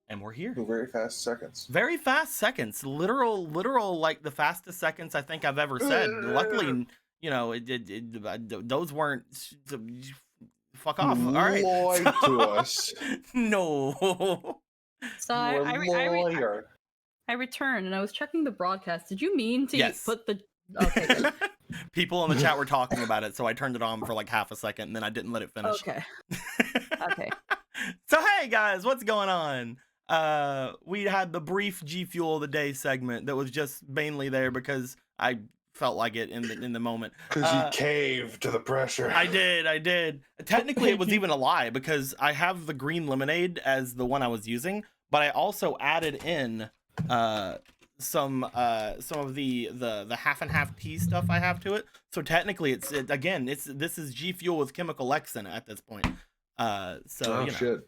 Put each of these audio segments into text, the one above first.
And we're here. Very fast seconds. Very fast seconds. Literal, like the fastest seconds I think I've ever said. Luckily, you know, those weren't. Fuck off. All right. Lied to us. No. So I returned and I was checking the broadcast. Did you mean to put the? Okay. Good. People in the chat were talking about it, so I turned it on for like half a second, and then I didn't let it finish. Okay. Okay. So hey guys, what's going on? We had the brief G Fuel of the Day segment that was just mainly there because I felt like it in the moment. Because you caved to the pressure. I did. Technically, it was even a lie because I have the green lemonade as the one I was using, but I also added in some of the half and half tea stuff I have to it. So technically, this is G Fuel with Chemical X in it at this point. Shit.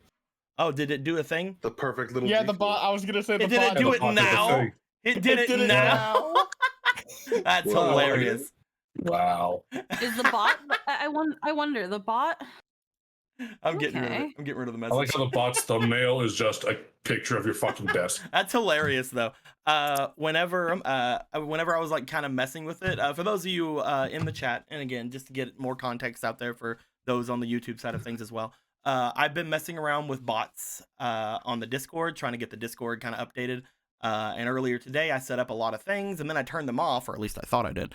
Oh, did it do a thing? The perfect little. Yeah, the bot. I was gonna say the bot. Did it do it now? It did it now. That's hilarious. Wow. Is the bot? I wonder. The bot. I'm getting rid of the message. I like how the bot's thumbnail is just a picture of your fucking desk. That's hilarious, though. Whenever I was like kind of messing with it, for those of you in the chat, and again, just to get more context out there for those on the YouTube side of things as well, I've been messing around with bots on the Discord, trying to get the Discord kind of updated. And earlier today, I set up a lot of things, and then I turned them off, or at least I thought I did.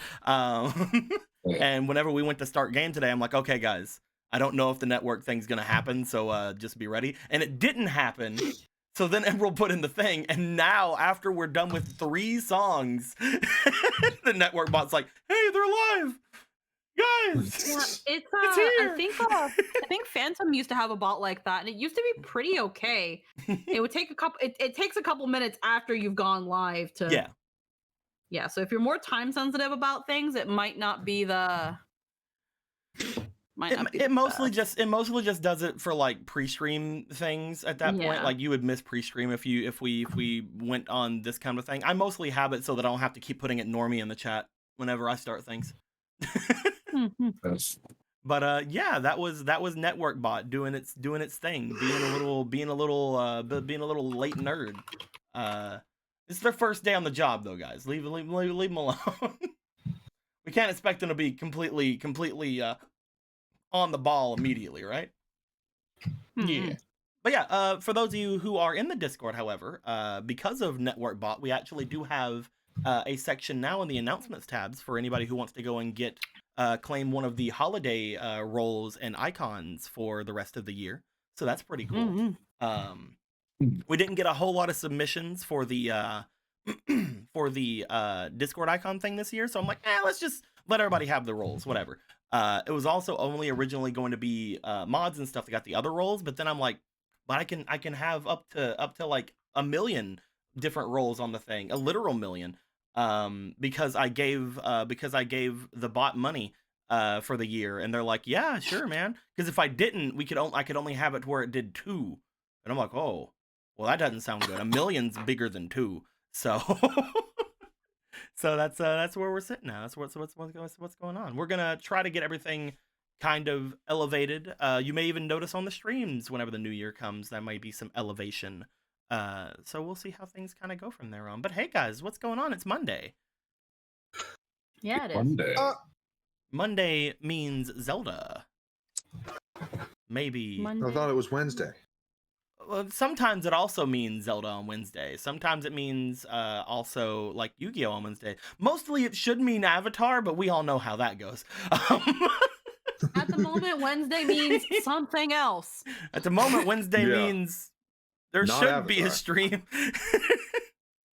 And whenever we went to start game today, I'm like, okay, guys, I don't know if the network thing's gonna happen, so just be ready. And it didn't happen. So then Emerald put in the thing, and now after we're done with 3 songs, the network bot's like, "Hey, they're live, guys." Yeah, it's here. I think Phantom used to have a bot like that, and it used to be pretty okay. It would take a couple. It takes a couple minutes after you've gone live to. Yeah. So if you're more time sensitive about things, it might not be the. It mostly just does it for like pre-stream things at that point. Like you would miss pre-stream if we went on this kind of thing. I mostly have it so that I don't have to keep putting it normie in the chat whenever I start things. But yeah, that was Network Bot doing its thing, being a little late nerd. It's their first day on the job though, guys. Leave them alone. We can't expect them to be completely on the ball immediately, right? Yeah. But yeah, for those of you who are in the Discord, however, because of Network Bot, we actually do have a section now in the announcements tabs for anybody who wants to go and get claim one of the holiday roles and icons for the rest of the year. So that's pretty cool. We didn't get a whole lot of submissions for the Discord icon thing this year, so I'm like, let's just let everybody have the roles, whatever. It was also only originally going to be mods and stuff that got the other roles, but then I'm like, but I can have up to like 1 million different roles on the thing, a literal million, because I gave the bot money for the year, and they're like, yeah, sure, man. Because if I didn't, I could only have it to where it did 2, and I'm like, oh, well, that doesn't sound good. 1 million's bigger than 2, so. So that's where we're sitting now. That's what's going on. We're gonna try to get everything kind of elevated. You may even notice on the streams whenever the new year comes, there might be some elevation. So we'll see how things kind of go from there on. But hey, guys, what's going on? It's Monday. Yeah, it is. Monday. Monday means Zelda. Maybe. I thought it was Wednesday. Well, sometimes it also means Zelda on Wednesday. Sometimes it means also like Yu-Gi-Oh on Wednesday. Mostly it should mean Avatar, but we all know how that goes. At the moment, Wednesday means something else. At the moment, Wednesday means there Not should Avatar. be a stream.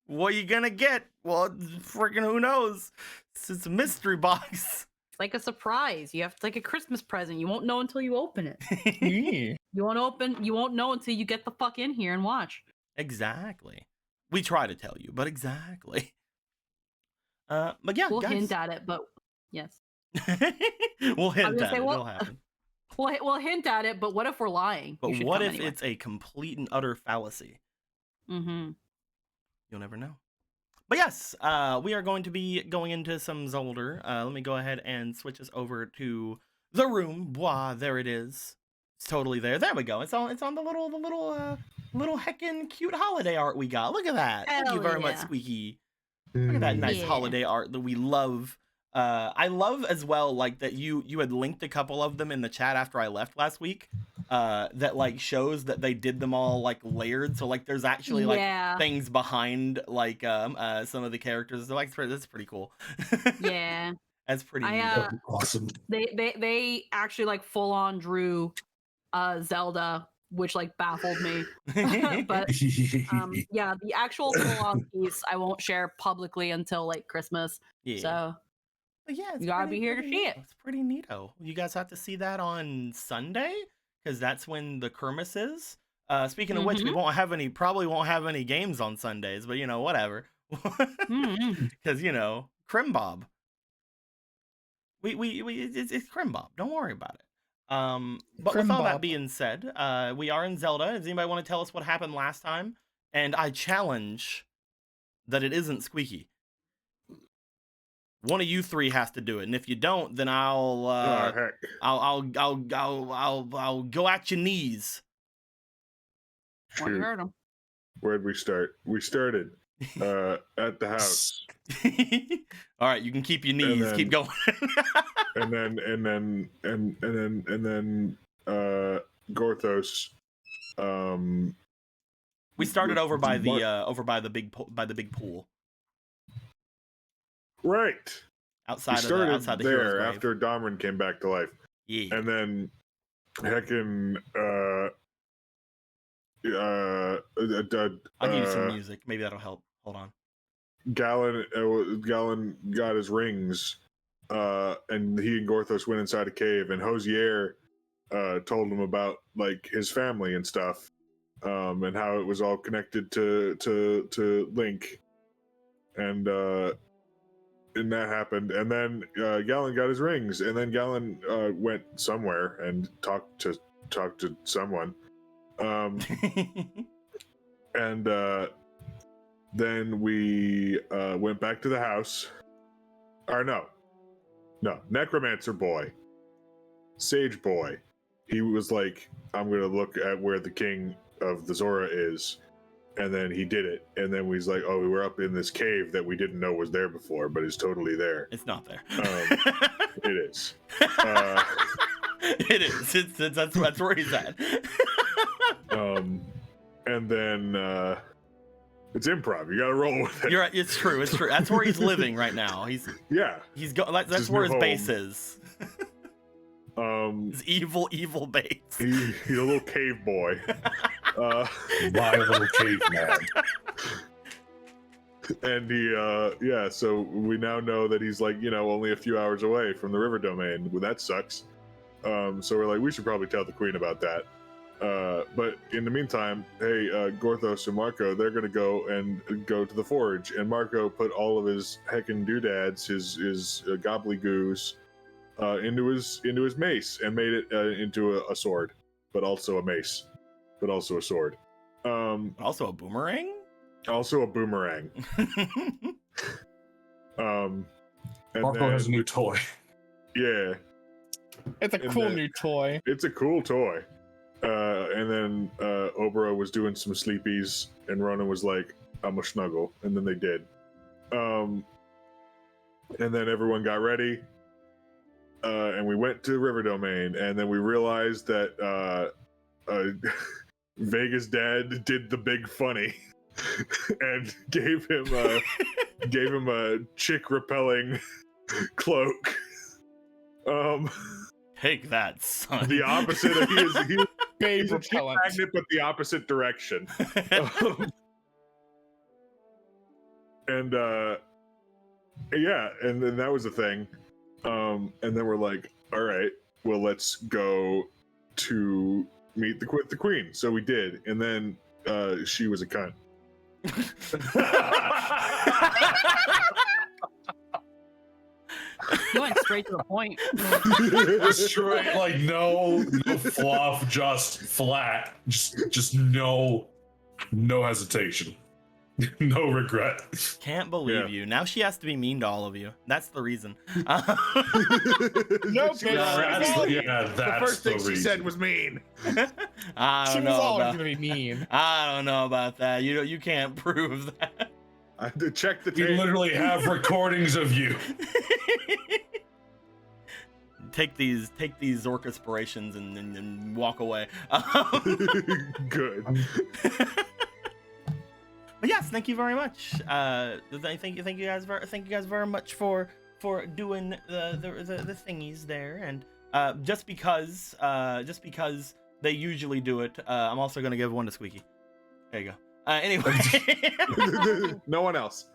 What are you gonna get? Well, freaking who knows? It's a mystery box. Like a surprise. You have like a Christmas present. You won't know until you open it. Yeah. You won't know until you get the fuck in here and watch. Exactly. We try to tell you, but exactly. But yeah, we'll guys. hint at it, but yes. We'll hint at it. It'll happen. We'll hint at it, but what if we're lying? But what if it's a complete and utter fallacy? Mm-hmm. You'll never know. But yes, we are going to be going into some Zelda. Let me go ahead and switch us over to the room. Blah, there it is. It's totally there. There we go. It's on the little little heckin' cute holiday art we got. Look at that. Thank you Hell very much, yeah. Squeaky. Look at that nice Yeah. holiday art that we love. I love as well, like that you had linked a couple of them in the chat after I left last week. That like shows that they did them all like layered. So like there's actually like things behind like some of the characters. So like that's pretty cool. Yeah. That's pretty neat. Awesome. They actually like full on drew Zelda, which like baffled me. But yeah, the actual full on piece I won't share publicly until like Christmas. Yeah. So yeah, you gotta be here to see it. It's pretty neato. You guys have to see that on Sunday because that's when the Kermis is. Speaking of which, we probably won't have any games on Sundays, but you know, whatever. Because you know, Crimbob. It's Crimbob. Don't worry about it. But with all that being said, we are in Zelda. Does anybody want to tell us what happened last time? And I challenge that it isn't Squeaky. One of you three has to do it, and if you don't, then I'll go at your knees. Well, you heard him. Where'd we start? We started at the house. All right, you can keep your knees. Then, keep going. and then Gorthos. We started over by the big pool. Right. Outside the there grave. after Domrin came back to life. Yeah. And then heckin' I'll give you some music. Maybe that'll help. Hold on. Galen got his rings, and he and Gorthos went inside a cave, and Hosier told him about like his family and stuff, and how it was all connected to Link, and that happened, and then Galen got his rings, and then Galen went somewhere and talked to someone, and then we went back to the house. Or no, Necromancer boy, Sage boy. He was like, I'm gonna look at where the king of the Zora is. And then he did it. And then he's like, oh, we were up in this cave that we didn't know was there before, but it's totally there. It's not there. It is. It is. That's where he's at. And then it's improv. You gotta roll with it. You're right. It's true. That's where he's living right now. He's that's where his base is. His evil base. He's a little cave boy. My little caveman. And he so we now know that he's like, only a few hours away from the river domain. Well, that sucks. So we're like, we should probably tell the queen about that. But in the meantime, hey, Gorthos and Marco, they're gonna go to the forge, and Marco put all of his heckin' doodads, his gobblygoos, into his mace, and made it into a sword, but also a mace, but also a sword. Also a boomerang. Also a boomerang. And Marco has a new toy. Yeah. It's a cool new toy. It's a cool toy. And then Obra was doing some sleepies, and Ronan was like, I'm a snuggle. And then they did. And then everyone got ready. And we went to River Domain, and then we realized that Vega's dad did the big funny and gave him a chick repelling cloak. Take that, son. The opposite of he's Babe a chick repellent. magnet, but the opposite direction. And and then that was a thing. And then we're like, all right, well, let's go to meet the queen. So we did, and then she was a cunt. You went straight to the point. Straight, like no fluff, just flat, just no hesitation. No regret. Can't believe you. Now she has to be mean to all of you. That's the reason. No, She was already- that's the first thing she said reason. was mean. I she don't was know always about. gonna be mean. I don't know about that. You can't prove that. I had to check the We tape. literally have recordings of you. Take these orchestrations and walk away. Good. But yes, thank you very much. Thank you guys very much for doing the thingies there. And just because they usually do it, I'm also gonna give one to Squeaky. There you go. Anyway, No one else.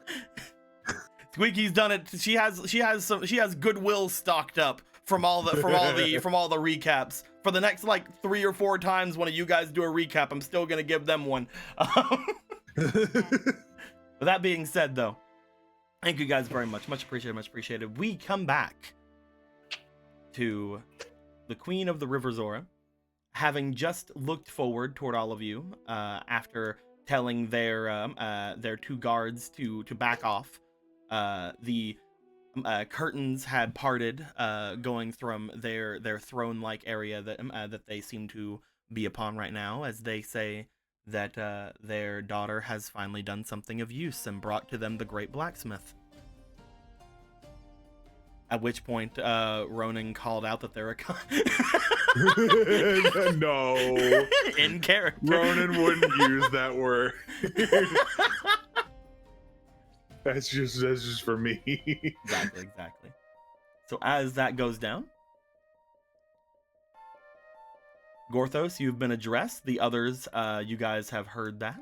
Squeaky's done it. She has goodwill stocked up from all the recaps. For the next like 3 or 4 times one of you guys do a recap, I'm still gonna give them one. With that being said, though, thank you guys very much. Much appreciated. We come back to the Queen of the River Zora, having just looked forward toward all of you after telling their 2 guards to back off. The curtains had parted, going from their throne-like area that they seem to be upon right now, as they say that their daughter has finally done something of use and brought to them the great blacksmith. At which point, Ronan called out that they're No. in character. Ronan wouldn't use that word. That's just for me. Exactly. So as that goes down, Gorthos, you've been addressed. The others, you guys have heard that.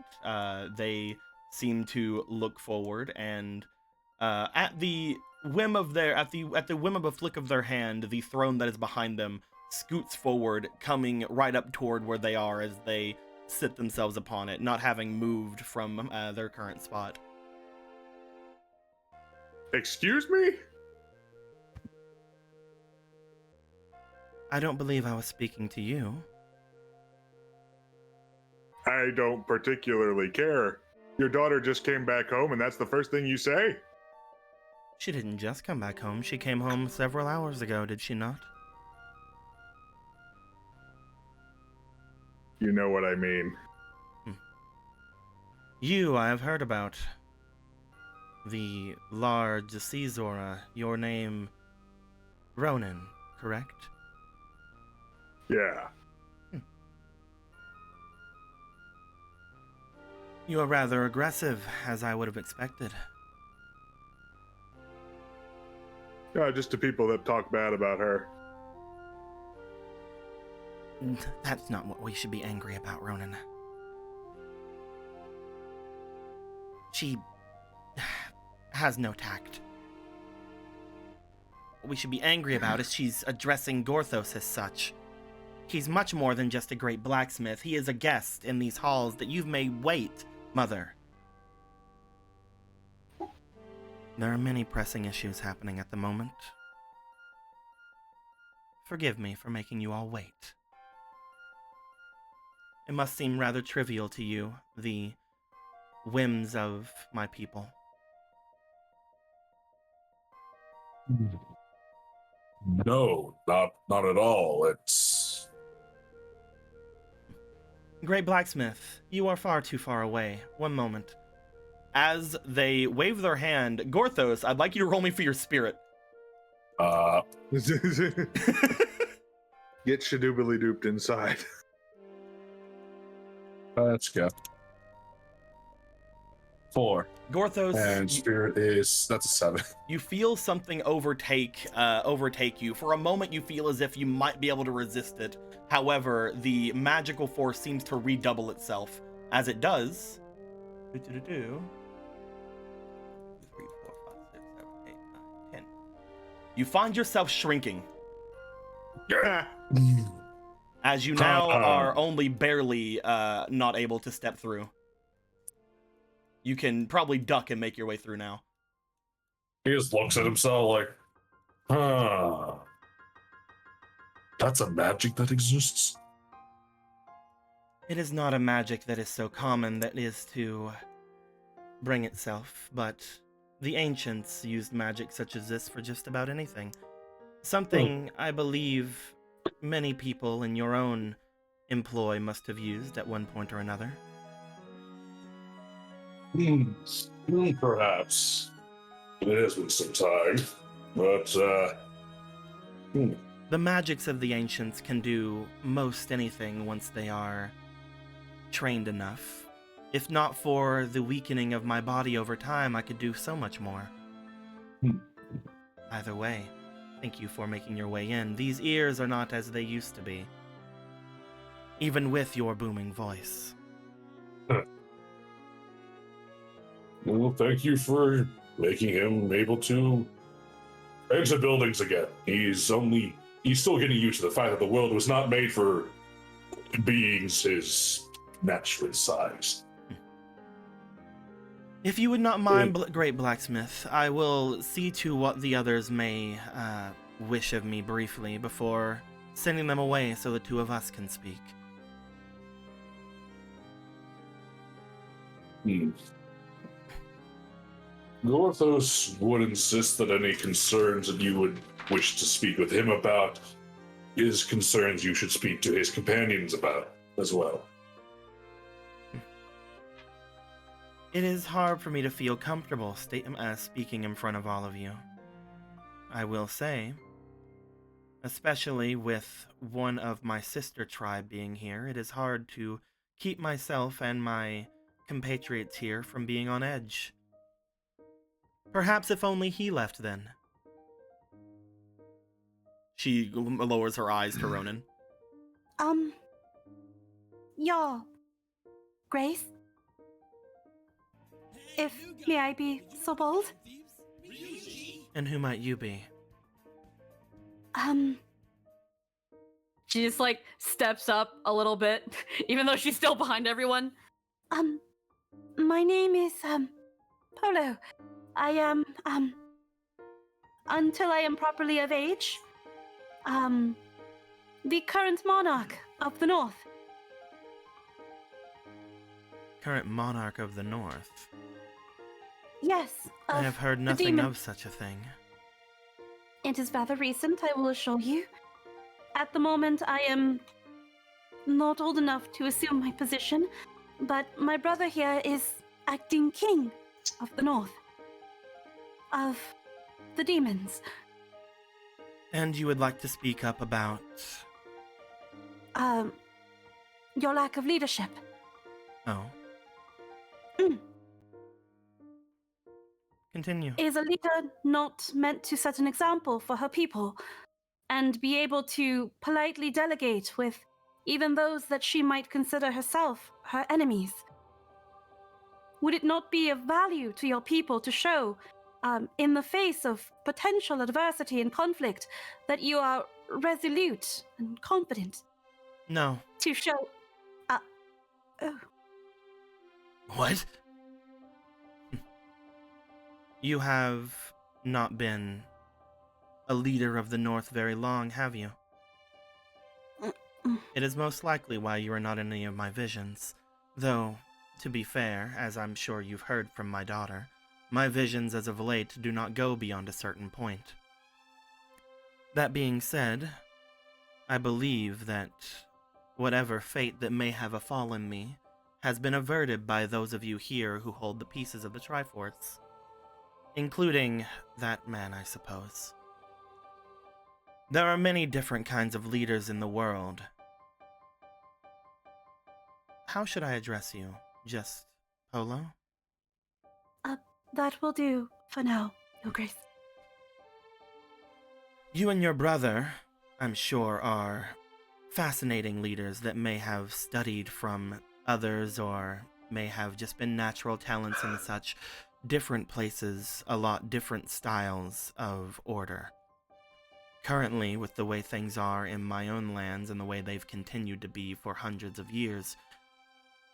They seem to look forward, and at the whim of a flick of their hand, the throne that is behind them scoots forward, coming right up toward where they are as they sit themselves upon it, not having moved from their current spot. Excuse me? I don't believe I was speaking to you. I don't particularly care. Your daughter just came back home and that's the first thing you say? She didn't just come back home. She came home several hours ago, did she not? You know what I mean. You, I have heard about. The large sea Zora, your name, Ronan, correct? Yeah. You are rather aggressive, as I would have expected. Just to people that talk bad about her. That's not what we should be angry about, Ronan. She has no tact. What we should be angry about is she's addressing Gorthos as such. He's much more than just a great blacksmith. He is a guest in these halls that you've made wait, Mother. There are many pressing issues happening at the moment. Forgive me for making you all wait. It must seem rather trivial to you, the whims of my people. No, not at all. It's Great blacksmith, you are far too far away. One moment. As they wave their hand, Gorthos, I'd like you to roll me for your spirit. Get shadoobily dooped inside. Let's go. 4. Gorthos, And spirit that's a 7. you feel something overtake you. For a moment, you feel as if you might be able to resist it. However, the magical force seems to redouble itself. As it does, 2, 3, 4, 5, 6, 7, 8, 9, 10. You find yourself shrinking as you now are only barely not able to step through. You can probably duck and make your way through now. He just looks at himself like, huh. That's a magic that exists? It is not a magic that is so common that is to bring itself, but the ancients used magic such as this for just about anything. Something I believe many people in your own employ must have used at one point or another. Perhaps. It has been some time, but, The magics of the ancients can do most anything once they are trained enough. If not for the weakening of my body over time, I could do so much more. Either way, thank you for making your way in. These ears are not as they used to be, even with your booming voice. Well, thank you for making him able to enter buildings again. He's still getting used to the fact that the world was not made for beings his natural size. If you would not mind, Great Blacksmith, I will see to what the others may wish of me briefly before sending them away so the two of us can speak. Gorthos would insist that any concerns that you would wish to speak with him about is concerns you should speak to his companions about as well. It is hard for me to feel comfortable speaking in front of all of you. I will say, especially with one of my sister tribe being here, it is hard to keep myself and my compatriots here from being on edge. Perhaps if only he left then. She lowers her eyes to Ronan. Your Grace? If may I be so bold? And who might you be? She just like steps up a little bit, even though she's still behind everyone. My name is Polo. I am until I am properly of age, the current monarch of the North. Current monarch of the North. Yes, I have heard nothing demon. of such a thing. It is rather recent, I will assure you. At the moment, I am not old enough to assume my position, but my brother here is acting king of the North. Of the demons. And you would like to speak up about... Your lack of leadership. Oh. Continue. Is a leader not meant to set an example for her people and be able to politely delegate with even those that she might consider herself her enemies? Would it not be of value to your people to show, in the face of potential adversity and conflict, that you are resolute and confident? No. To show... oh. What? You have not been a leader of the North very long, have you? It is most likely why you are not in any of my visions. Though, to be fair, as I'm sure you've heard from my daughter, my visions as of late do not go beyond a certain point. That being said, I believe that whatever fate that may have befallen me has been averted by those of you here who hold the pieces of the Triforce. Including that man, I suppose. There are many different kinds of leaders in the world. How should I address you? Just Polo? That will do for now, Your Grace. You and your brother, I'm sure, are fascinating leaders that may have studied from others or may have just been natural talents and such. Different places, a lot different styles of order. Currently, with the way things are in my own lands and the way they've continued to be for hundreds of years,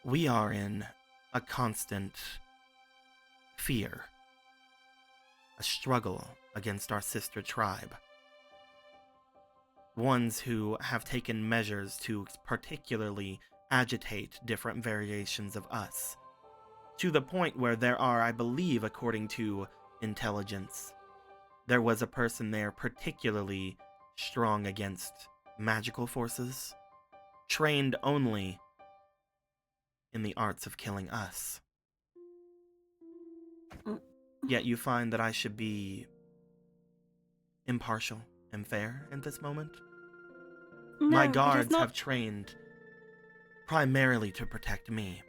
we are in a constant fear, a struggle against our sister tribe. Ones who have taken measures to particularly agitate different variations of us, to the point where there are, I believe, according to intelligence, there was a person there particularly strong against magical forces, trained only in the arts of killing us. Yet you find that I should be impartial and fair in this moment? No, My it is guards not. have trained primarily to protect me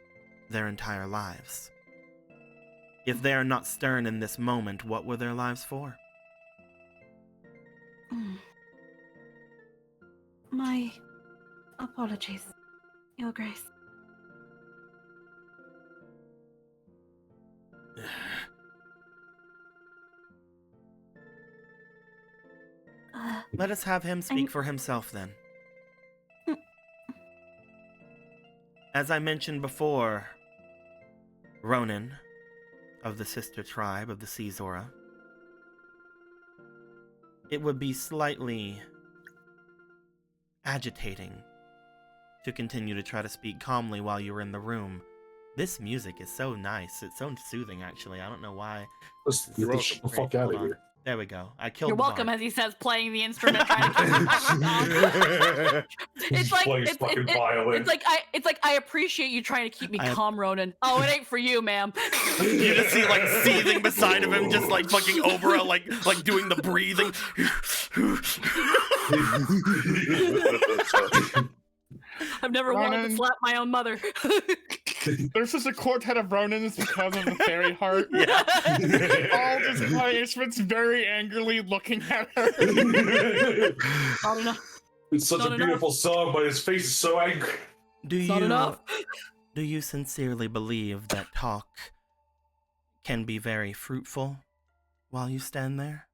their entire lives. If they are not stern in this moment, what were their lives for? My apologies, Your Grace. Let us have him speak for himself then. As I mentioned before, Ronan of the sister tribe of the Sea Zora, it would be slightly agitating to continue to try to speak calmly while you were in the room. This music is so nice. It's so soothing, actually. I don't know why. Let's get the fuck out of here. There we go. I killed You're the welcome, bard. as he says, playing the instrument. Trying to it's like Plays fucking violin. it's like I appreciate you trying to keep me calm, Ronan. Oh, it ain't for you, ma'am. You just see like seething beside of him, just like fucking Obra, like doing the breathing. I've never wanted to slap my own mother. There's just a quartet of Ronins because of the fairy heart. Yeah. All just playing instruments very angrily looking at her. Not enough. It's such Not a beautiful song, but his face is so angry. Not enough. Do you sincerely believe that talk can be very fruitful while you stand there?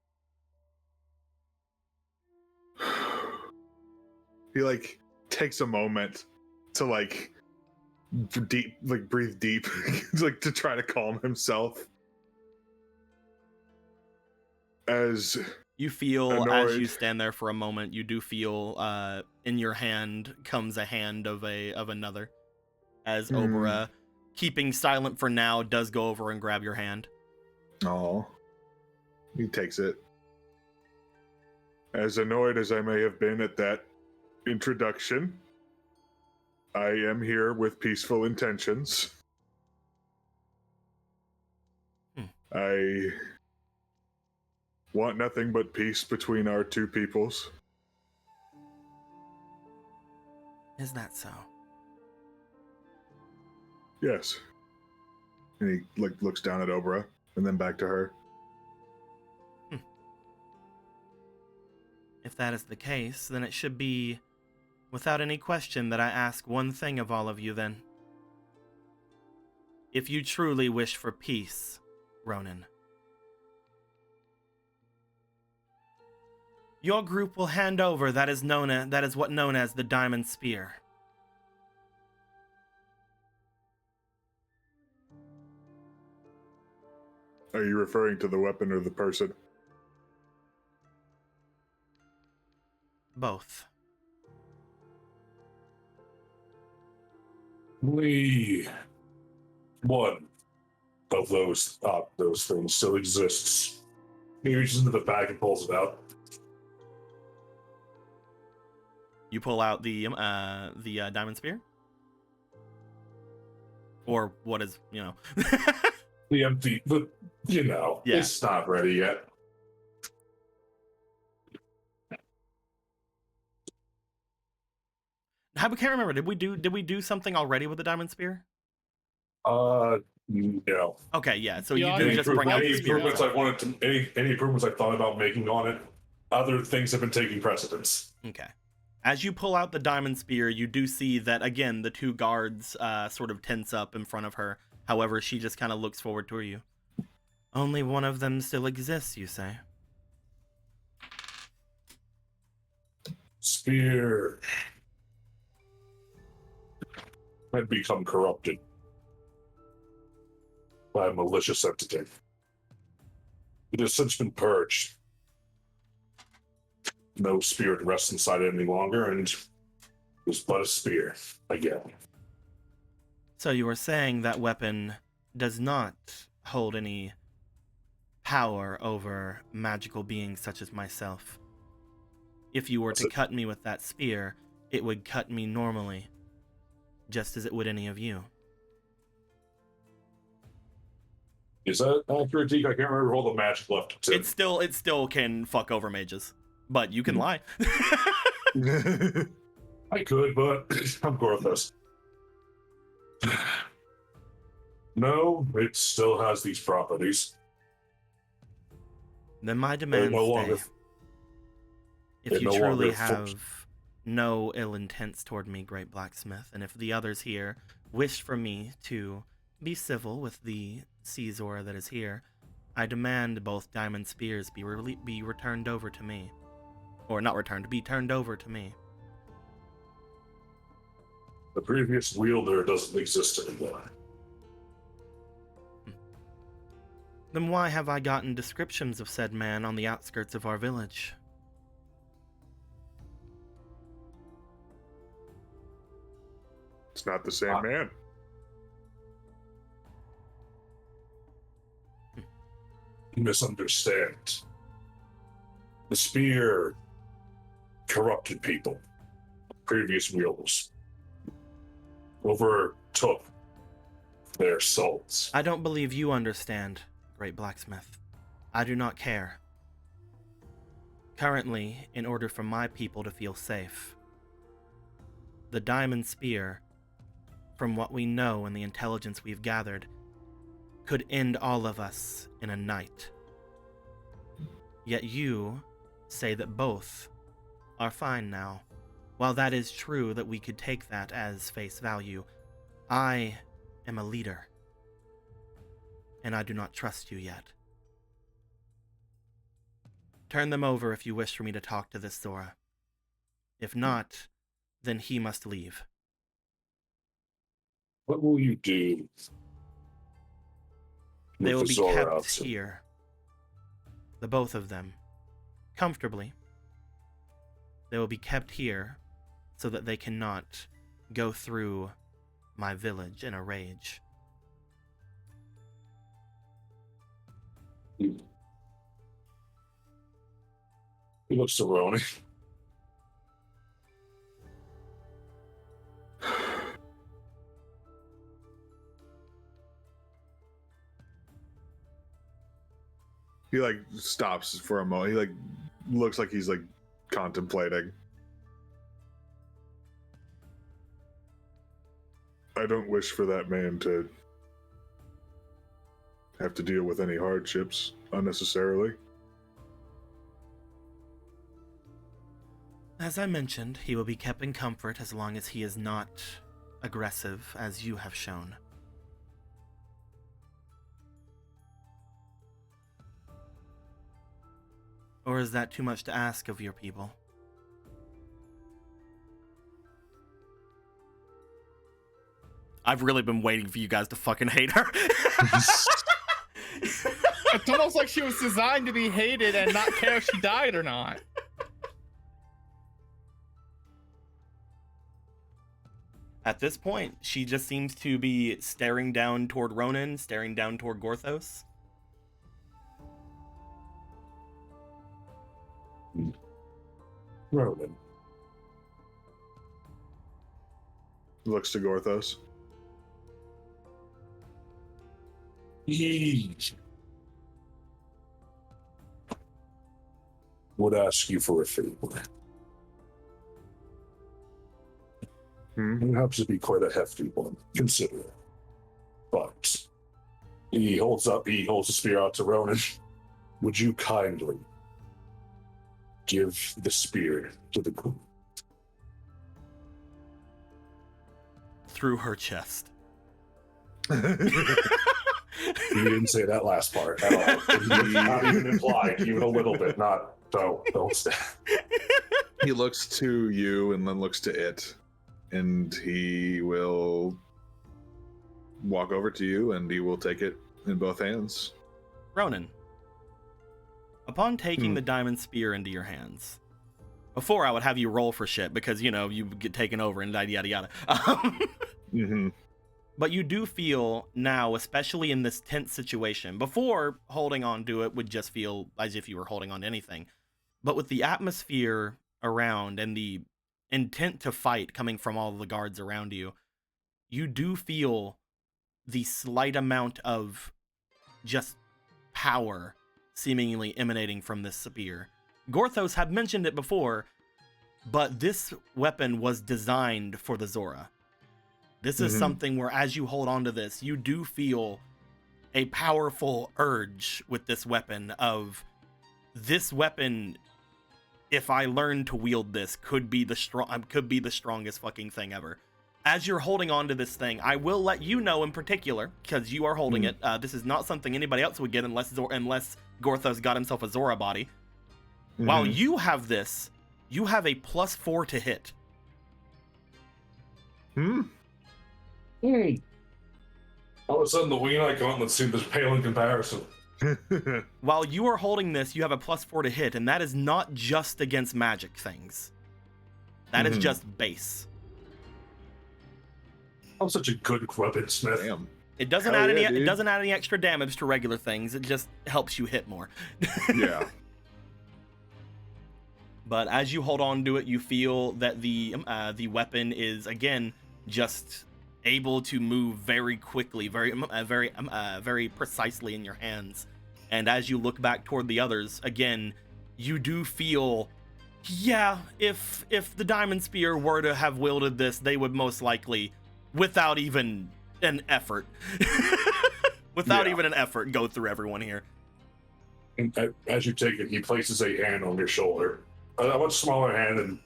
He like takes a moment to like breathe deep, like to try to calm himself. As you feel annoyed. as you stand there for a moment, you do feel in your hand comes a hand of another. As Obra, keeping silent for now, does go over and grab your hand. Oh, he takes it. As annoyed as I may have been at that introduction, I am here with peaceful intentions. I want nothing but peace between our two peoples. Is that so? Yes. And he like looks down at Obra and then back to her. If that is the case, then it should be without any question that I ask one thing of all of you then. If you truly wish for peace, Ronan, your group will hand over that is what known as the Diamond Spear. Are you referring to the weapon or the person? Both. One of those things still exists. He reaches into the bag and pulls it out. You pull out the Diamond Spear? Or what is, The empty, it's not ready yet. I can't remember. Did we do something already with the Diamond Spear? No. Okay, yeah. So Yeah, you do Any, just bring out any the spear. improvements I wanted to, any improvements I thought about making on it, other things have been taking precedence. Okay. As you pull out the Diamond Spear, you do see that again the two guards sort of tense up in front of her. However, she just kind of looks forward to you. Only one of them still exists, you say? Spear had become corrupted by a malicious entity. It has since been purged. No spirit rests inside it any longer, and it's but a spear again. So you were saying that weapon does not hold any power over magical beings such as myself. If you were to cut me with that spear, it would cut me normally, just as it would any of you. Is that accurate, Deke? I can't remember all the magic left. It still can fuck over mages, but you can lie. I could, but I'm Gorthos. No, it still has these properties. Then my demands stay. If you truly have no ill intents toward me, Great Blacksmith, and if the others here wish for me to be civil with the Caesar that is here, I demand both diamond spears be returned over to me. Or not returned, be turned over to me. The previous wielder doesn't exist anymore. Then why have I gotten descriptions of said man on the outskirts of our village? It's not the same man. You misunderstand. The spear corrupted people. Previous wielders overtook their souls. I don't believe you understand, Great Blacksmith. I do not care. Currently, in order for my people to feel safe, the diamond spear, from what we know and the intelligence we've gathered, could end all of us in a night. Yet you say that both are fine now. While that is true that we could take that as face value, I am a leader, and I do not trust you yet. Turn them over if you wish for me to talk to this Zora. If not, then he must leave. What will you do? They will be kept here. The both of them. Comfortably. They will be kept here so that they cannot go through my village in a rage. He looks to Ronnie. He like stops for a moment. He like looks like he's like contemplating. I don't wish for that man to have to deal with any hardships unnecessarily. As I mentioned, he will be kept in comfort as long as he is not aggressive, as you have shown. Or is that too much to ask of your people? I've really been waiting for you guys to fucking hate her. It's almost like she was designed to be hated and not care if she died or not. At this point, she just seems to be staring down toward Ronan, staring down toward Gorthos. Ronan. Looks to Gorthos. He would ask you for a favor. It happens to be quite a hefty one, consider it. But he holds the spear out to Ronan. Would you kindly give the spear to the queen? Through her chest. He didn't say that last part at all. He not even implied, even a little bit. Don't stay. He looks to you and then looks to it, and he will walk over to you and he will take it in both hands. Ronan, upon taking the diamond spear into your hands, before I would have you roll for shit because, you know, you get taken over and yada yada yada. But you do feel now, especially in this tense situation, before holding on to it would just feel as if you were holding on to anything. But with the atmosphere around and the intent to fight coming from all the guards around you, you do feel the slight amount of just power seemingly emanating from this spear. Gorthos had mentioned it before, but this weapon was designed for the Zora. This is something where as you hold on to this, you do feel a powerful urge with this weapon of this weapon, if I learn to wield this, could be the strongest fucking thing ever. As you're holding on to this thing, I will let you know in particular, because you are holding it, this is not something anybody else would get unless Gorthos got himself a Zora body. While you have this, you have a +4 to hit. All of a sudden, the wing icon seemed to pale in comparison. While you are holding this, you have a +4 to hit, and that is not just against magic things. That is just base. I'm such a good weaponsmith. Damn. It doesn't add any. It doesn't add any extra damage to regular things. It just helps you hit more. Yeah. But as you hold on to it, you feel that the weapon is again just able to move very quickly, very precisely in your hands. And as you look back toward the others, again, you do feel, yeah, if the Diamond Spear were to have wielded this, they would most likely, without even an effort, go through everyone here. And as you take it, he places a hand on your shoulder. A much smaller hand than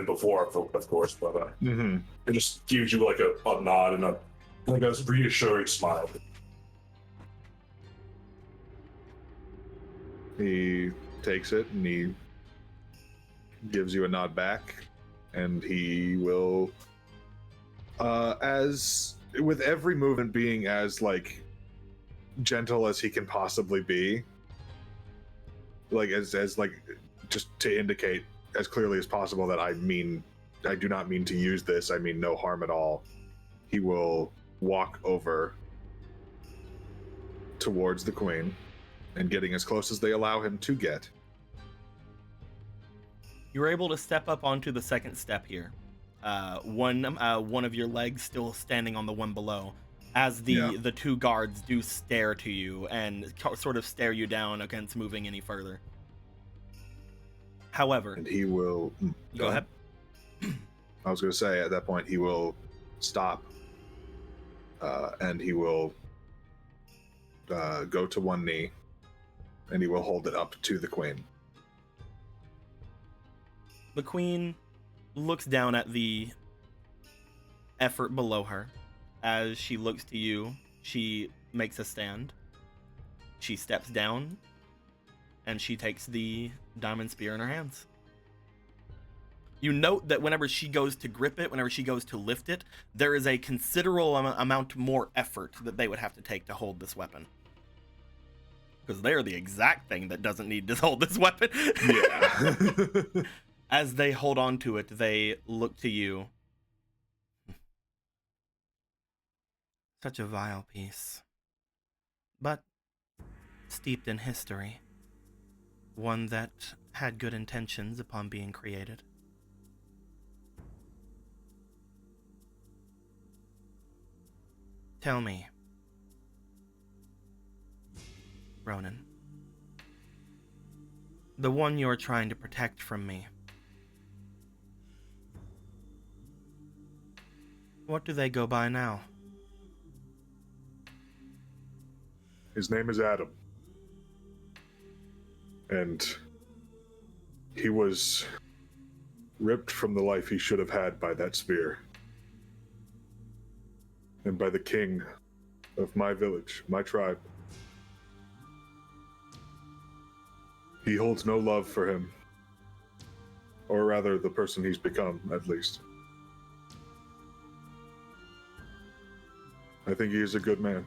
before, of course, but it just gives you like a nod and a reassuring smile. He takes it and he gives you a nod back, and he will, as with every movement being as like gentle as he can possibly be, like as like just to indicate as clearly as possible that I do not mean to use this. I mean no harm at all. He will walk over towards the queen and getting as close as they allow him to get. You're able to step up onto the second step here. One of your legs still standing on the one below, as the two guards do stare to you and sort of stare you down against moving any further. However, and he will go ahead. I was going to say at that point he will stop, and he will go to one knee, and he will hold it up to the queen. The queen looks down at the effort below her. As she looks to you, she makes a stand. She steps down, and she takes the diamond spear in her hands. You note that whenever she goes to grip it, whenever she goes to lift it, there is a considerable amount more effort that they would have to take to hold this weapon. Because they're the exact thing that doesn't need to hold this weapon. Yeah. As they hold on to it, they look to you. Such a vile piece. But steeped in history. One that had good intentions upon being created. Tell me, Ronan, the one you're trying to protect from me, what do they go by now? His name is Adam. And he was ripped from the life he should have had by that spear. And by the king of my village, my tribe. He holds no love for him. Or rather, the person he's become, at least. I think he is a good man.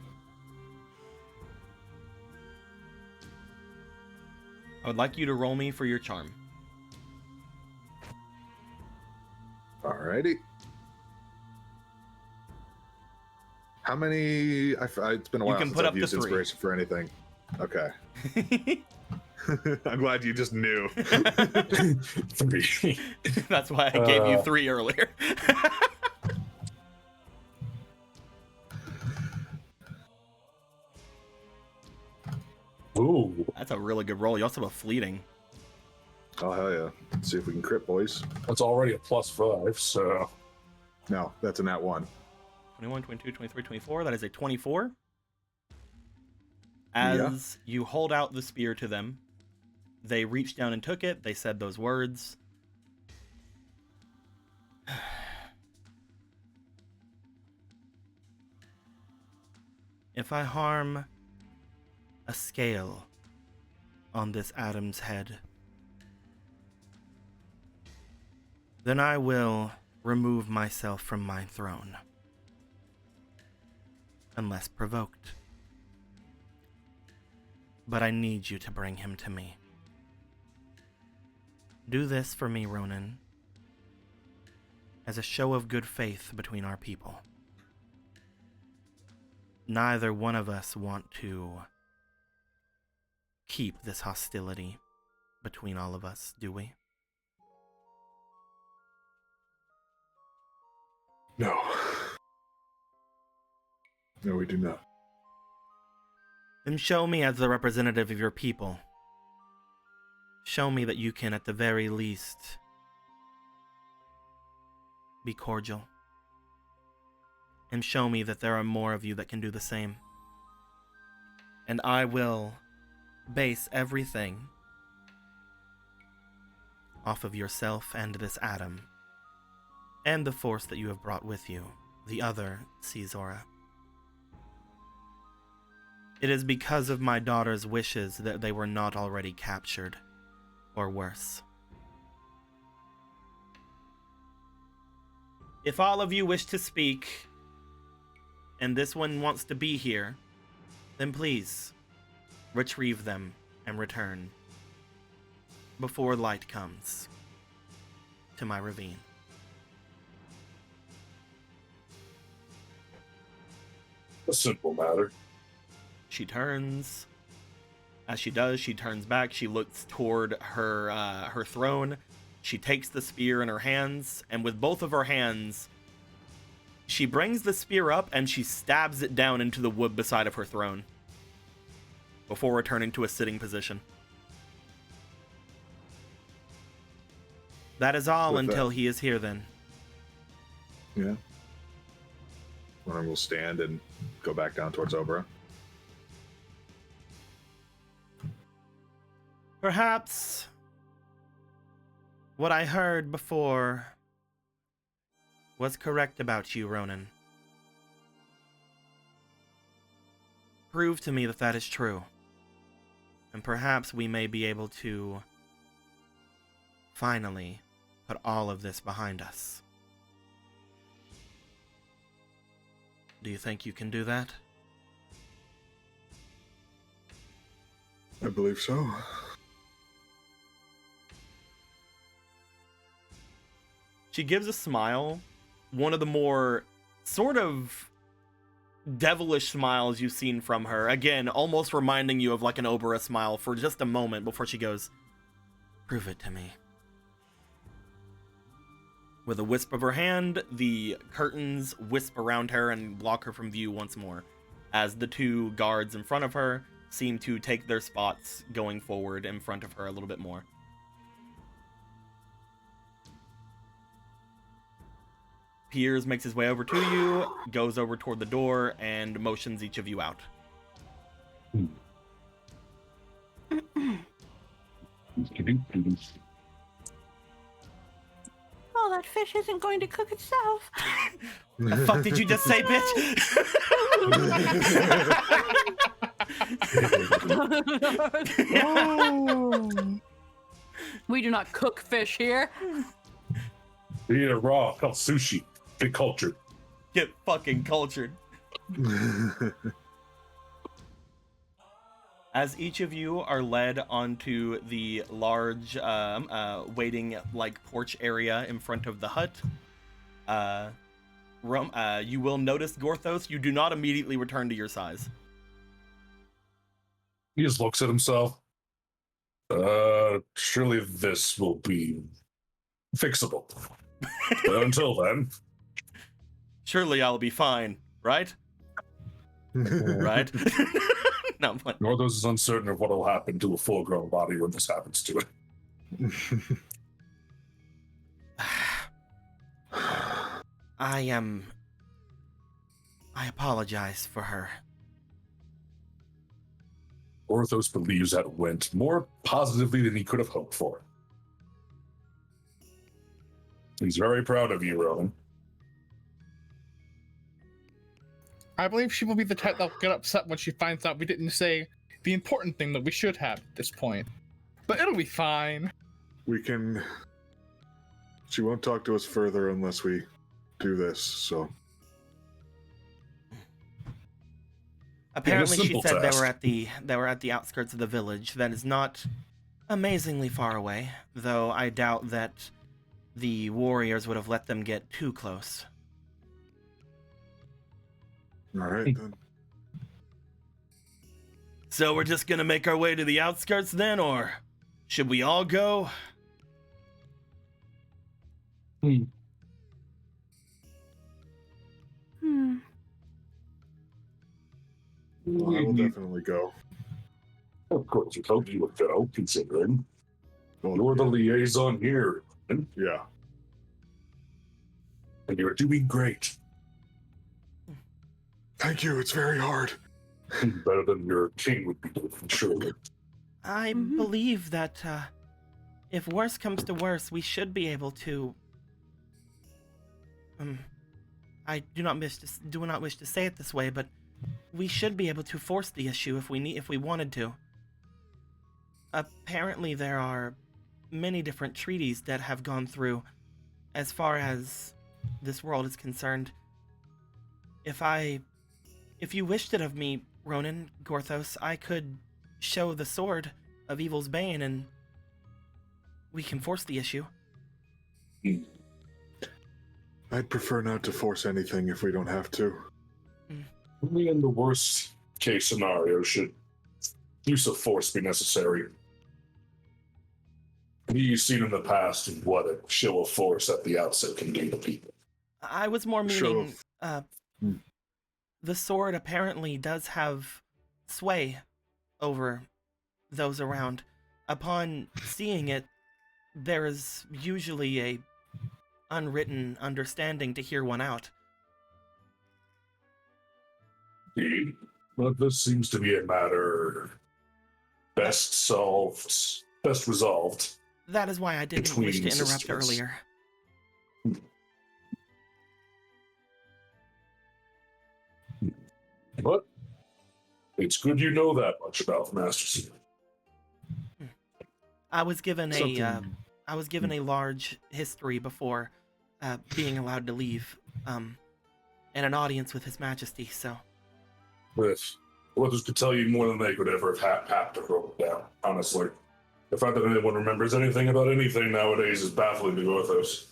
I would like you to roll me for your charm. Alrighty. How many? It's been a while can since put I've up to used 3. inspiration for anything. Okay. I'm glad you just knew. 3. That's why I gave you 3 earlier. Ooh. That's a really good roll. You also have a fleeting. Oh, hell yeah. Let's see if we can crit, boys. That's already a +5, so. No, that's a nat 1. 21, 22, 23, 24. That is a 24. As you hold out the spear to them, they reached down and took it. They said those words. If I harm a scale on this Adam's head, then I will remove myself from my throne, unless provoked. But I need you to bring him to me. Do this for me, Ronan, as a show of good faith between our people. Neither one of us want to keep this hostility between all of us, do we? No. No, we do not. Then show me as the representative of your people. Show me that you can, at the very least, be cordial. And show me that there are more of you that can do the same. And I will base everything off of yourself and this Adam, and the force that you have brought with you, the other Caesora. It is because of my daughter's wishes that they were not already captured, or worse. If all of you wish to speak, and this one wants to be here, then please, retrieve them and return before light comes to my ravine. A simple matter. She turns. As she does, she turns back. She looks toward her throne. She takes the spear in her hands, and with both of her hands, she brings the spear up and she stabs it down into the wood beside of her throne before returning to a sitting position. That is all until he is here, then. Yeah. Ronan will stand and go back down towards Obra. Perhaps what I heard before was correct about you, Ronan. Prove to me that that is true, and perhaps we may be able to finally put all of this behind us. Do you think you can do that? I believe so. She gives a smile, one of the more sort of devilish smiles you've seen from her. Again, almost reminding you of like an Obra smile for just a moment before she goes, "Prove it to me." With a wisp of her hand, the curtains wisp around her and block her from view once more, as the two guards in front of her seem to take their spots going forward in front of her a little bit more. Piers makes his way over to you, goes over toward the door, and motions each of you out. Oh, that fish isn't going to cook itself. The fuck did you just say, bitch? We do not cook fish here. We eat it raw, called sushi. Get cultured. Get fucking cultured. As each of you are led onto the large waiting like porch area in front of the hut, You will notice, Gorthos, you do not immediately return to your size. He just looks at himself. Surely this will be fixable. But until then, Surely I'll be fine, right? Right? No, I'm playing. Northos is uncertain of what will happen to a full-grown body when this happens to it. I apologize for her. Orthos believes that went more positively than he could have hoped for. He's very proud of you, Rowan. I believe she will be the type that'll get upset when she finds out we didn't say the important thing that we should have at this point. But it'll be fine. She won't talk to us further unless we do this, so. Apparently, she said task. they were at the outskirts of the village. That is not amazingly far away, though I doubt that the warriors would have let them get too close. All right, then. So we're just gonna make our way to the outskirts then, or should we all go? Hmm. Well, I will definitely go. Of course, you told you would go, considering Well, you're the liaison here, yeah. and you're doing great. Thank you, it's very hard. Better than your king would be doing, surely. I believe that if worse comes to worse, we should be able to. I do not wish to say it this way, but we should be able to force the issue if we wanted to. Apparently, there are many different treaties that have gone through, as far as this world is concerned. If you wished it of me, Ronan, Gorthos, I could show the sword of Evil's Bane, and we can force the issue. I'd prefer not to force anything if we don't have to. Only in the worst case scenario should use of force be necessary. You've seen in the past what a show of force at the outset can do to people. I was more meaning, the sword apparently does have sway over those around. Upon seeing it, there is usually a unwritten understanding to hear one out. Indeed. But this seems to be a matter best resolved. That is why I didn't wish to interrupt earlier. But it's good you know that much about Master Seal. I was given a large history before being allowed to leave, and an audience with His Majesty. So, Yes, others could tell you more than they could ever have to wrote down. Honestly, the fact that anyone remembers anything about anything nowadays is baffling to Gorthos.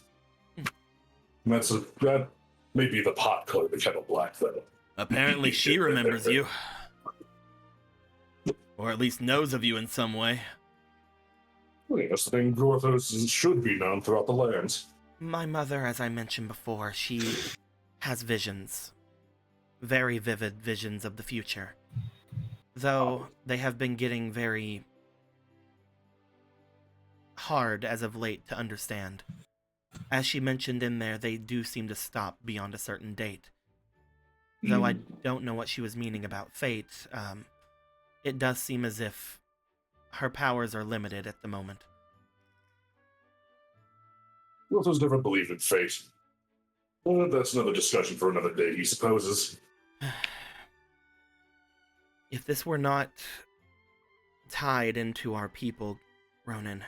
That may be the pot color the kettle black, though. Apparently, she remembers you, or at least knows of you in some way. Well, yes, the thing Gorthos should be known throughout the lands. My mother, as I mentioned before, she has visions. Very vivid visions of the future. Though they have been getting very hard as of late to understand. As she mentioned in there, they do seem to stop beyond a certain date. Though I don't know what she was meaning about fate, it does seem as if her powers are limited at the moment. Gorthos never believed in fate. Well, that's another discussion for another day, he supposes. If this were not tied into our people, Ronan,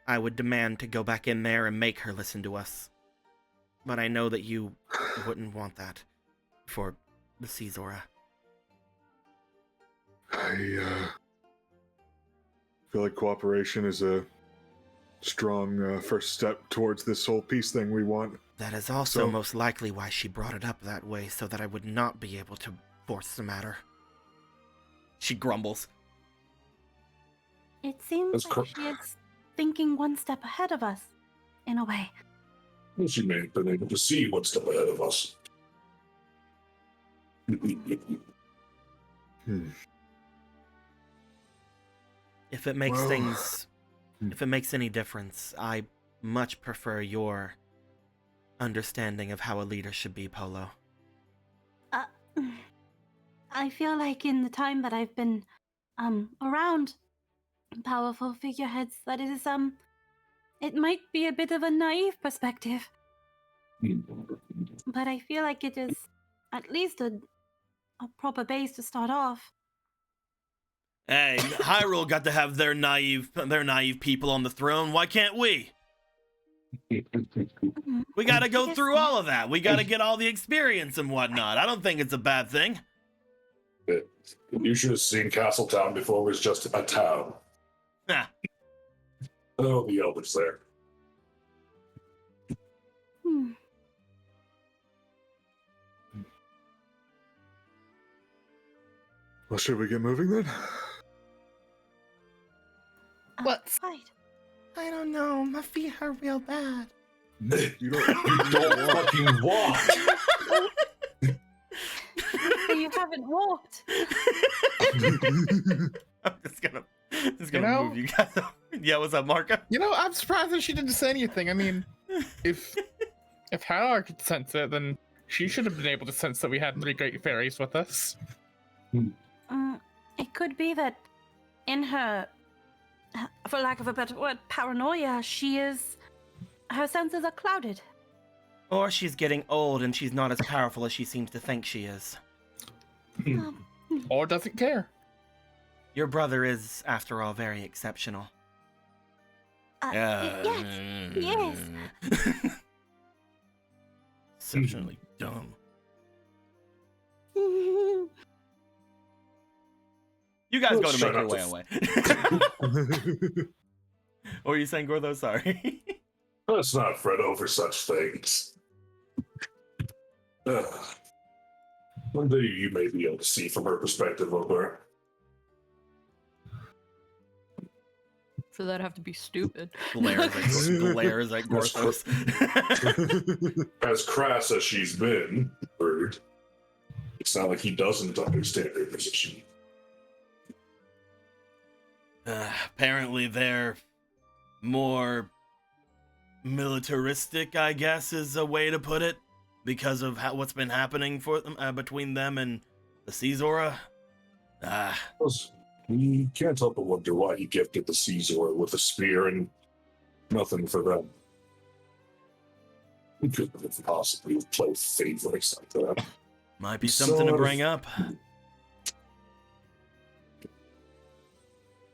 I would demand to go back in there and make her listen to us. But I know that you wouldn't want that for the Caesora. I feel like cooperation is a strong first step towards this whole peace thing we want. That is also So- most likely why she brought it up that way, so that I would not be able to force the matter. She grumbles. It seems That's like correct. she is thinking one step ahead of us, in a way. Well, she may have been able to see one step ahead of us. If it makes Well- things... If it makes any difference, I much prefer your understanding of how a leader should be, Polo. I feel like in the time that I've been around powerful figureheads, that it is it might be a bit of a naive perspective, but I feel like it is at least a proper base to start off. Hey, Hyrule got to have their naive people on the throne. Why can't we? We gotta go Yes, through all of that. We gotta get all the experience and whatnot. I don't think it's a bad thing. You should have seen Castletown before it was just a town. Nah. Oh, the elders there. Hmm. Well, should we get moving then? Let's. Right. I don't know. My feet hurt real bad. You don't. You don't fucking walk. So you haven't walked. I'm just gonna You know? move you guys. Yeah, what's up, Marco? I'm surprised that she didn't say anything. I mean, if Halar could sense it, then she should have been able to sense that we had 3 great fairies with us. It could be that in her, for lack of a better word, paranoia, her senses are clouded. Or she's getting old and she's not as powerful as she seems to think she is. Um, Or doesn't care. Your brother is, after all, very exceptional. yes, yes. Exceptionally dumb. You guys go to Shut make your up. way away. What were you saying, Gortho? Sorry. Let's not fret over such things. One day you may be able to see from her perspective of her. So that'd have to be stupid. glares at Gorthos. As crass as she's been, Bird, it's not like he doesn't understand her position. Apparently they're more militaristic, I guess is a way to put it, because of what's been happening for them between them and the Caesora. You can't help but wonder why he gifted the Caesar with a spear and nothing for them. He couldn't have possibly played favorites like that. Might be something to bring up.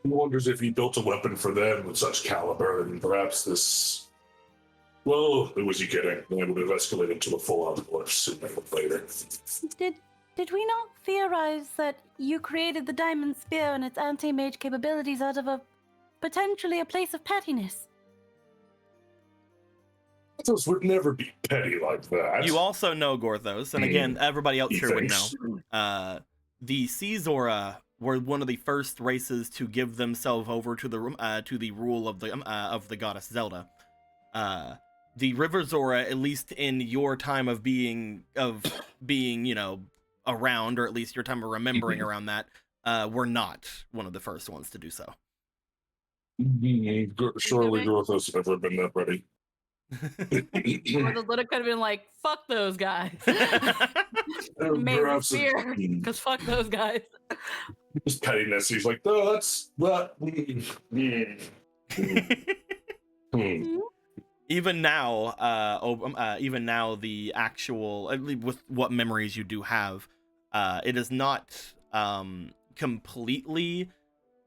He wonders if he built a weapon for them with such caliber, and perhaps this. Well, who was he kidding? It would have escalated to a full-on war sooner or later. Did we not theorize that you created the diamond spear and its anti-mage capabilities out of potentially a place of pettiness? Those would never be petty like that. You also know, Gorthos, and again, everybody else here would Thanks. know. The Caesora were one of the first races to give themselves over to the rule of the goddess Zelda. The River Zora, at least in your time of being around, or at least your time of remembering around that, were not one of the first ones to do so. Surely Gorthos never been that ready. Or the Lita could have been like, fuck those guys. Made the spear, because fuck those guys. His pettiness, he's like, oh, that's that. Even now, the actual, at least with what memories you do have, it is not completely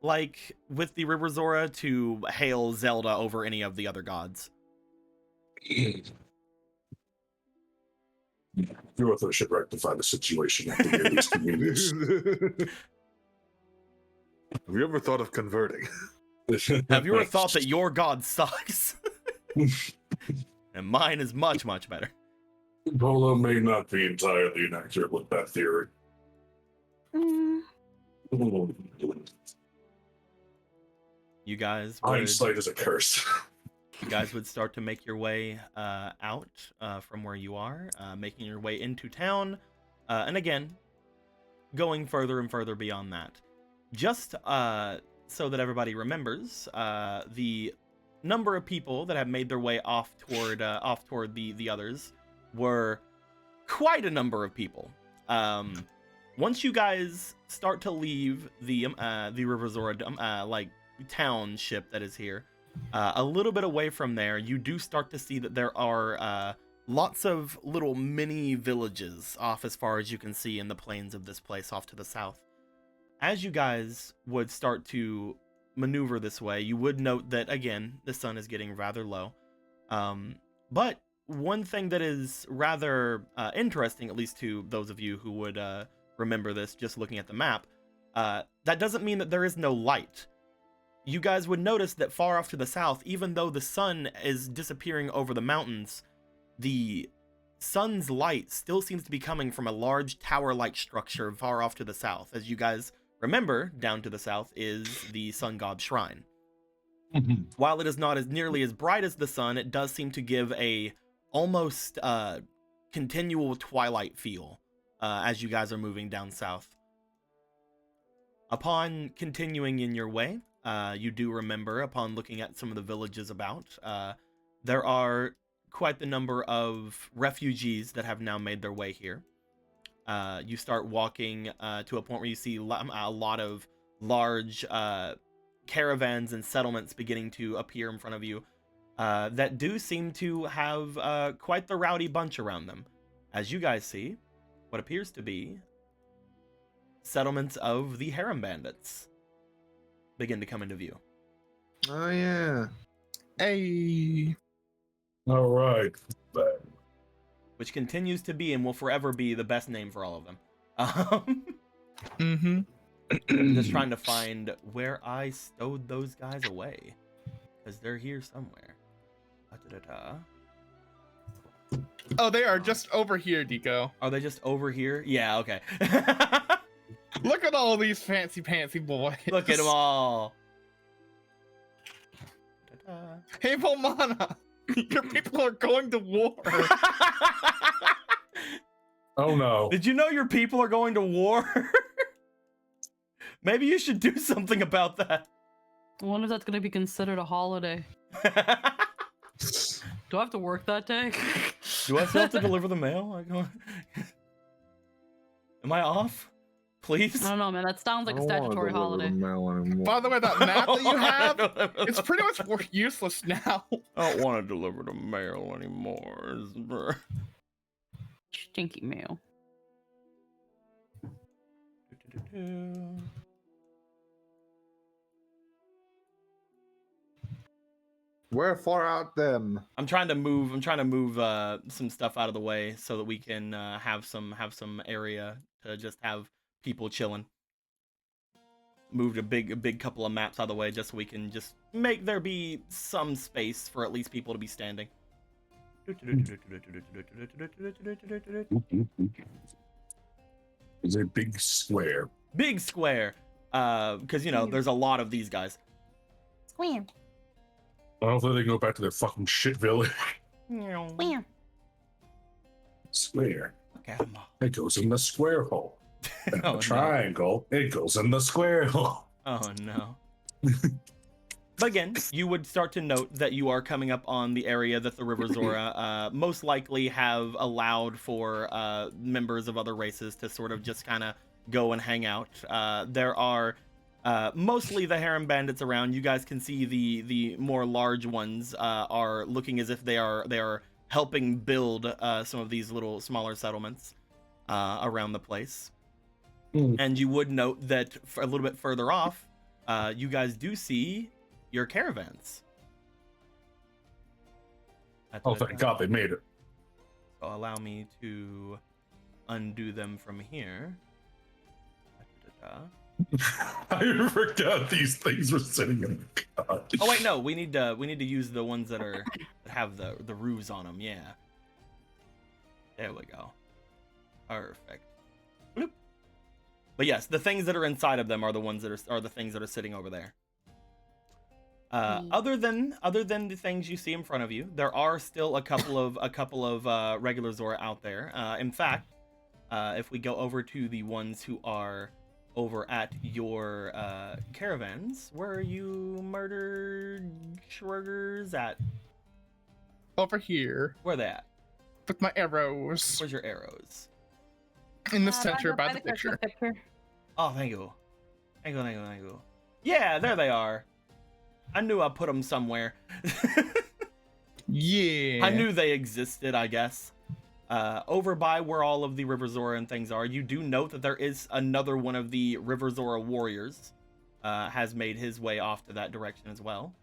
like with the River Zora to hail Zelda over any of the other gods. Gorthos should rectify the situation at the earliest convenience. Have you ever thought of converting? Have you ever thought that your god sucks? And mine is much, much better. Polo may not be entirely inaccurate with that theory. You guys hindsight is a curse. You guys would start to make your way out from where you are, making your way into town, and again, going further and further beyond that. Just so that everybody remembers, the number of people that have made their way off toward the others were quite a number of people. Once you guys start to leave the River Zora like township that is here, a little bit away from there, you do start to see that there are lots of little mini villages off as far as you can see in the plains of this place off to the south. As you guys would start to maneuver this way, you would note that, again, the sun is getting rather low. But one thing that is rather interesting, at least to those of you who would remember this just looking at the map, that doesn't mean that there is no light. You guys would notice that far off to the south, even though the sun is disappearing over the mountains, the sun's light still seems to be coming from a large tower-like structure far off to the south. As you guys remember, down to the south is the sun god shrine. While it is not as nearly as bright as the sun, it does seem to give a almost continual twilight feel as you guys are moving down south. Upon continuing in your way, you do remember, upon looking at some of the villages about, there are quite the number of refugees that have now made their way here. You start walking to a point where you see a lot of large caravans and settlements beginning to appear in front of you that do seem to have quite the rowdy bunch around them. As you guys see, what appears to be settlements of the harem bandits begin to come into view. Oh yeah. Hey. All right. Which continues to be and will forever be the best name for all of them. Just trying to find where I stowed those guys away, because they're here somewhere. Oh, they are just over here, Deco. Are they just over here? Yeah, okay. Look at all these fancy pantsy boys. Look at them all. Hey, Volmana, your people are going to war. Oh no. Did you know your people are going to war? Maybe you should do something about that. I wonder if that's going to be considered a holiday. Do I have to work that day? Do I still have to deliver the mail? Am I off? Please? I don't know, man. That sounds like a statutory holiday. By the way, that map that you have, it's pretty much useless now. I don't want to deliver the mail anymore. Stinky mail. Where far out them? I'm trying to move some stuff out of the way so that we can have some area to just have people chilling. Moved a big couple of maps out of the way just so we can just make there be some space for at least people to be standing. It's a big square. Big square. Because you know, there's a lot of these guys. Square. Hopefully they go back to their fucking shit village. Square. Square. Look at them all. It goes in the square hole. And Oh, the triangle, it goes in the square hole. Oh no. But again, you would start to note that you are coming up on the area that the River Zora most likely have allowed for members of other races to sort of just kind of go and hang out. There are mostly the harem bandits around. You guys can see the more large ones are looking as if they are helping build some of these little smaller settlements around the place. And you would note that a little bit further off, you guys do see your caravans. Oh, thank God they made it. So allow me to undo them from here. I forgot these things were sitting in the car. Oh wait, no, we need to use the ones that have the roofs on them. Yeah. There we go. Perfect. Bloop. But yes, the things that are inside of them are the ones that are the things that are sitting over there. Other than the things you see in front of you, there are still a couple of regular Zora out there. In fact, if we go over to the ones who are over at your caravans, where are you murdered Schwergers at? Over here. Where are they at? With my arrows. Where's your arrows? In the center by the Christmas picture. Oh, thank you. Thank you. Yeah, there they are. I knew I put them somewhere. Yeah. I knew they existed, I guess. Over by where all of the River Zora and things are, you do note that there is another one of the River Zora warriors has made his way off to that direction as well.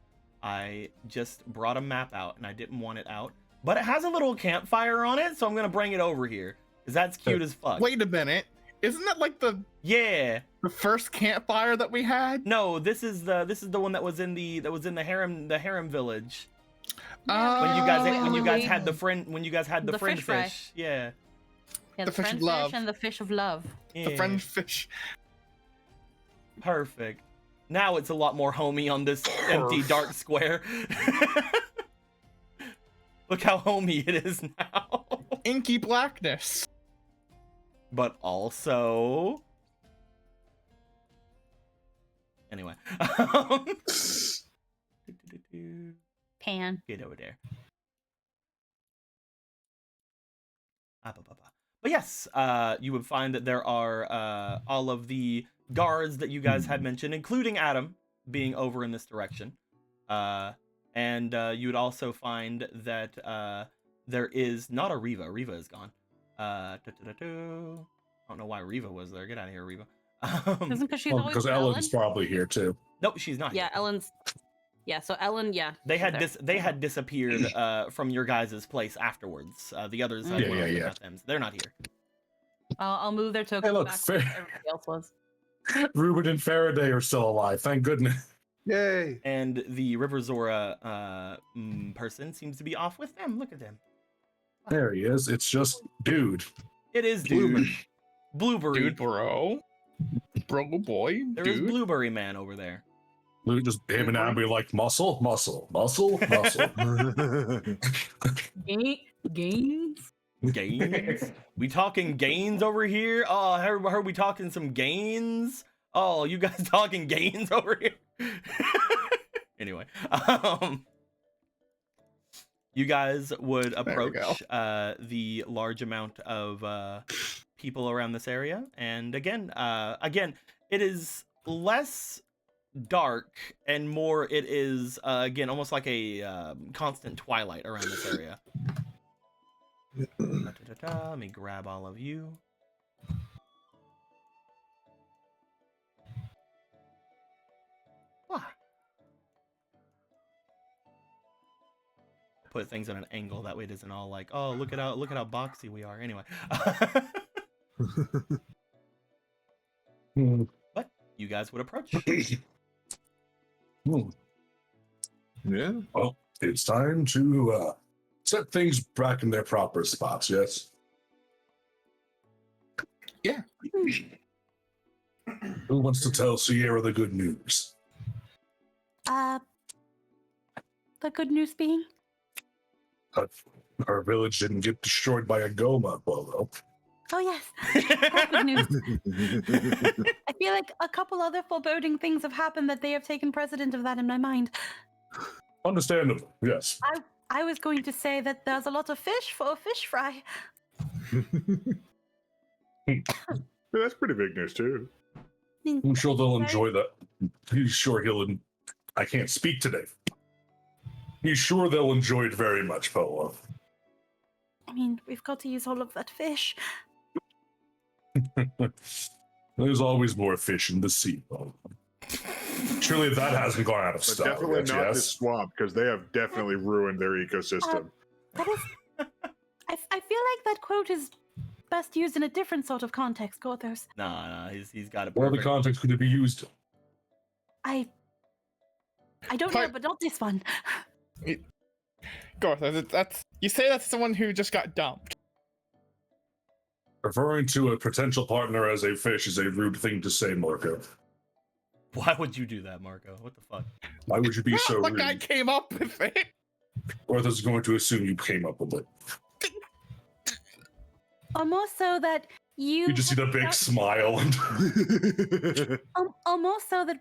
I just brought a map out, and I didn't want it out. But it has a little campfire on it, so I'm going to bring it over here. Because that's cute as fuck. Wait a minute. Isn't that like the first campfire that we had? No, this is the one that was in the harem village. Yeah, When you guys had the friend friend fish. Yeah. Yeah, The the fish friend of love. fish and the fish of love. The friend fish. Perfect. Now it's a lot more homey on this empty dark square. Look how homey it is now. Inky blackness. But also... Anyway. Pan. Get over there. But yes, you would find that there are all of the guards that you guys had mentioned, including Adam, being over in this direction. And you would also find that there is not a Riva. Riva is gone. I don't know why Riva was there. Get out of here, Riva. Isn't because she's always Because with Ellen's Ellen? probably here too. Nope, she's not. Yeah, Here. Ellen's. Yeah, so Ellen. Yeah. They had she's there. they had disappeared from your guys' place afterwards. The others, Yeah. not them. They're not here. I'll move their tokens Hey, look, back fair. where everybody else was. Ruben and Faraday are still alive. Thank goodness. Yay! And the River Zora person seems to be off with them. Look at them. There he is. It's just dude. It is dude. Blueberry. Dude, bro. Bro, boy. There is dude. Blueberry Man over there. Luke just him and Abby like muscle. Gains. Gains? We talking gains over here? Oh, I heard we talking some gains. Oh, you guys talking gains over here? Anyway, you guys would approach the large amount of people around this area, and again, it is less dark and more it is again almost like a constant twilight around this area. Let me grab all of you. Put things at an angle that way it isn't all like, oh, look at how boxy we are. Anyway. But you guys would approach. Yeah. Well, it's time to set things back in their proper spots, yes? Yeah. Who wants to tell Sierra the good news? The good news being? Our village didn't get destroyed by a Goma, Bolo. Oh, yes. That's good news. I feel like a couple other foreboding things have happened that they have taken precedent of that in my mind. Understandable, yes. I was going to say that there's a lot of fish for a fish fry. That's pretty big news too. I'm sure they'll enjoy that. He's sure I can't speak today. He's sure they'll enjoy it very much, Polo. I mean, we've got to use all of that fish. There's always more fish in the sea, Polo. Surely that hasn't gone out of But style definitely yet, not yes? this swamp, because they have definitely ruined their ecosystem. That is... I feel like that quote is best used in a different sort of context, Gothos. Nah, he's got it What other perfect. context could it be used in? I don't know, but not this one. Gorthos, that's you say that's someone who just got dumped. Referring to a potential partner as a fish is a rude thing to say, Marco. Why would you do that, Marco? What the fuck? Why would you be so Look, rude? I came up with it. Or is going to assume you came up with it? Or more so that You just see the big smile. or more so that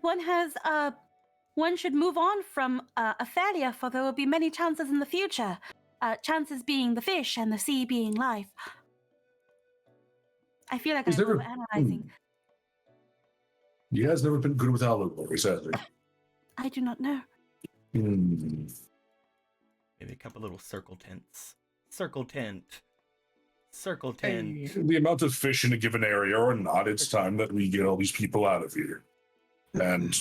one should move on from a failure, for there will be many chances in the future. Chances being the fish and the sea being life. I feel like I'm overanalyzing. You guys never been good with allegories, has he? I do not know. Maybe a couple little circle tents. Circle tent. Circle tent. The amount of fish in a given area or not, it's time that we get all these people out of here. And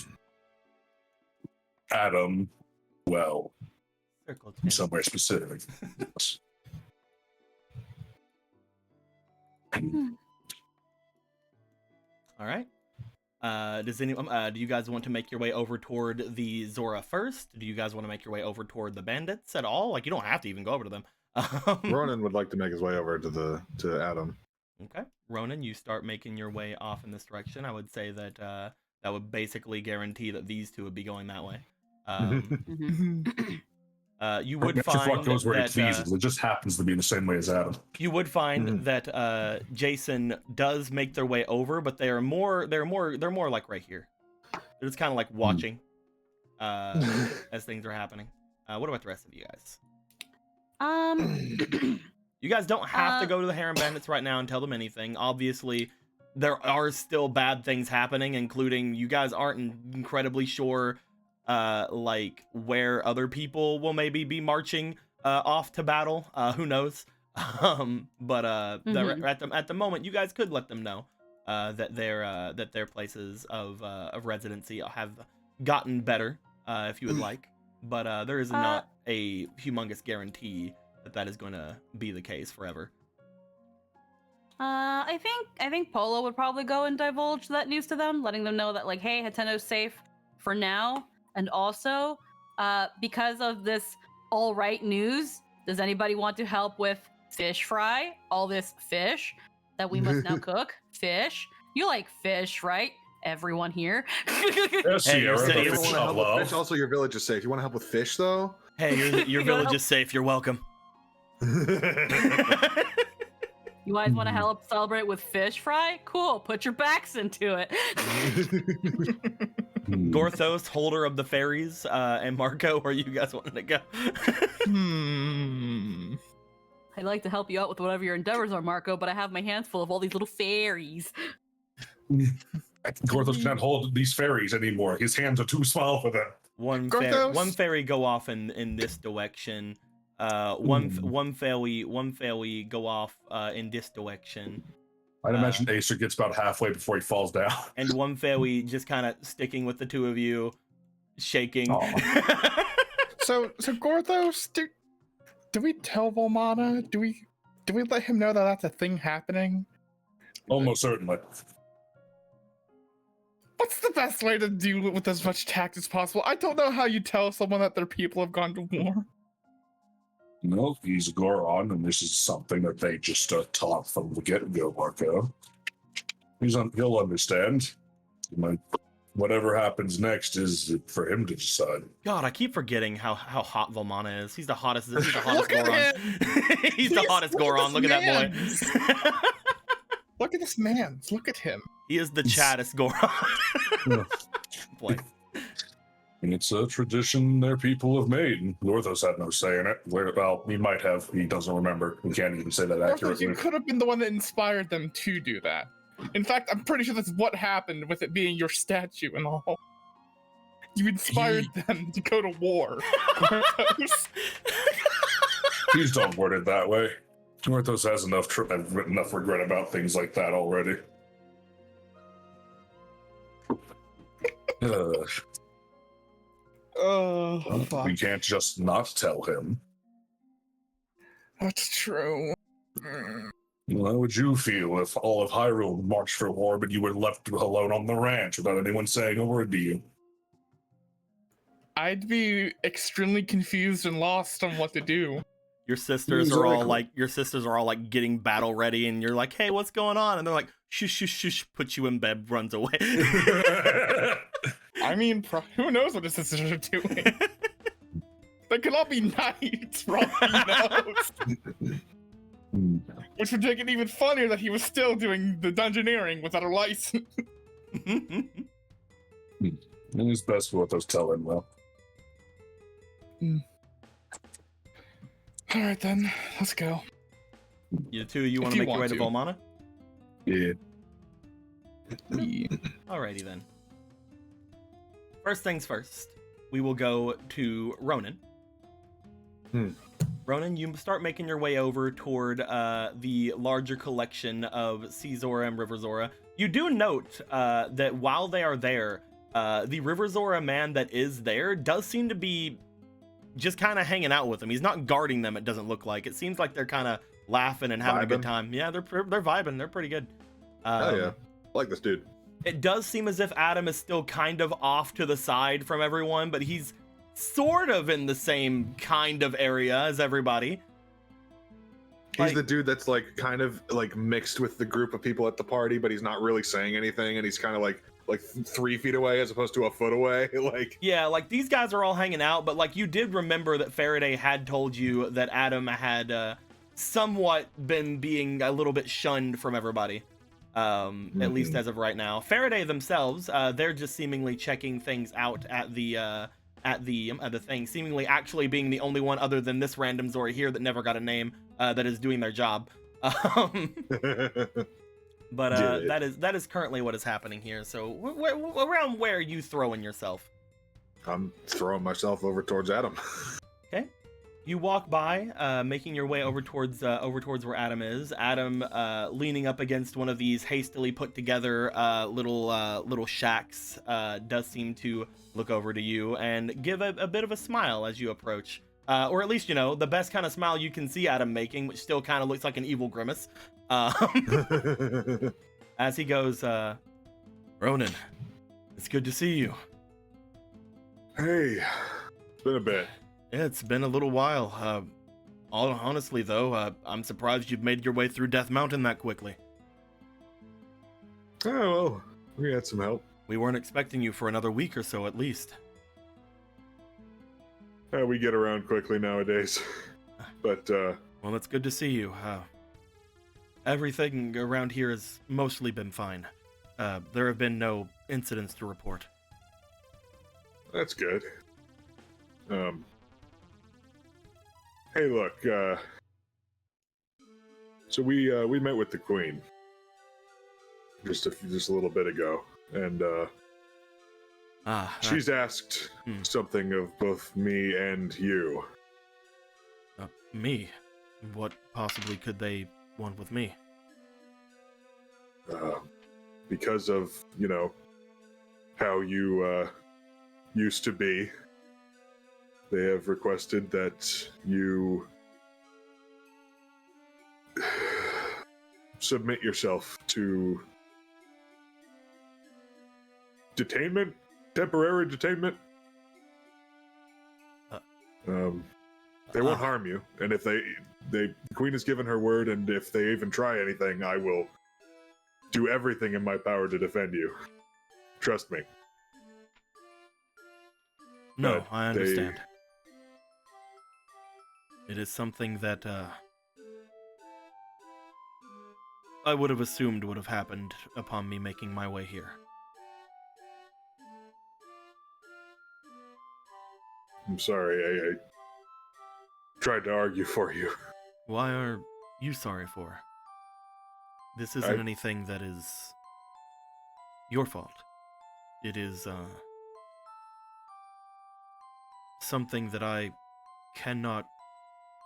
Adam, well, Circle tent. somewhere specific. Yes. All right. Does anyone? Do you guys want to make your way over toward the Zora first? Do you guys want to make your way over toward the bandits at all? Like, you don't have to even go over to them. Ronan would like to make his way over to Adam. Okay, Ronan, you start making your way off in this direction. I would say that that would basically guarantee that these two would be going that way. You would find goes where that it pleases. It just happens to be the same way as Adam. you would find that Jason does make their way over, but they're more like right here. They're just kind of like watching as things are happening. What about the rest of you guys? You guys don't have to go to the Harem Bandits right now and tell them anything. Obviously, there are still bad things happening, including you guys aren't incredibly sure like where other people will maybe be marching off to battle. Who knows? But at the moment, you guys could let them know that their places of residency have gotten better, if you would like. But there is not a humongous guarantee that is going to be the case forever. I think Polo would probably go and divulge that news to them, letting them know that, like, hey, Hatendo's safe for now. And also, because of this all right news, does anybody want to help with fish fry? All this fish that we must now cook? Fish? You like fish, right? Everyone here? Yes, Hey, Sierra, you're the saying- fish Want to of help with love. fish? Also, your village is safe. You want to help with fish, though? Hey, your village is safe. You're welcome. You guys want to help celebrate with fish fry? Cool, put your backs into it. Gorthos, holder of the fairies, and Marco, where you guys wanted to go? I'd like to help you out with whatever your endeavors are, Marco, but I have my hands full of all these little fairies. Gorthos can't hold these fairies anymore. His hands are too small for them. One fairy go off in this direction. One fairy go off in this direction. I'd imagine Acer gets about halfway before he falls down. And one fairy just kind of sticking with the two of you, shaking. So Gorthos, do we tell Volmana? Do we let him know that that's a thing happening? Almost certainly. What's the best way to deal with as much tact as possible? I don't know how you tell someone that their people have gone to war. No, he's Goron, and this is something that they just taught from the get-go, Marco. He'll understand. Whatever happens next is for him to decide. God, I keep forgetting how hot Volmana is. He's the hottest. He's the hottest Look at Goron. him! He's the hottest Goron. Look at that boy. Look at this man. Look at him. He is the chattest Goron. Boy. And it's a tradition their people have made. And Gorthos had no say in it. Well, he might have. He doesn't remember. He can't even say that Gorthos, accurately. you could have been the one that inspired them to do that. In fact, I'm pretty sure that's what happened with it being your statue and all. You inspired them to go to war. Gorthos. Please don't word it that way. Gorthos has enough regret about things like that already. Oh, fuck. We can't just not tell him. That's true. How would you feel if all of Hyrule marched for war, but you were left alone on the ranch without anyone saying a word to you? I'd be extremely confused and lost on what to do. Your sisters are all like getting battle ready, and you're like, "Hey, what's going on?" And they're like, "Shush, shush, shush." Puts you in bed, runs away. I mean, who knows what his sisters are doing? They could all be knights, for all he knows. Which would make it even funnier that he was still doing the dungeoneering without a license. It's best for what those tell him, well. All right, then. Let's go. You two, you want to make your way to Volmana? Yeah. Alrighty then. First things first, we will go to Ronan. Ronan, you start making your way over toward the larger collection of Sea Zora and River Zora. You do note that while they are there, the River Zora man that is there does seem to be just kind of hanging out with them. He's not guarding them, it doesn't look like. It seems like they're kind of laughing and having a good time. Yeah, they're vibing. They're pretty good. Oh yeah, I like this dude. It does seem as if Adam is still kind of off to the side from everyone, but he's sort of in the same kind of area as everybody. He's the dude that's like kind of like mixed with the group of people at the party, but he's not really saying anything, and he's kind of like 3 feet away as opposed to a foot away. Like, yeah, like these guys are all hanging out, but like you did remember that Faraday had told you that Adam had somewhat been being a little bit shunned from everybody, at least as of right now. Faraday themselves, they're just seemingly checking things out at the thing, seemingly actually being the only one other than this random Zora here that never got a name that is doing their job. But that is currently what is happening here. So around where are you throwing yourself? I'm throwing myself over towards Adam. Okay. You walk by, making your way over towards where Adam is. Adam, leaning up against one of these hastily put together little shacks, does seem to look over to you and give a bit of a smile as you approach. Or at least, the best kind of smile you can see Adam making, which still kind of looks like an evil grimace. As he goes, Ronan, it's good to see you. Hey, it's been a bit. Yeah, it's been a little while. Honestly, though, I'm surprised you've made your way through Death Mountain that quickly. Oh, well, we had some help. We weren't expecting you for another week or so, at least. We get around quickly nowadays. But, well, it's good to see you. Everything around here has mostly been fine. There have been no incidents to report. That's good. Hey, look, so we met with the Queen just a little bit ago, and she's asked something of both me and you. Me? What possibly could they want with me? Because of, how you used to be, they have requested that you submit yourself to detainment, temporary detainment. They won't harm you, and if the Queen has given her word, and if they even try anything, I will do everything in my power to defend you. Trust me. No, I understand. It is something that, I would have assumed would have happened upon me making my way here. I'm sorry, I tried to argue for you. Why are you sorry for? This isn't anything that is your fault. It is, something that I cannot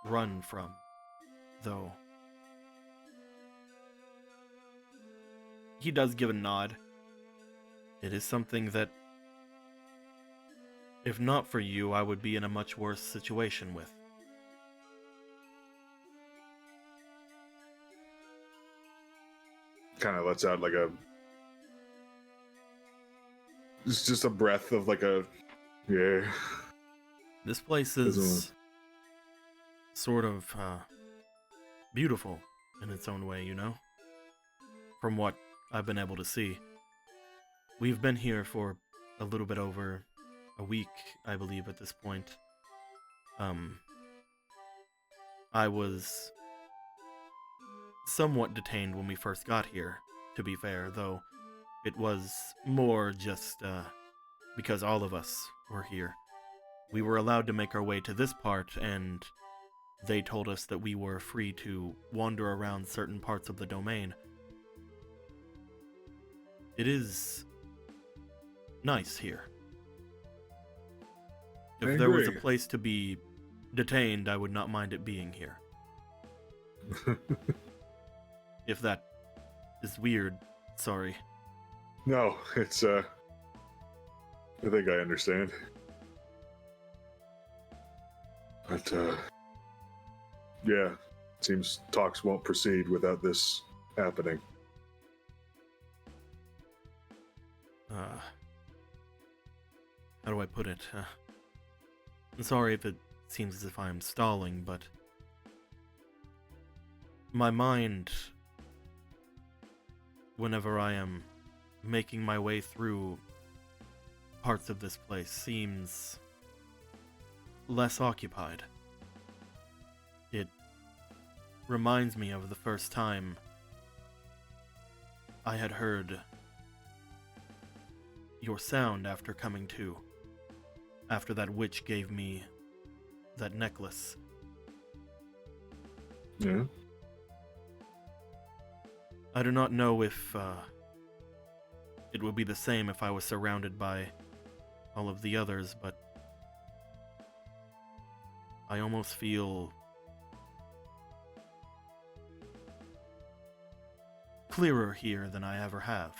run from, though. He does give a nod. It is something that, if not for you, I would be in a much worse situation with. Kind of lets out like it's just a breath of like a Yeah. This place Isn't is sort of beautiful in its own way, you know? From what I've been able to see. We've been here for a little bit over a week, I believe, at this point. I was somewhat detained when we first got here, to be fair, though it was more just because all of us were here. We were allowed to make our way to this part, and they told us that we were free to wander around certain parts of the domain. It is nice here. I If there was a agree. place to be detained, I would not mind it being here. If that is weird, sorry. No, it's I think I understand. But yeah, seems talks won't proceed without this happening. How do I put it? I'm sorry if it seems as if I'm stalling, but my mind, whenever I am making my way through parts of this place, seems less occupied. It reminds me of the first time I had heard your sound after coming to, after that witch gave me that necklace. Yeah. I do not know if it would be the same if I was surrounded by all of the others, but I almost feel clearer here than I ever have.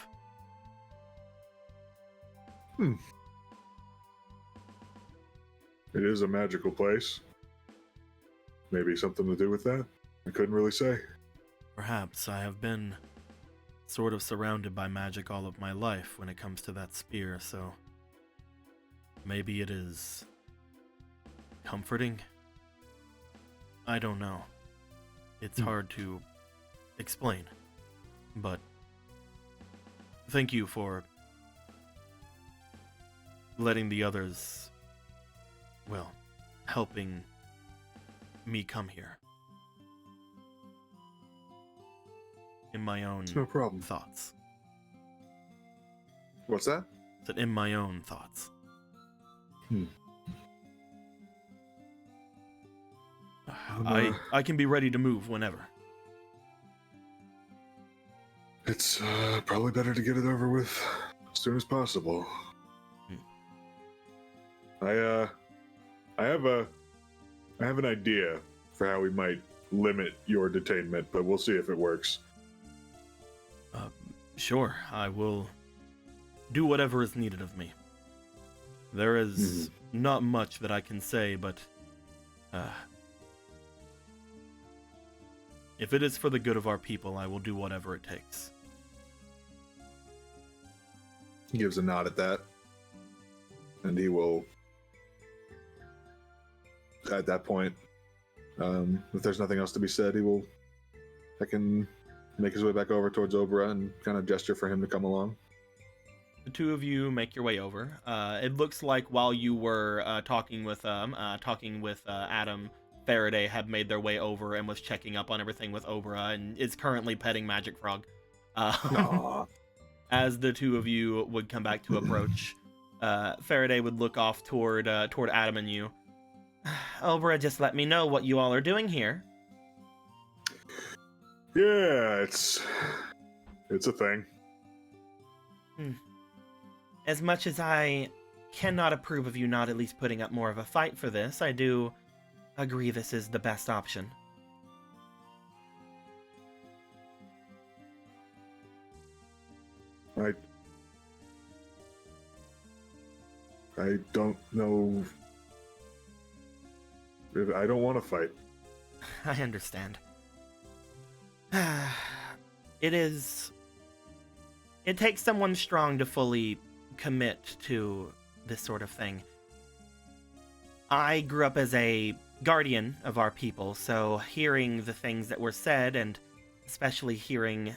It is a magical place. Maybe something to do with that? I couldn't really say. Perhaps I have been sort of surrounded by magic all of my life when it comes to that spear, so maybe it is comforting? I don't know. It's hard to explain, but thank you for letting the others, well, helping me come here. In my own It's no problem. thoughts. What's that? That in my own thoughts. I can be ready to move whenever. It's probably better to get it over with as soon as possible. I have an idea for how we might limit your detainment, but we'll see if it works. Sure, I will do whatever is needed of me. There is not much that I can say, but if it is for the good of our people, I will do whatever it takes. He gives a nod at that, and he will, at that point, if there's nothing else to be said, I can make his way back over towards Obra and kind of gesture for him to come along. The two of you make your way over. It looks like while you were talking with Adam, Faraday had made their way over and was checking up on everything with Obra and is currently petting Magic Frog. As the two of you would come back to approach, Faraday would look off toward Adam and you. Obra just let me know what you all are doing here. Yeah, it's a thing. As much as I cannot approve of you not at least putting up more of a fight for this, I do agree this is the best option. I don't know. I don't want to fight. I understand. It takes someone strong to fully commit to this sort of thing. I grew up as a guardian of our people, so hearing the things that were said, and especially hearing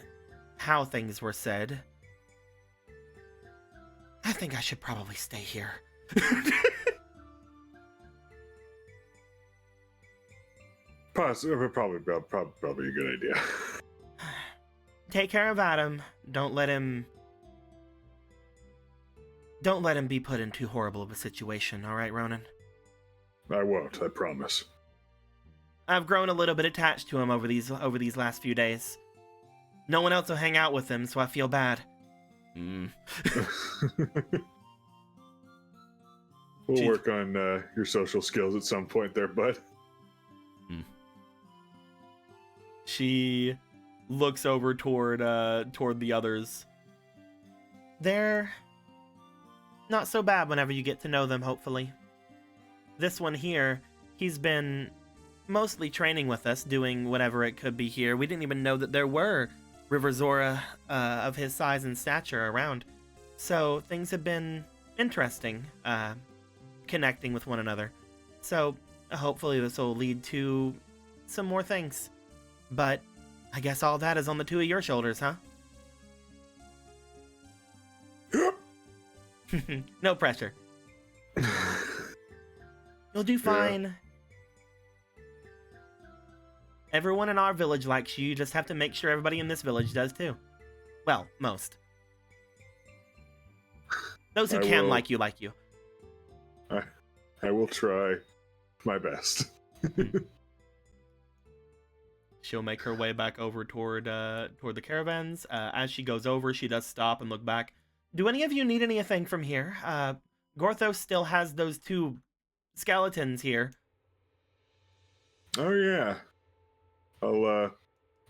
how things were said, I think I should probably stay here. Probably a good idea. Take care of Adam. Don't let him be put in too horrible of a situation, all right, Ronan? I won't, I promise. I've grown a little bit attached to him over these last few days. No one else will hang out with him, so I feel bad. We'll work on your social skills at some point there, bud. She looks over toward the others. They're not so bad whenever you get to know them, hopefully. This one here, he's been mostly training with us, doing whatever it could be here. We didn't even know that there were River Zora of his size and stature around. So things have been interesting, connecting with one another. So hopefully this will lead to some more things. But I guess all that is on the two of your shoulders, huh? No pressure. You'll do fine. Yeah. Everyone in our village likes you. You just have to make sure everybody in this village does too. Well, most. Those who can like you, like you. I will try my best. She'll make her way back over toward the caravans. As she goes over, she does stop and look back. Do any of you need anything from here? Gorthos still has those two skeletons here. Oh yeah. I'll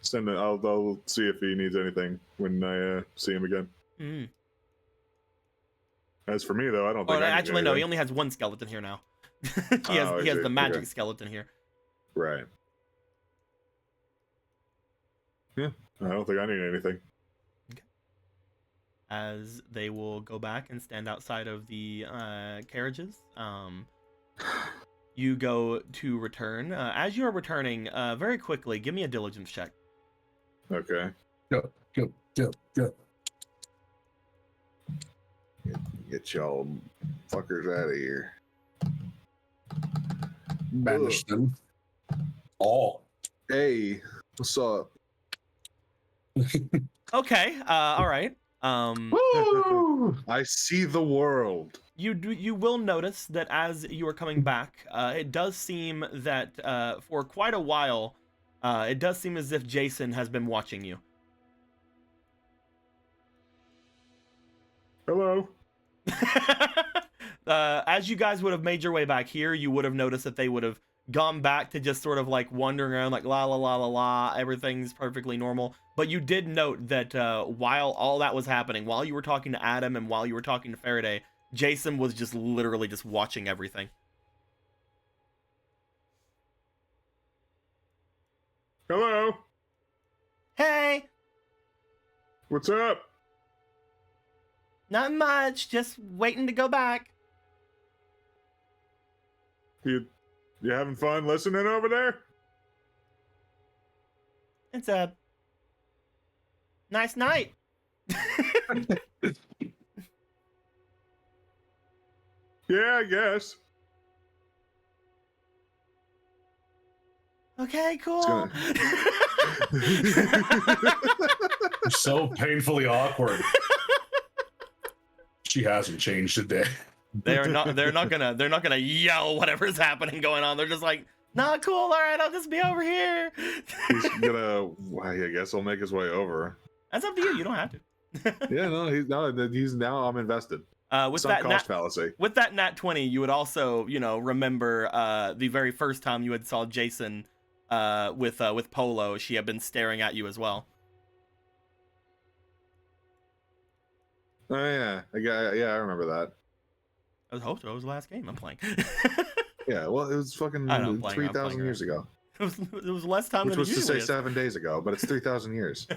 send it. I'll see if he needs anything when I see him again. As for me though, I don't think. Actually, no. He only has one skeleton here now. he has the magic skeleton here. Right. Yeah, I don't think I need anything. Okay. As they will go back and stand outside of the carriages, you go to return. As you are returning, very quickly, give me a diligence check. Okay. Go. Get y'all fuckers out of here. Banish them. All. Hey, what's up? Okay. All right. I see the world. You will notice that as you are coming back, it does seem that for quite a while, it does seem as if Jason has been watching you. Hello. As you guys would have made your way back here, you would have noticed that they would have gone back to just sort of like wandering around like la la la la la, everything's perfectly normal. But you did note that while all that was happening, while you were talking to Adam and while you were talking to Faraday, Jason was just literally just watching everything. Hello. Hey. What's up? Not much, just waiting to go back. You having fun listening over there? It's a nice night. Yeah, I guess. Okay, cool. So painfully awkward. She hasn't changed a day. They're not gonna yell whatever's happening going on. They're just like, nah, cool, all right, I'll just be over here. He's gonna, I guess he'll make his way over. That's up to you. You don't have to. Yeah, he's now I'm invested. With Some that cost fallacy. With that nat 20, you would also, remember the very first time you had saw Jason with Polo. She had been staring at you as well. Oh yeah, I remember that. I hope so. It was the last game I'm playing. Yeah, well, it was fucking 3,000 years ago. It was less time than it usually is. Which was to say 7 days ago, but it's 3,000 years.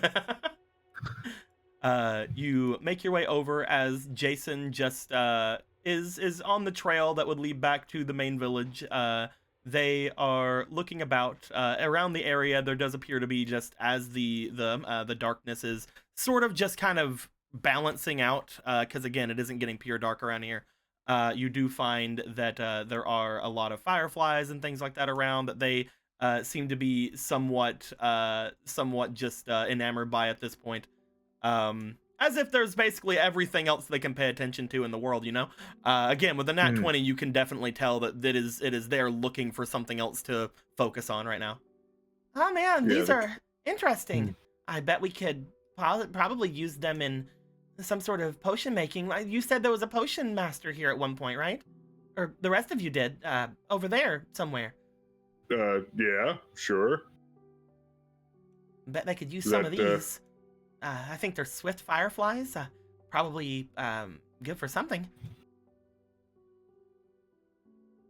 You make your way over as Jason just is on the trail that would lead back to the main village. They are looking about around the area. There does appear to be, just as the darkness is sort of just kind of balancing out, because again, it isn't getting pure dark around here. You do find that there are a lot of fireflies and things like that around that they seem to be somewhat just enamored by at this point. As if there's basically everything else they can pay attention to in the world, you know? Again, with the nat 20, you can definitely tell that it is there looking for something else to focus on right now. Oh man, these are interesting. I bet we could probably use them in some sort of potion making. You said there was a potion master here at one point, right? Or the rest of you did, over there somewhere. Yeah, sure. Bet they could use some of these. I think they're swift fireflies. Probably good for something.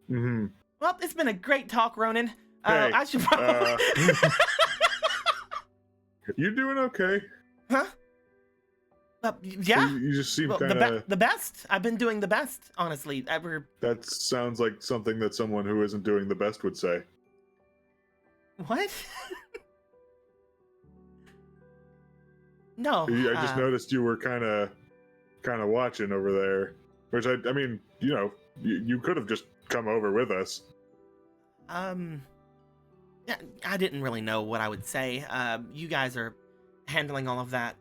Well, it's been a great talk, Ronan. Hey, I should probably... You doing okay? Huh? Yeah. You just seem kind of... The best. I've been doing the best, honestly. That sounds like something that someone who isn't doing the best would say. What? No. I just noticed you were kind of watching over there, which I mean, you know, you could have just come over with us. Yeah, I didn't really know what I would say. You guys are handling all of that.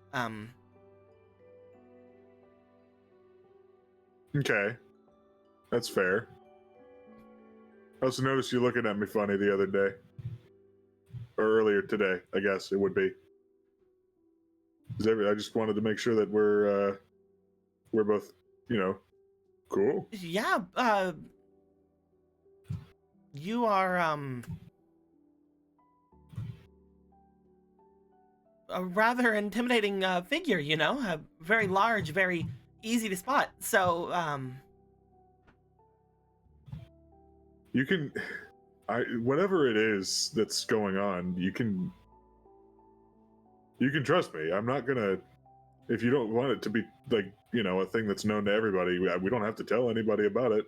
Okay, that's fair. I also noticed you looking at me funny the other day, or earlier today, I guess it would be. I just wanted to make sure that we're both, you know, cool. Yeah, you are, a rather intimidating, figure, you know? Very large, very easy to spot, so, You can... whatever it is that's going on, you can trust me. I'm not gonna... If you don't want it to be, like, you know, a thing that's known to everybody, we don't have to tell anybody about it.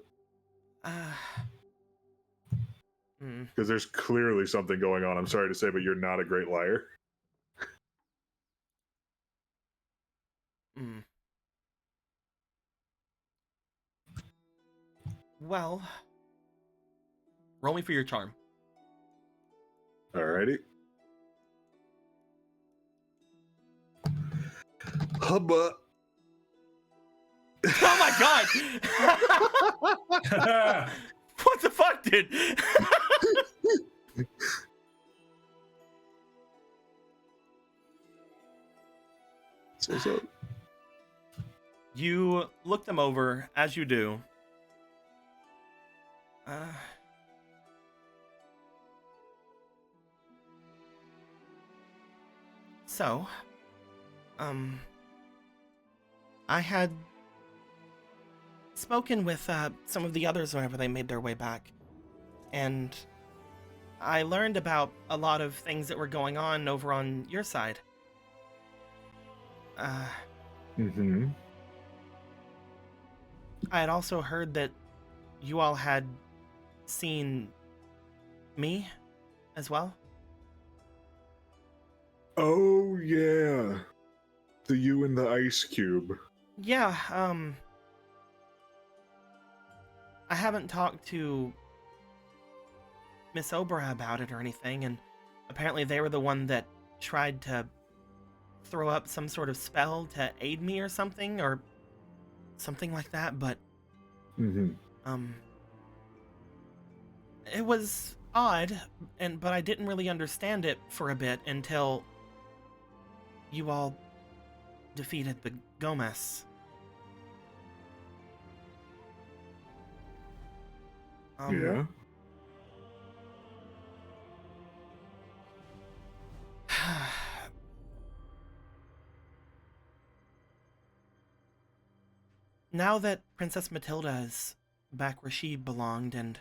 Because there's clearly something going on. I'm sorry to say, but you're not a great liar. Well, roll me for your charm. Alrighty. Hubba. Oh my god! What the fuck, dude? So. You look them over, as you do. So, I had spoken with some of the others whenever they made their way back, and I learned about a lot of things that were going on over on your side. I had also heard that you all had seen me as well. Oh yeah, the you and the ice cube. Yeah, I haven't talked to Miss Obra about it or anything, and apparently they were the one that tried to throw up some sort of spell to aid me or something like that, but it was odd, but I didn't really understand it for a bit until you all defeated the Gomez. Yeah. Now that Princess Matilda is back where she belonged, and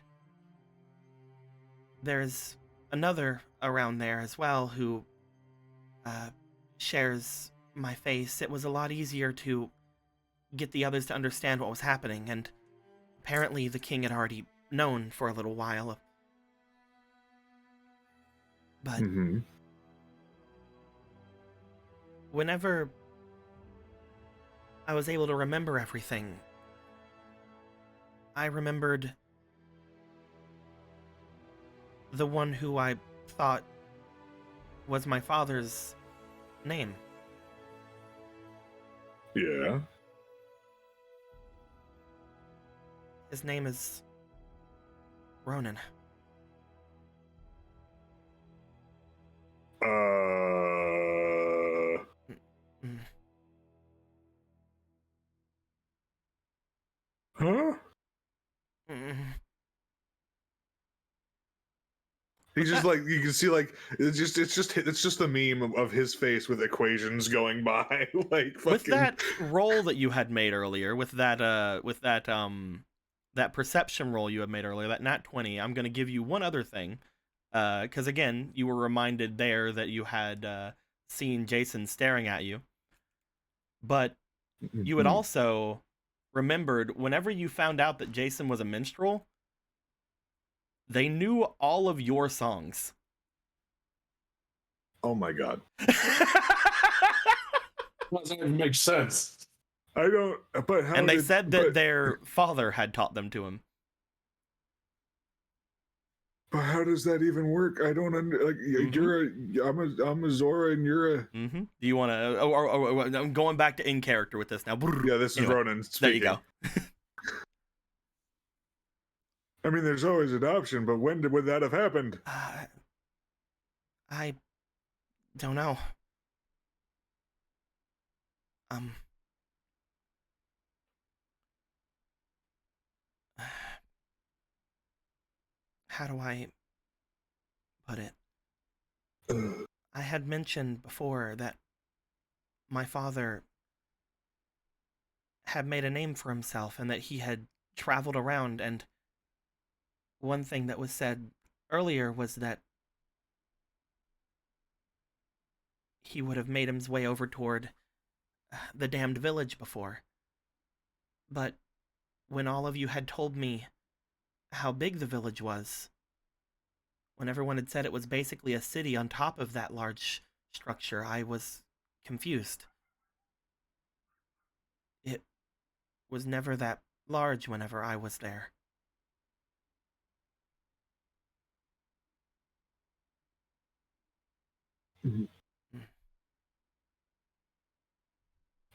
there's another around there as well who shares my face, it was a lot easier to get the others to understand what was happening, and apparently the king had already known for a little while. But whenever I was able to remember everything, I remembered the one who I thought was my father's name. Yeah. His name is Ronan. Huh? He's just like, you can see like it's just the meme of his face with equations going by like fucking... With that roll that you had made earlier, with that that perception roll you had made earlier, that nat 20, I'm gonna give you one other thing, because again, you were reminded there that you had seen Jason staring at you, but you had also remembered whenever you found out that Jason was a minstrel, they knew all of your songs. Oh my god. Doesn't even make sense. I don't, but how... And they said that their father had taught them to him. But how does that even work? I don't I'm a Zora and you're a... Do you want to... I'm going back to in character with this now. Yeah, this is anyway, Ronan speaking. There you go. I mean, there's always an option, but when would that have happened? I don't know. How do I put it? I had mentioned before that my father had made a name for himself and that he had traveled around, and one thing that was said earlier was that he would have made his way over toward the damned village before. But when all of you had told me how big the village was, when everyone had said it was basically a city on top of that large structure, I was confused. It was never that large whenever I was there.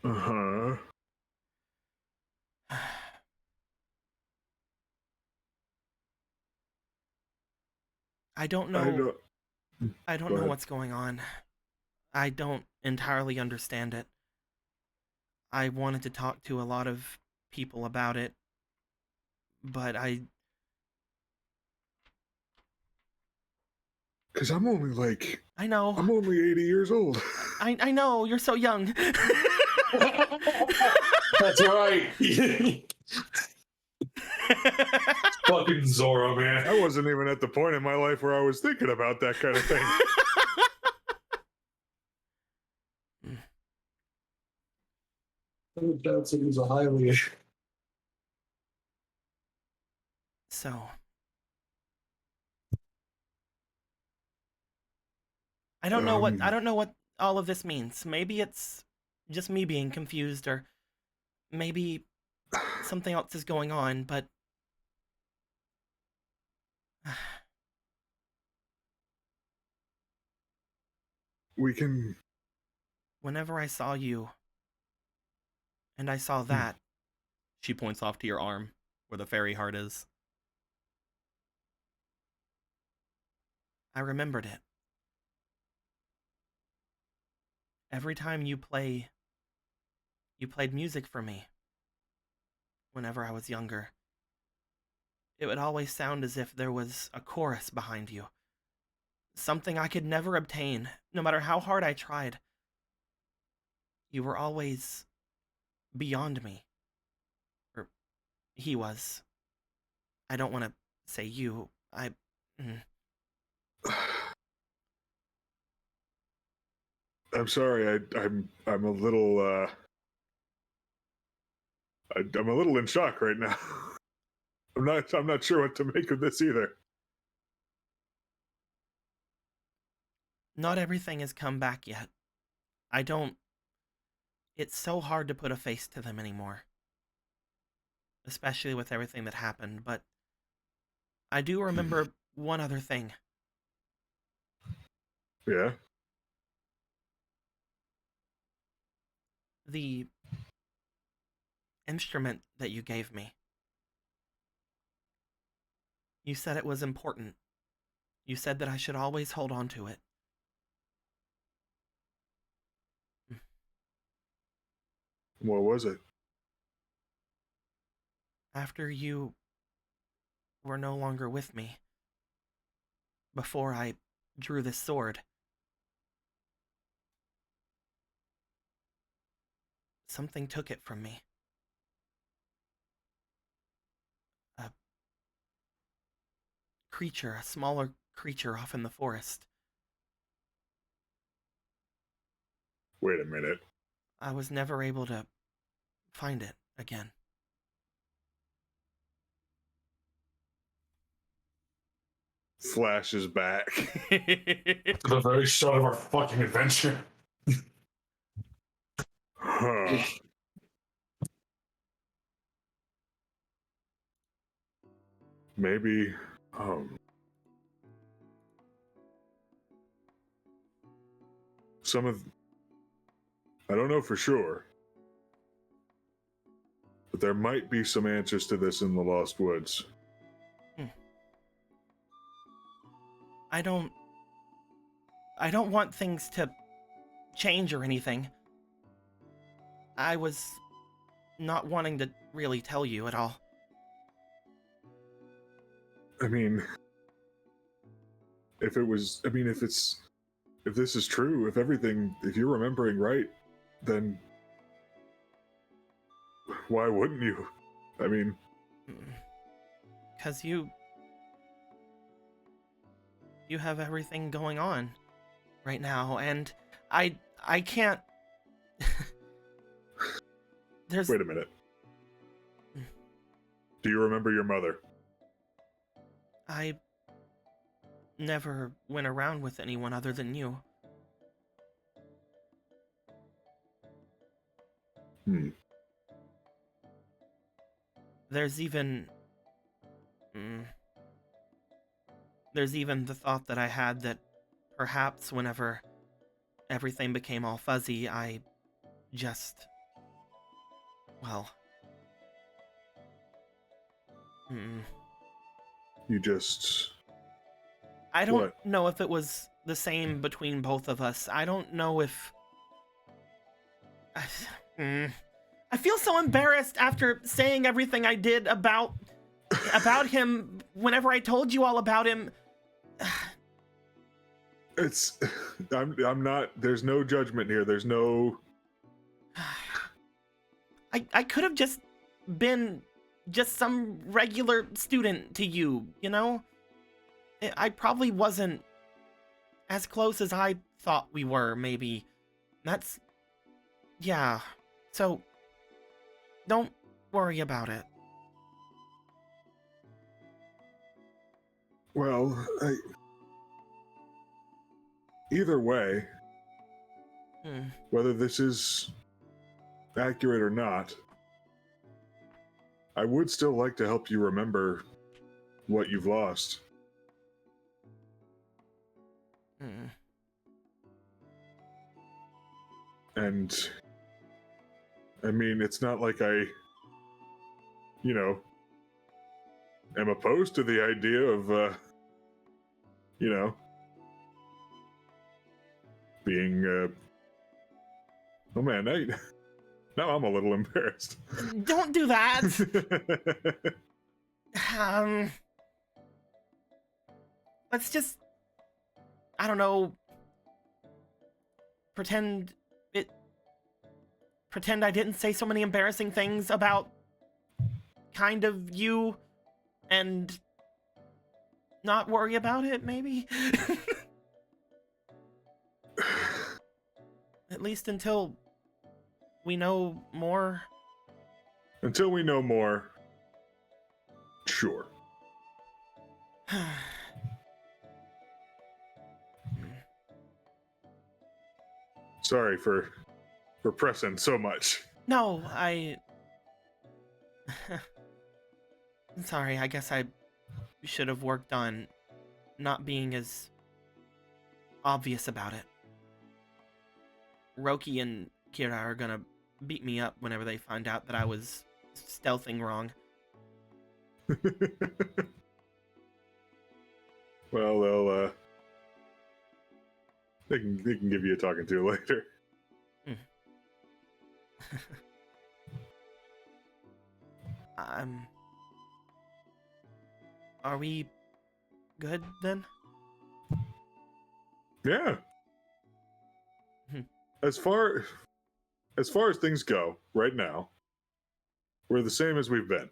Uh-huh. I don't know. I don't know what's going on. I don't entirely understand it. I wanted to talk to a lot of people about it, but Because I'm only like... I know. I'm only 80 years old. I know, you're so young. That's right. Fucking Zora, man. I wasn't even at the point in my life where I was thinking about that kind of thing. That's he's a highly... So... I don't know what all of this means. Maybe it's just me being confused, or maybe something else is going on, but we can... Whenever I saw you and I saw that, she points off to your arm where the fairy heart is. I remembered it. Every time you played music for me whenever I was younger. It would always sound as if there was a chorus behind you. Something I could never obtain, no matter how hard I tried. You were always beyond me. Or he was. I don't want to say you. I'm sorry. I'm a little I'm a little in shock right now. I'm not sure what to make of this either. Not everything has come back yet. It's so hard to put a face to them anymore. Especially with everything that happened, but I do remember one other thing. Yeah. The instrument that you gave me. You said it was important. You said that I should always hold on to it. What was it? After you were no longer with me, before I drew this sword, something took it from me. A creature, a smaller creature off in the forest. Wait a minute. I was never able to find it again. Flashes back. The very start of our fucking adventure. Huh. Maybe, some of, I don't know for sure, but there might be some answers to this in the Lost Woods. I don't want things to change or anything. I was not wanting to really tell you at all. I mean, if this is true, if you're remembering right, then why wouldn't you? I mean, 'Cause you have everything going on right now, and I can't. Wait a minute. Do you remember your mother? I never went around with anyone other than you. There's even the thought that I had that perhaps whenever everything became all fuzzy, I just, well, You just... I don't What? know if it was the same between both of us. I don't know if... I feel so embarrassed after saying everything I did about him whenever I told you all about him. It's... I'm not... There's no judgment here. There's no... I could have just been just some regular student to you, you know? I probably wasn't as close as I thought we were, maybe. That's... yeah. So, don't worry about it. Well, either way, whether this is accurate or not, I would still like to help you remember what you've lost. And I mean, it's not like I, am opposed to the idea of, being, oh man, now I'm a little embarrassed. Don't do that! Let's just, I don't know, pretend I didn't say so many embarrassing things about kind of you and not worry about it, maybe? At least until we know more. Until we know more, Sure. Sorry for pressing so much. No, I'm sorry. I guess I should have worked on not being as obvious about it. Roki and Kira are gonna beat me up whenever they find out that I was stealthing wrong. Well, they can give you a talking to later. Are we good then? Yeah. As far as things go right now, we're the same as we've been.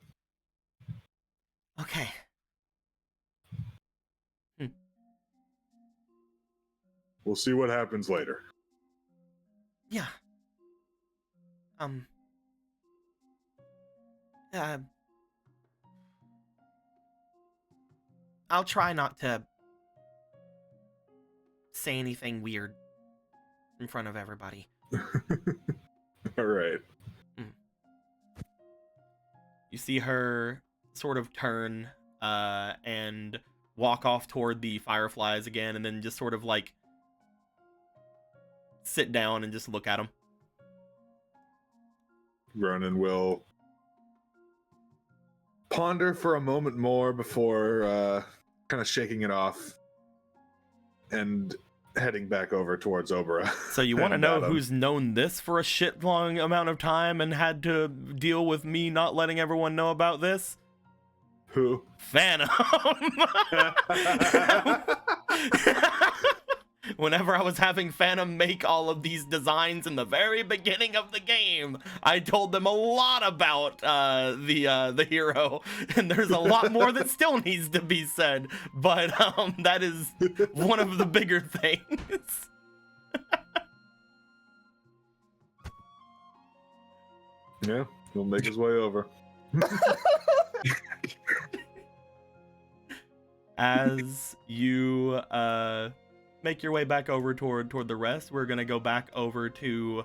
Okay. We'll see what happens later. Yeah. I'll try not to say anything weird in front of everybody. All right. You see her sort of turn and walk off toward the fireflies again, and then just sort of like sit down and just look at them. Ronan will ponder for a moment more before kind of shaking it off and heading back over towards Obra. So you want to know who's known this for a shit long amount of time and had to deal with me not letting everyone know about this? Who? Phantom. Whenever I was having Phantom make all of these designs in the very beginning of the game, I told them a lot about the hero, and there's a lot more that still needs to be said, but that is one of the bigger things. Yeah, he'll make his way over. As you make your way back over toward the rest, we're gonna go back over to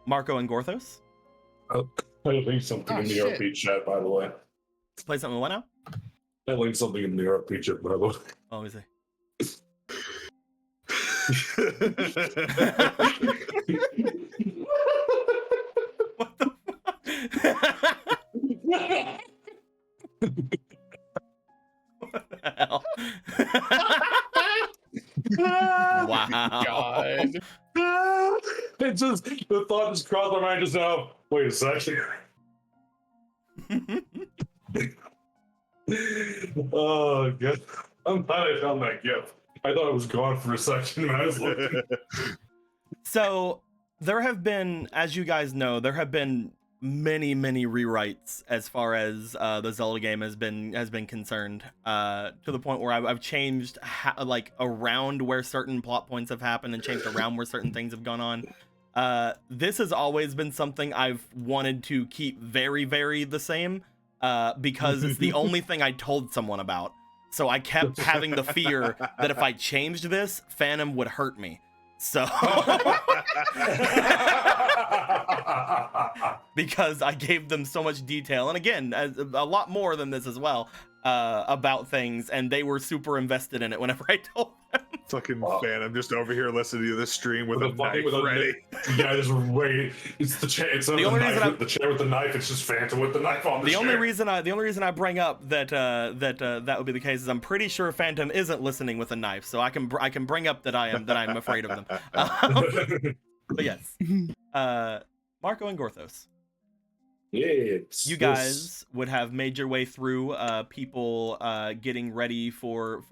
Marco and Gorthos. I linked something in the RP chat, by the way. Let's play something. What now? I linked something in the RP chat, by the way. Oh, let me see. What the fuck? What the hell? Wow. God. It just, the thought just crossed my mind just now. Wait a second. Oh, God. I'm glad I found that gift. I thought it was gone for a second when I was looking. So, there have been, as you guys know, there have been many rewrites as far as the Zelda game has been concerned, to the point where I've changed like around where certain plot points have happened and changed around where certain things have gone on. This has always been something I've wanted to keep very the same, because it's the only thing I told someone about. So I kept having the fear that if I changed this, Phantom would hurt me. So because I gave them so much detail, and again, a lot more than this as well, about things, and they were super invested in it whenever I told them. Fucking Phantom just over here listening to this stream with a knife ready. Yeah, just wait. It's the chair. It's the only reason the chair with the knife. It's just Phantom with the knife on the chair. The only reason I bring up that that would be the case is I'm pretty sure Phantom isn't listening with a knife, so I can bring up that I'm afraid of them. But yes, Marco and Gorthos. Yes. You guys would have made your way through people getting ready for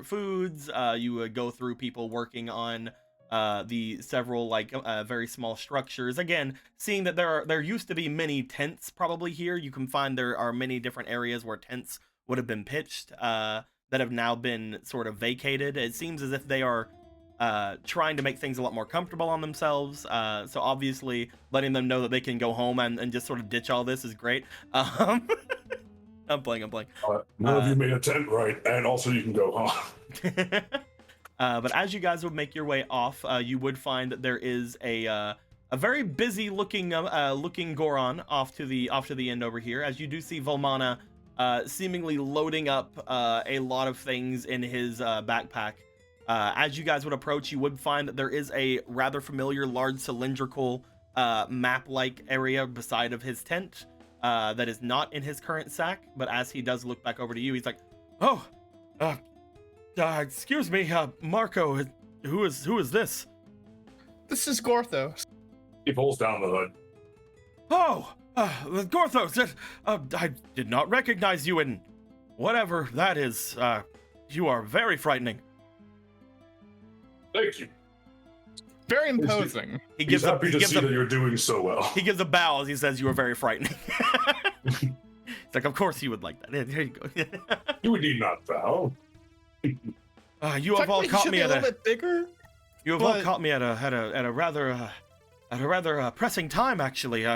foods. You would go through people working on the several like very small structures. Again, seeing that there used to be many tents probably here, you can find there are many different areas where tents would have been pitched that have now been sort of vacated. It seems as if they are trying to make things a lot more comfortable on themselves. So obviously letting them know that they can go home and just sort of ditch all this is great. I'm playing. None of you made a tent right, and also you can go home. But as you guys would make your way off, you would find that there is a very busy looking Goron off to the end over here. As you do see Volmana seemingly loading up a lot of things in his backpack. As you guys would approach, you would find that there is a rather familiar large cylindrical map-like area beside of his tent that is not in his current sack. But as he does look back over to you, he's like, "Oh, excuse me, Marco. Who is this?" This is Gorthos. He pulls down the hood. "Oh, Gorthos. I did not recognize you in whatever that is. You are very frightening." Thank you. Very imposing. He's happy to see that you're doing so well. He gives a bow as he says you are very frightening. It's like, of course you would like that. There you go. You need not bow. You have all caught me at a little bit bigger. You have all caught me at a rather pressing time, actually.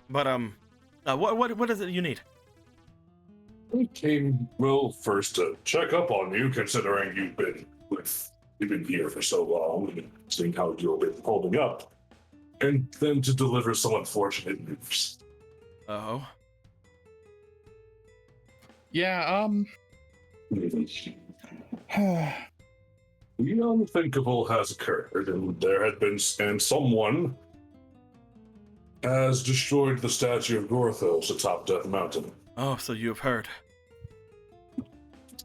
What is it you need? We came, well, first to check up on you, considering you've been here for so long, and seeing how you've been holding up, and then to deliver some unfortunate news. Oh. Yeah, The unthinkable has occurred, and someone has destroyed the statue of Gorthos atop Death Mountain. Oh, so you've heard.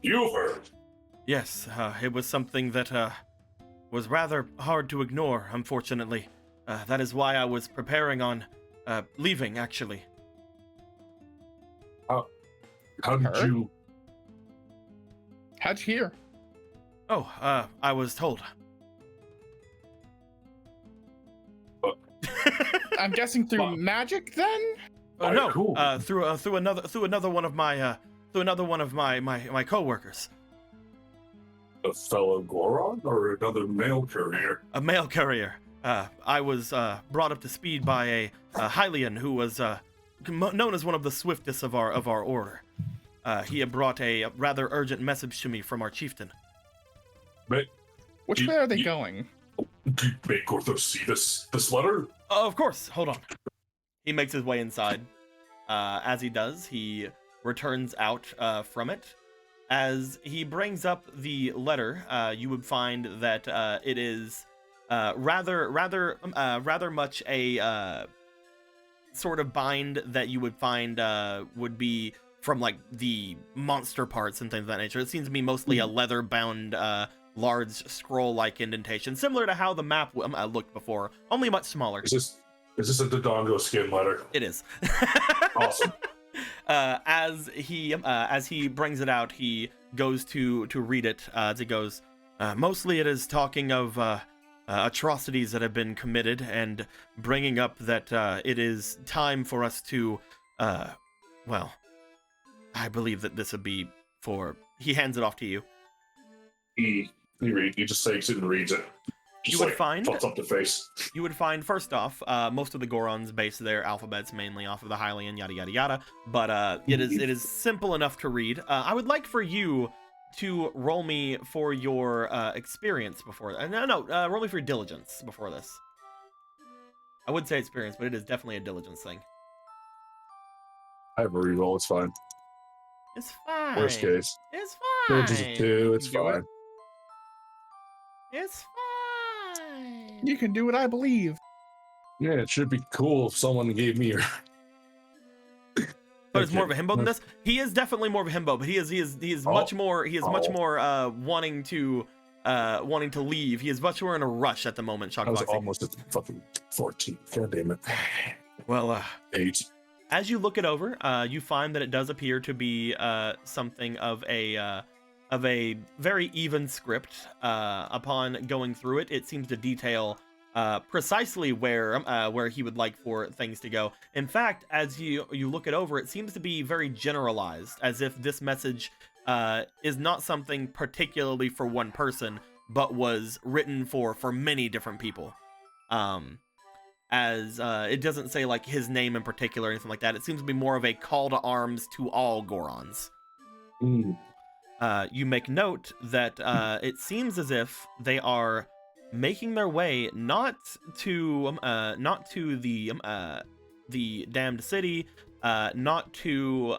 You've heard? Yes, it was something that was rather hard to ignore, unfortunately. That is why I was preparing on leaving, actually. How did you... How'd you hear? Oh, I was told. I'm guessing through magic, then? No, cool. through another one of my coworkers. A fellow Goron or another mail courier? A mail courier. I was brought up to speed by a Hylian who was known as one of the swiftest of our order. He had brought a rather urgent message to me from our chieftain. Which way are they going? Did make Gorthos see this letter? Of course. Hold on. He makes his way inside. As he does, he returns out from it. As he brings up the letter, you would find that it is rather much a sort of bind that you would find would be from like the monster parts and things of that nature. It seems to be mostly a leather-bound, large scroll-like indentation, similar to how the map looked before, only much smaller. Is this a Dodongo skin letter? It is. Awesome. As he brings it out, he goes to read it. As it goes, mostly it is talking of atrocities that have been committed and bringing up that it is time for us to, well, I believe that this would be for. He hands it off to you. He just takes it and reads it. Just You would find. Puts up the face. You would find, first off, most of the Gorons base their alphabets mainly off of the Hylian, yada yada yada. But it is simple enough to read. I would like for you to roll me for your experience before. Roll me for your diligence before this. I would say experience, but it is definitely a diligence thing. I have a reroll. It's fine. It's fine. Worst case. It's fine. It's a 2. It's Do it. fine. It's fine. You can do it, I believe. Yeah, it should be cool if someone gave me your. But it's more of a himbo than this. He is definitely more of a himbo, but he is much more wanting to leave. He is much more in a rush at the moment. I was Shockboxing. almost at fucking 14. God damn it. Well, 8. as you look it over, you find that it does appear to be something of a very even script. Upon going through it, it seems to detail precisely where he would like for things to go. In fact, as you look it over, it seems to be very generalized, as if this message is not something particularly for one person, but was written for many different people. as it doesn't say like his name in particular or anything like that. It seems to be more of a call to arms to all Gorons. You make note that it seems as if they are making their way not to the damned city, not to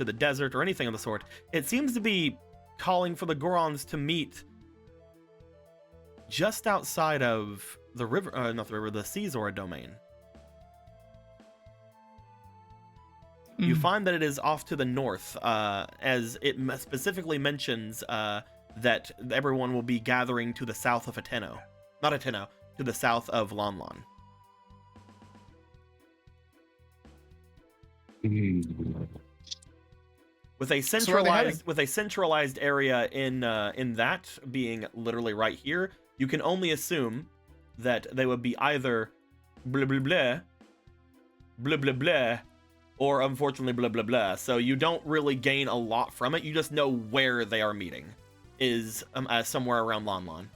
the desert or anything of the sort. It seems to be calling for the Gorons to meet just outside of the river, not the river, the Caesar domain. You find that it is off to the north, as it specifically mentions that everyone will be gathering to the south of Ateno. Not Ateno, to the south of Lon Lon. With a centralized area in that being literally right here, you can only assume that they would be either blah blah blah, blah blah blah, or unfortunately blah blah blah. So you don't really gain a lot from it. You just know where they are meeting is somewhere around Lon Lon,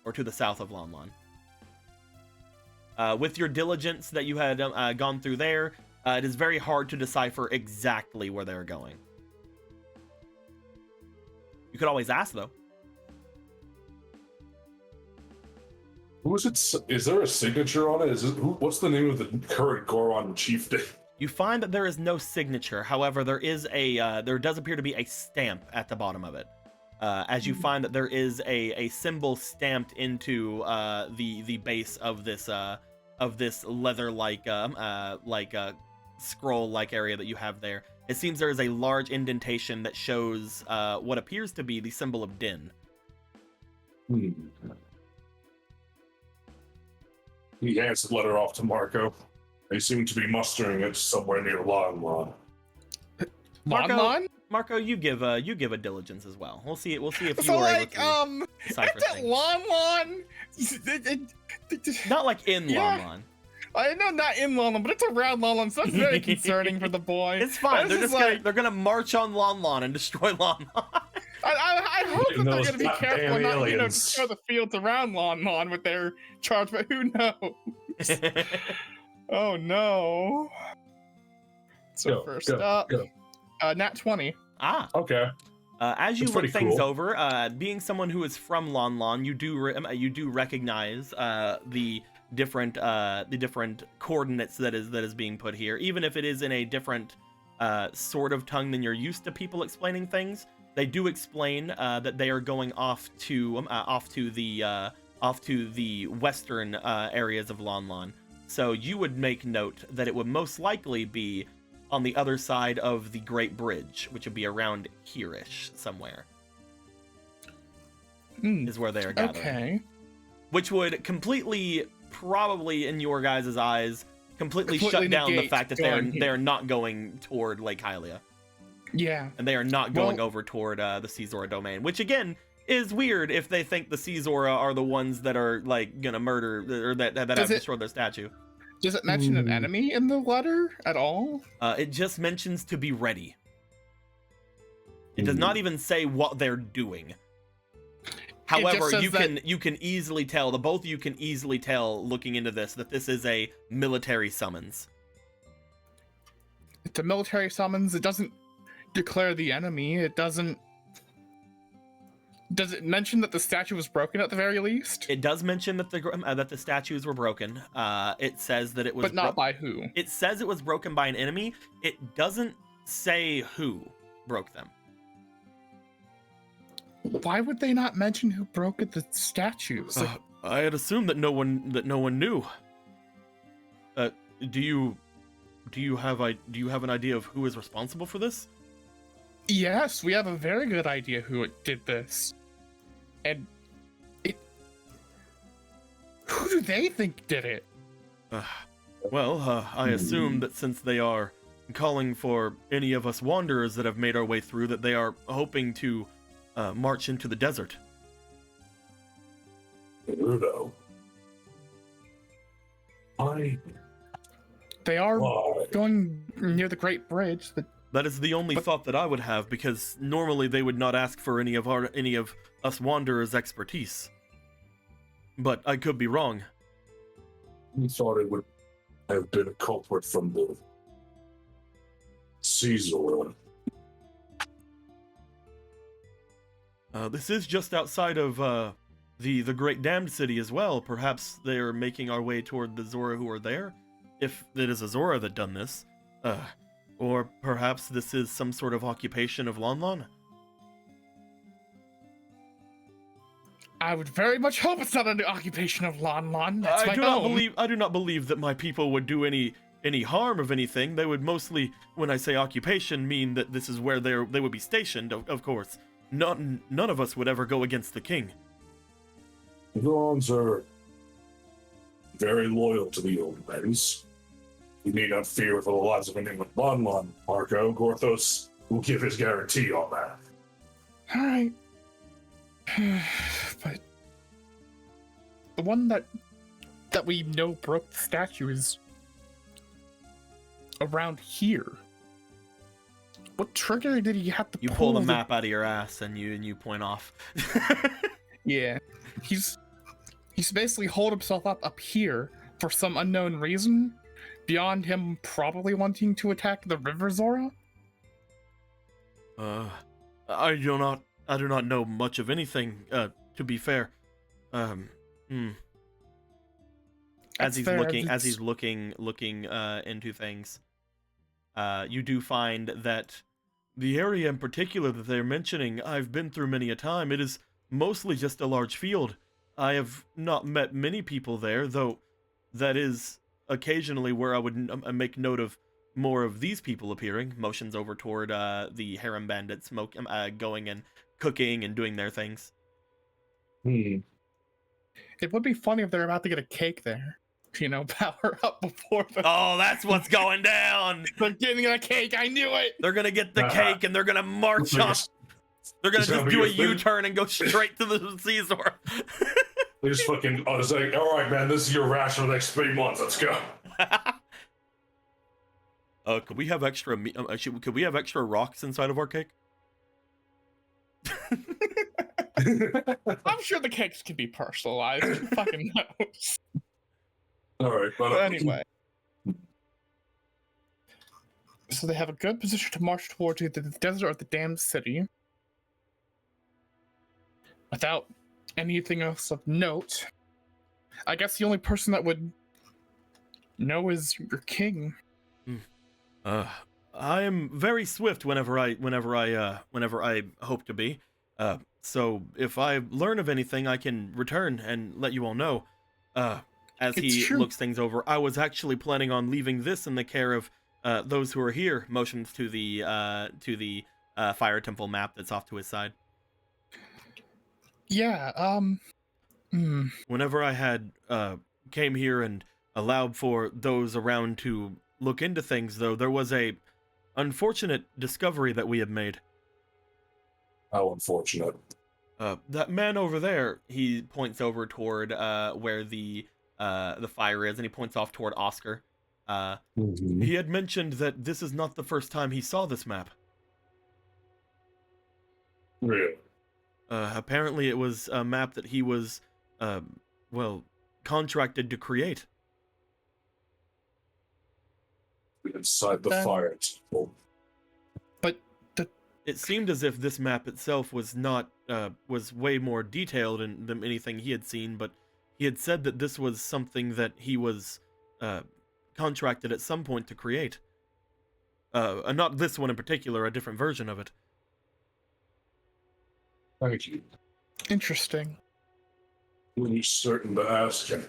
or to the south of Lon Lon. With your diligence that you had gone through there, it is very hard to decipher exactly where they're going. You could always ask, though. Who is it? Is there a signature on it? What's the name of the current Goron chieftain? You find that there is no signature. However, there does appear to be a stamp at the bottom of it. As you find that there is a symbol stamped into the base of this leather-like scroll-like area that you have there. It seems there is a large indentation that shows what appears to be the symbol of Din. He hands the letter off to Marco. They seem to be mustering it somewhere near Lon Lon. Marco, you give a diligence as well. We'll see if you so were like, able to decipher things. Lon Lon. Not like in Lon Lon. I know not in Lon Lon, but it's around Lon Lon, so that's very concerning for the boy. It's fine. They're gonna march on Lon Lon and destroy Lon Lon. I hope that they're gonna be careful and not, aliens. destroy the fields around Lon Lon with their charge, but who knows? Oh no. So first up, nat 20. Okay. As you That's look pretty things cool. over, being someone who is from Lon Lon, you do recognize the different coordinates that is being put here, even if it is in a different sort of tongue than you're used to people explaining things. They do explain that they are going off to the western areas of Lon Lon. So you would make note that it would most likely be on the other side of the Great Bridge, which would be around here-ish somewhere. Is where they are gathering. Okay. Which would completely, probably in your guys' eyes, completely shut down the fact that they're not going toward Lake Hylia. Yeah. And they are not going over toward the Caesar domain, which again is weird if they think the Caesar are the ones that are like gonna murder or that have destroyed their statue. Does it mention an enemy in the letter at all? It just mentions to be ready. It does not even say what they're doing. However, you can easily tell, the both of you can easily tell looking into this, that this is a military summons. It's a military summons. It doesn't declare the enemy. It doesn't. Does it mention that the statue was broken at the very least? It does mention that the statues were broken. It says that it was, but not by who. It says it was broken by an enemy. It doesn't say who broke them. Why would they not mention who broke the statues? I had assumed that no one knew. Do you have an idea of who is responsible for this? Yes, we have a very good idea who did this. And who do they think did it? I assume that since they are calling for any of us wanderers that have made our way through, that they are hoping to march into the desert. Weirdo. They are going near the Great Bridge. That is the only thought that I would have, because normally they would not ask for any of us wanderers' expertise. but I could be wrong. We thought it would have been a culprit from the Caesar. This is just outside of the Great Damned City as well. Perhaps they're making our way toward the Zora who are there, if it is a Zora that done this. Or perhaps this is some sort of occupation of Lon Lon. I would very much hope it's not an occupation of Lon Lon. That's my home. I do not believe that my people would do any harm of anything. They would mostly, when I say occupation, mean that this is where they would be stationed, of course. None of us would ever go against the king. The Gorons are very loyal to the old ways. You need not fear for the lives of anyone. Lon Lon, Marco, Gorthos will give his guarantee on that. All right. But the one that we know broke the statue is around here. What trigger did he have to You pull the map out of your ass and you point off. Yeah. He's basically holed himself up here for some unknown reason, beyond him probably wanting to attack the River Zora. I do not know much of anything, to be fair. As he's looking into things, you do find that the area in particular that they're mentioning, I've been through many a time. It is mostly just a large field. I have not met many people there, though that is occasionally where I would make note of more of these people appearing. Motions over toward the harem bandits going and cooking and doing their things. It would be funny if they're about to get a cake there. You know, power up before the... Oh, that's what's going down! They're getting a cake, I knew it! They're gonna get the cake and they're gonna march up. They're gonna just do a U-turn and go straight to the Caesar. They just fucking, I was like, all right, man, this is your ration for the next 3 months. Let's go. Could we have extra could we have extra rocks inside of our cake? I'm sure the cakes can be personalized. Who fucking knows? All right, but anyway. So they have a good position to march towards either the desert or the damned city. Without anything else of note, I guess the only person that would know is your king. I am very swift whenever I hope to be. So if I learn of anything, I can return and let you all know. As he looks things over, I was actually planning on leaving this in the care of those who are here. Motions to the fire temple map that's off to his side. Yeah. Whenever I had came here and allowed for those around to look into things, though, there was a unfortunate discovery that we had made. How unfortunate? That man over there, he points over toward where the fire is, and he points off toward Oscar. He had mentioned that this is not the first time he saw this map. Really? Apparently it was a map that he was, contracted to create. Inside the fire temple. But it seemed as if this map itself was not, was way more detailed than anything he had seen, but he had said that this was something that he was, contracted at some point to create. Not this one in particular, a different version of it. Thank you. Interesting. Really certain to ask him.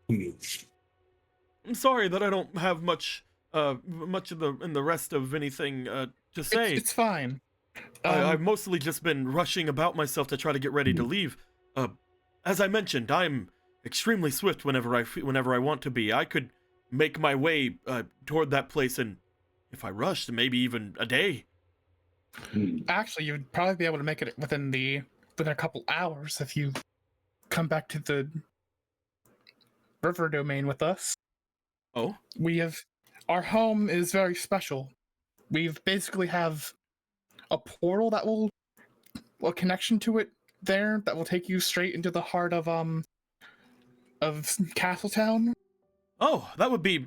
I'm sorry that I don't have much of the rest of anything to say. It's fine. I've mostly just been rushing about myself to try to get ready to leave. As I mentioned, I'm extremely swift whenever I want to be. I could make my way toward that place in, if I rushed, maybe even a day. Actually, you'd probably be able to make it within a couple hours if you come back to the river domain with us. Oh? Our home is very special. We basically have a portal that will, a connection to it there that will take you straight into the heart of Castletown? Oh, that would be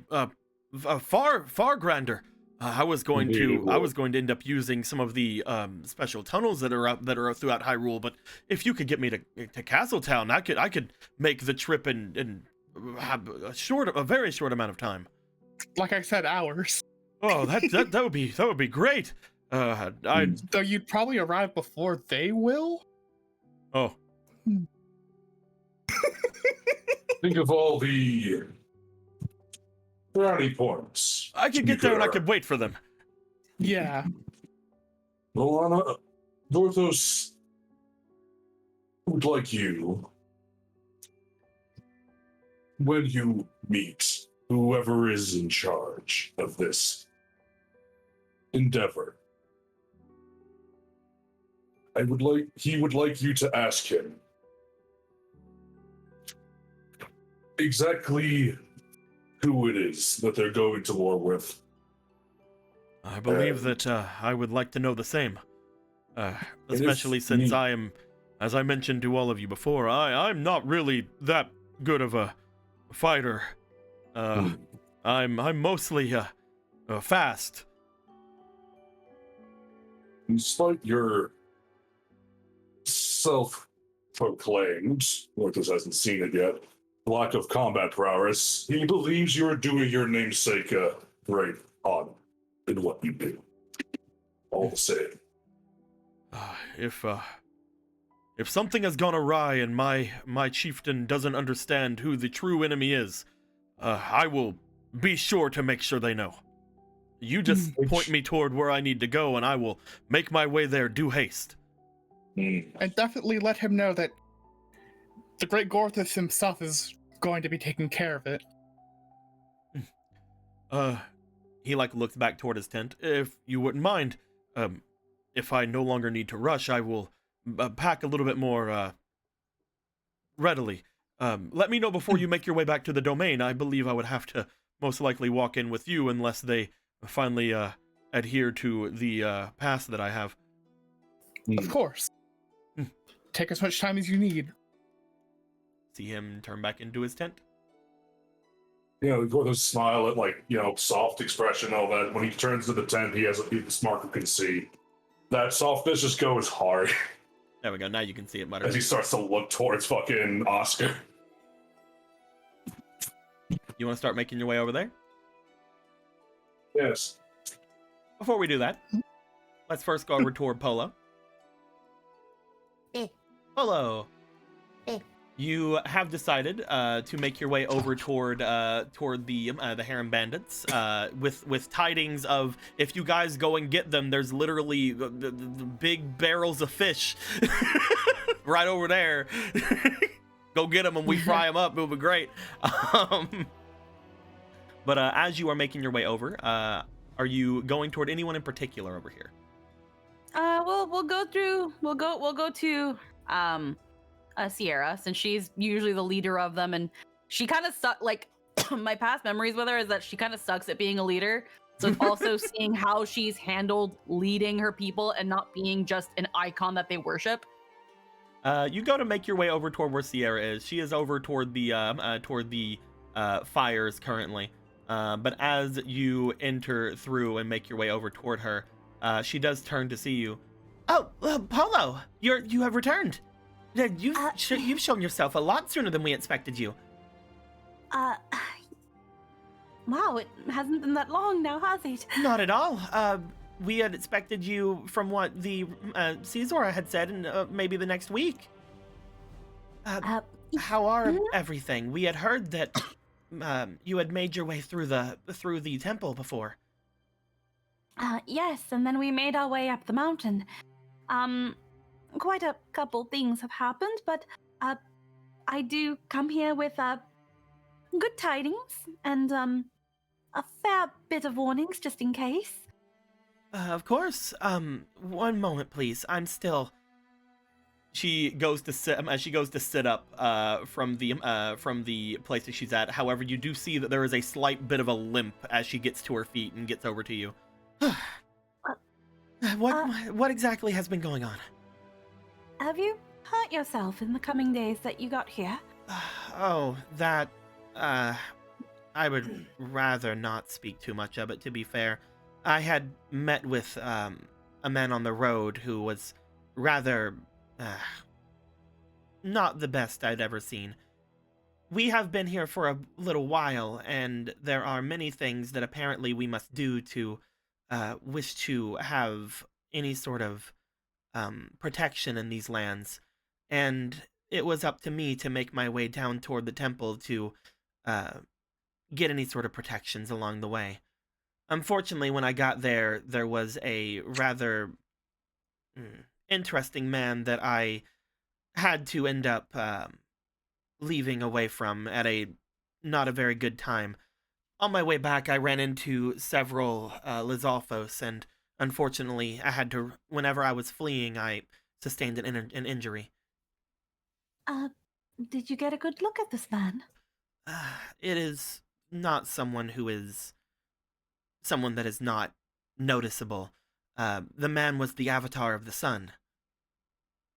far grander. I was going to end up using some of the special tunnels that are throughout Hyrule, but if you could get me to Castletown, I could make the trip in a very short amount of time. Like I said, hours. Oh, that would be great. Though you'd probably arrive before they will. Oh. Think of all the brownie points. I could get there and I could wait for them. Yeah. Milana, Dorthos would like you, when you meet whoever is in charge of this endeavor, he would like you to ask him exactly who it is that they're going to war with. I believe that I would like to know the same. Especially since I am, as I mentioned to all of you before, I'm not really that good of a fighter. I'm mostly fast. Despite your self-proclaimed, Lorthos hasn't seen it yet, lack of combat prowess, he believes you are doing your namesake great honor in what you do. All the same. If something has gone awry and my chieftain doesn't understand who the true enemy is, I will be sure to make sure they know. You just point me toward where I need to go, and I will make my way there due haste. And definitely let him know that the Great Gorthus himself is going to be taking care of it. He looks back toward his tent. If you wouldn't mind, if I no longer need to rush, I will pack a little bit more readily. Let me know before you make your way back to the domain. I believe I would have to most likely walk in with you unless they finally adhere to the pass that I have. Of course. Take as much time as you need. See him turn back into his tent. Gorthos smile at soft expression, all that. When he turns to the tent, he has this Marco can see. That softness just goes hard. There we go. Now you can see it mutter. As he starts to look towards fucking Oscar. You want to start making your way over there? Yes. Before we do that, let's first go over toward Polo. Polo. You have decided to make your way over toward the Harem Bandits with tidings of, if you guys go and get them, there's literally the big barrels of fish right over there. Go get them and we fry them up. It'll be great. But as you are making your way over, are you going toward anyone in particular over here? We'll go to Sierra, since she's usually the leader of them, and she kind of my past memories with her is that she kind of sucks at being a leader. So it's also seeing how she's handled leading her people and not being just an icon that they worship. You go to make your way over toward where Sierra is. She is over toward the fires currently. But as you enter through and make your way over toward her, she does turn to see you. Oh, Polo, you have returned. You've shown yourself a lot sooner than we expected you. Wow, it hasn't been that long now, has it? Not at all. We had expected you from what the Caesar had said in maybe the next week. How are everything? We had heard that you had made your way through the temple before. Yes, and then we made our way up the mountain. Quite a couple things have happened, but I do come here with good tidings and a fair bit of warnings just in case. Of course. One moment, please. I'm still. She goes to sit up from the place that she's at. However, you do see that there is a slight bit of a limp as she gets to her feet and gets over to you. What exactly has been going on? Have you hurt yourself in the coming days that you got here? Oh, that, I would rather not speak too much of it, to be fair. I had met with, a man on the road who was rather, not the best I'd ever seen. We have been here for a little while, and there are many things that apparently we must do to, wish to have any sort of, protection in these lands. And it was up to me to make my way down toward the temple to, get any sort of protections along the way. Unfortunately, when I got there, there was a rather interesting man that I had to end up leaving away from at a not a very good time. On my way back, I ran into several Lizalfos, and unfortunately, I had to. Whenever I was fleeing, I sustained an injury. Did you get a good look at this man? It is not someone who is someone that is not noticeable. The man was the avatar of the sun,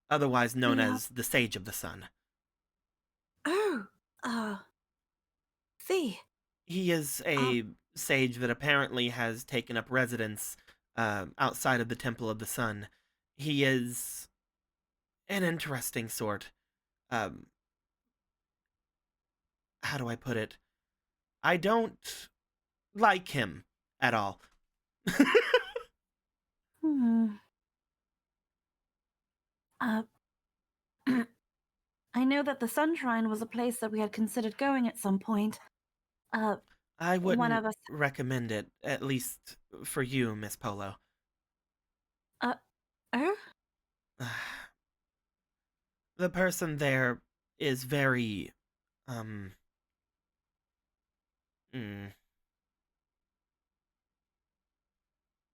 otherwise known Yeah. as the Sage of the Sun. Oh, see. He is a sage that apparently has taken up residence outside of the Temple of the Sun. He is an interesting sort. How do I put it? I don't like him at all. I know that the Sunshine was a place that we had considered going at some point. I One wouldn't of us. recommend it, at least for you, Miss Polo. Oh? The person there is very,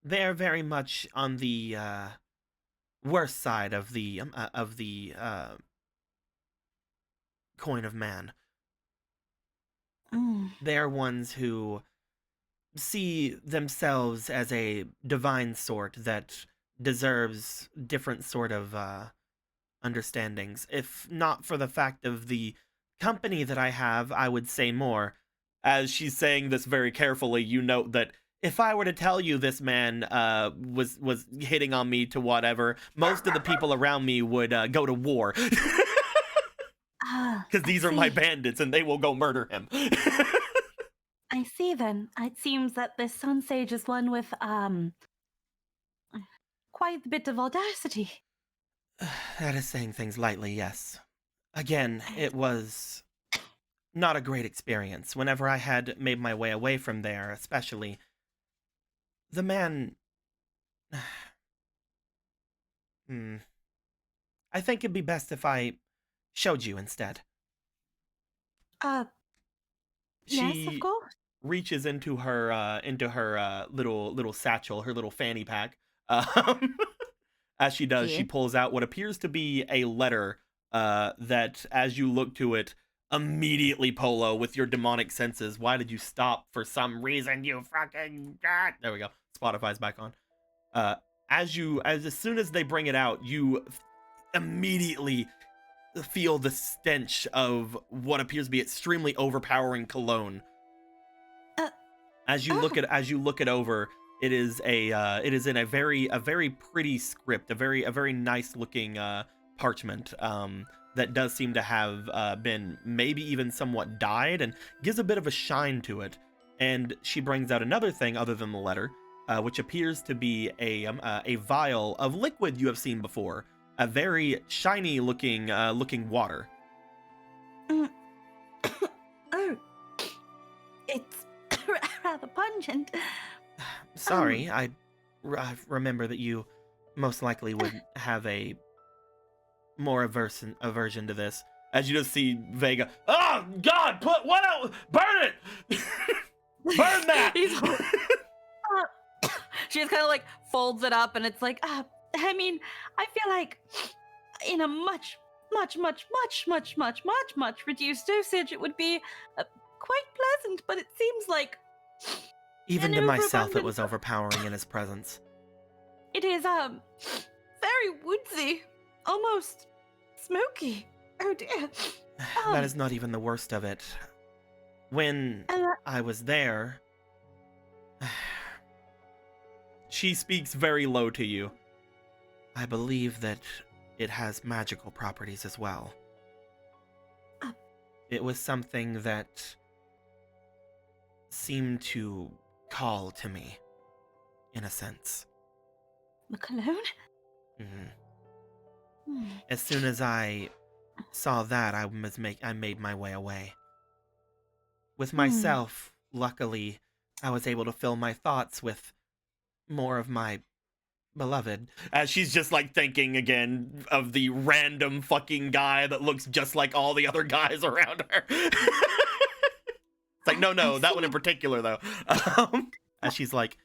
they're very much on the, worst side of the, coin of man. They're ones who see themselves as a divine sort that deserves different sort of understandings. If not for the fact of the company that I have, I would say more. As she's saying this very carefully, you note that if I were to tell you this man was hitting on me to whatever, most of the people around me would go to war. Because these are my bandits and they will go murder him. I see then. It seems that this Sun Sage is one with, quite a bit of audacity. That is saying things lightly, yes. Again, it was not a great experience. Whenever I had made my way away from there, especially, the man... I think it'd be best if I showed you instead. Yes, of course. Reaches into her little satchel, her little fanny pack. As she does, Yeah. she pulls out what appears to be a letter that, as you look to it, immediately, Polo, with your demonic senses, why did you stop for some reason, you fucking... There we go. Spotify's back on. As soon as they bring it out, you immediately feel the stench of what appears to be extremely overpowering cologne. As you look it over, it is in a very pretty script, a very nice looking parchment that does seem to have been maybe even somewhat dyed and gives a bit of a shine to it. And she brings out another thing other than the letter, which appears to be a vial of liquid you have seen before, a very shiny looking water. Oh, it's rather pungent. Sorry, I remember that you most likely would have a more aversion to this. As you just see Vega, oh God, put what out? Burn it! Burn that! She just kind of like folds it up, and it's like, I mean, I feel like in a much reduced dosage, it would be quite pleasant, but it seems like even an to myself, it overabundance was overpowering in his presence. it is very woodsy, almost smoky. Oh dear. That is not even the worst of it. When I was there, she speaks very low to you. I believe that it has magical properties as well. It was something that seemed to call to me, in a sense. The cologne? As soon as I saw that, I made my way away. With myself, luckily, I was able to fill my thoughts with more of my beloved. As she's just like thinking again of the random fucking guy that looks just like all the other guys around her. It's like, no, that one in particular though. As she's like,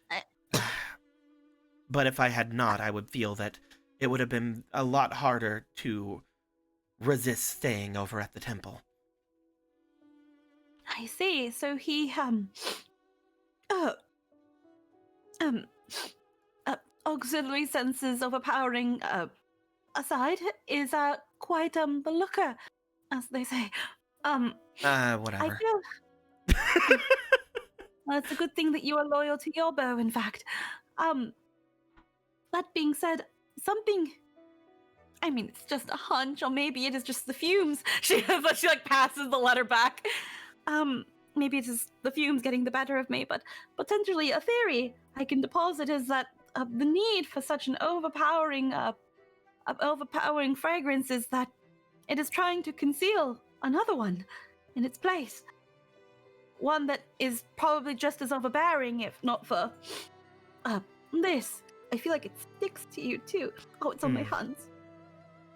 but if I had not, I would feel that it would have been a lot harder to resist staying over at the temple. I see. So he, auxiliary senses overpowering, aside, is, quite, the looker, as they say. Whatever. I feel... Well, it's a good thing that you are loyal to your bow, in fact. That being said, something... I mean, it's just a hunch, or maybe it is just the fumes. She like passes the letter back. Maybe it is the fumes getting the better of me, but potentially a theory I can deposit is that the need for such an overpowering fragrance is that it is trying to conceal another one in its place. One that is probably just as overbearing, if not for this. I feel like it sticks to you too. Oh, it's on my hands.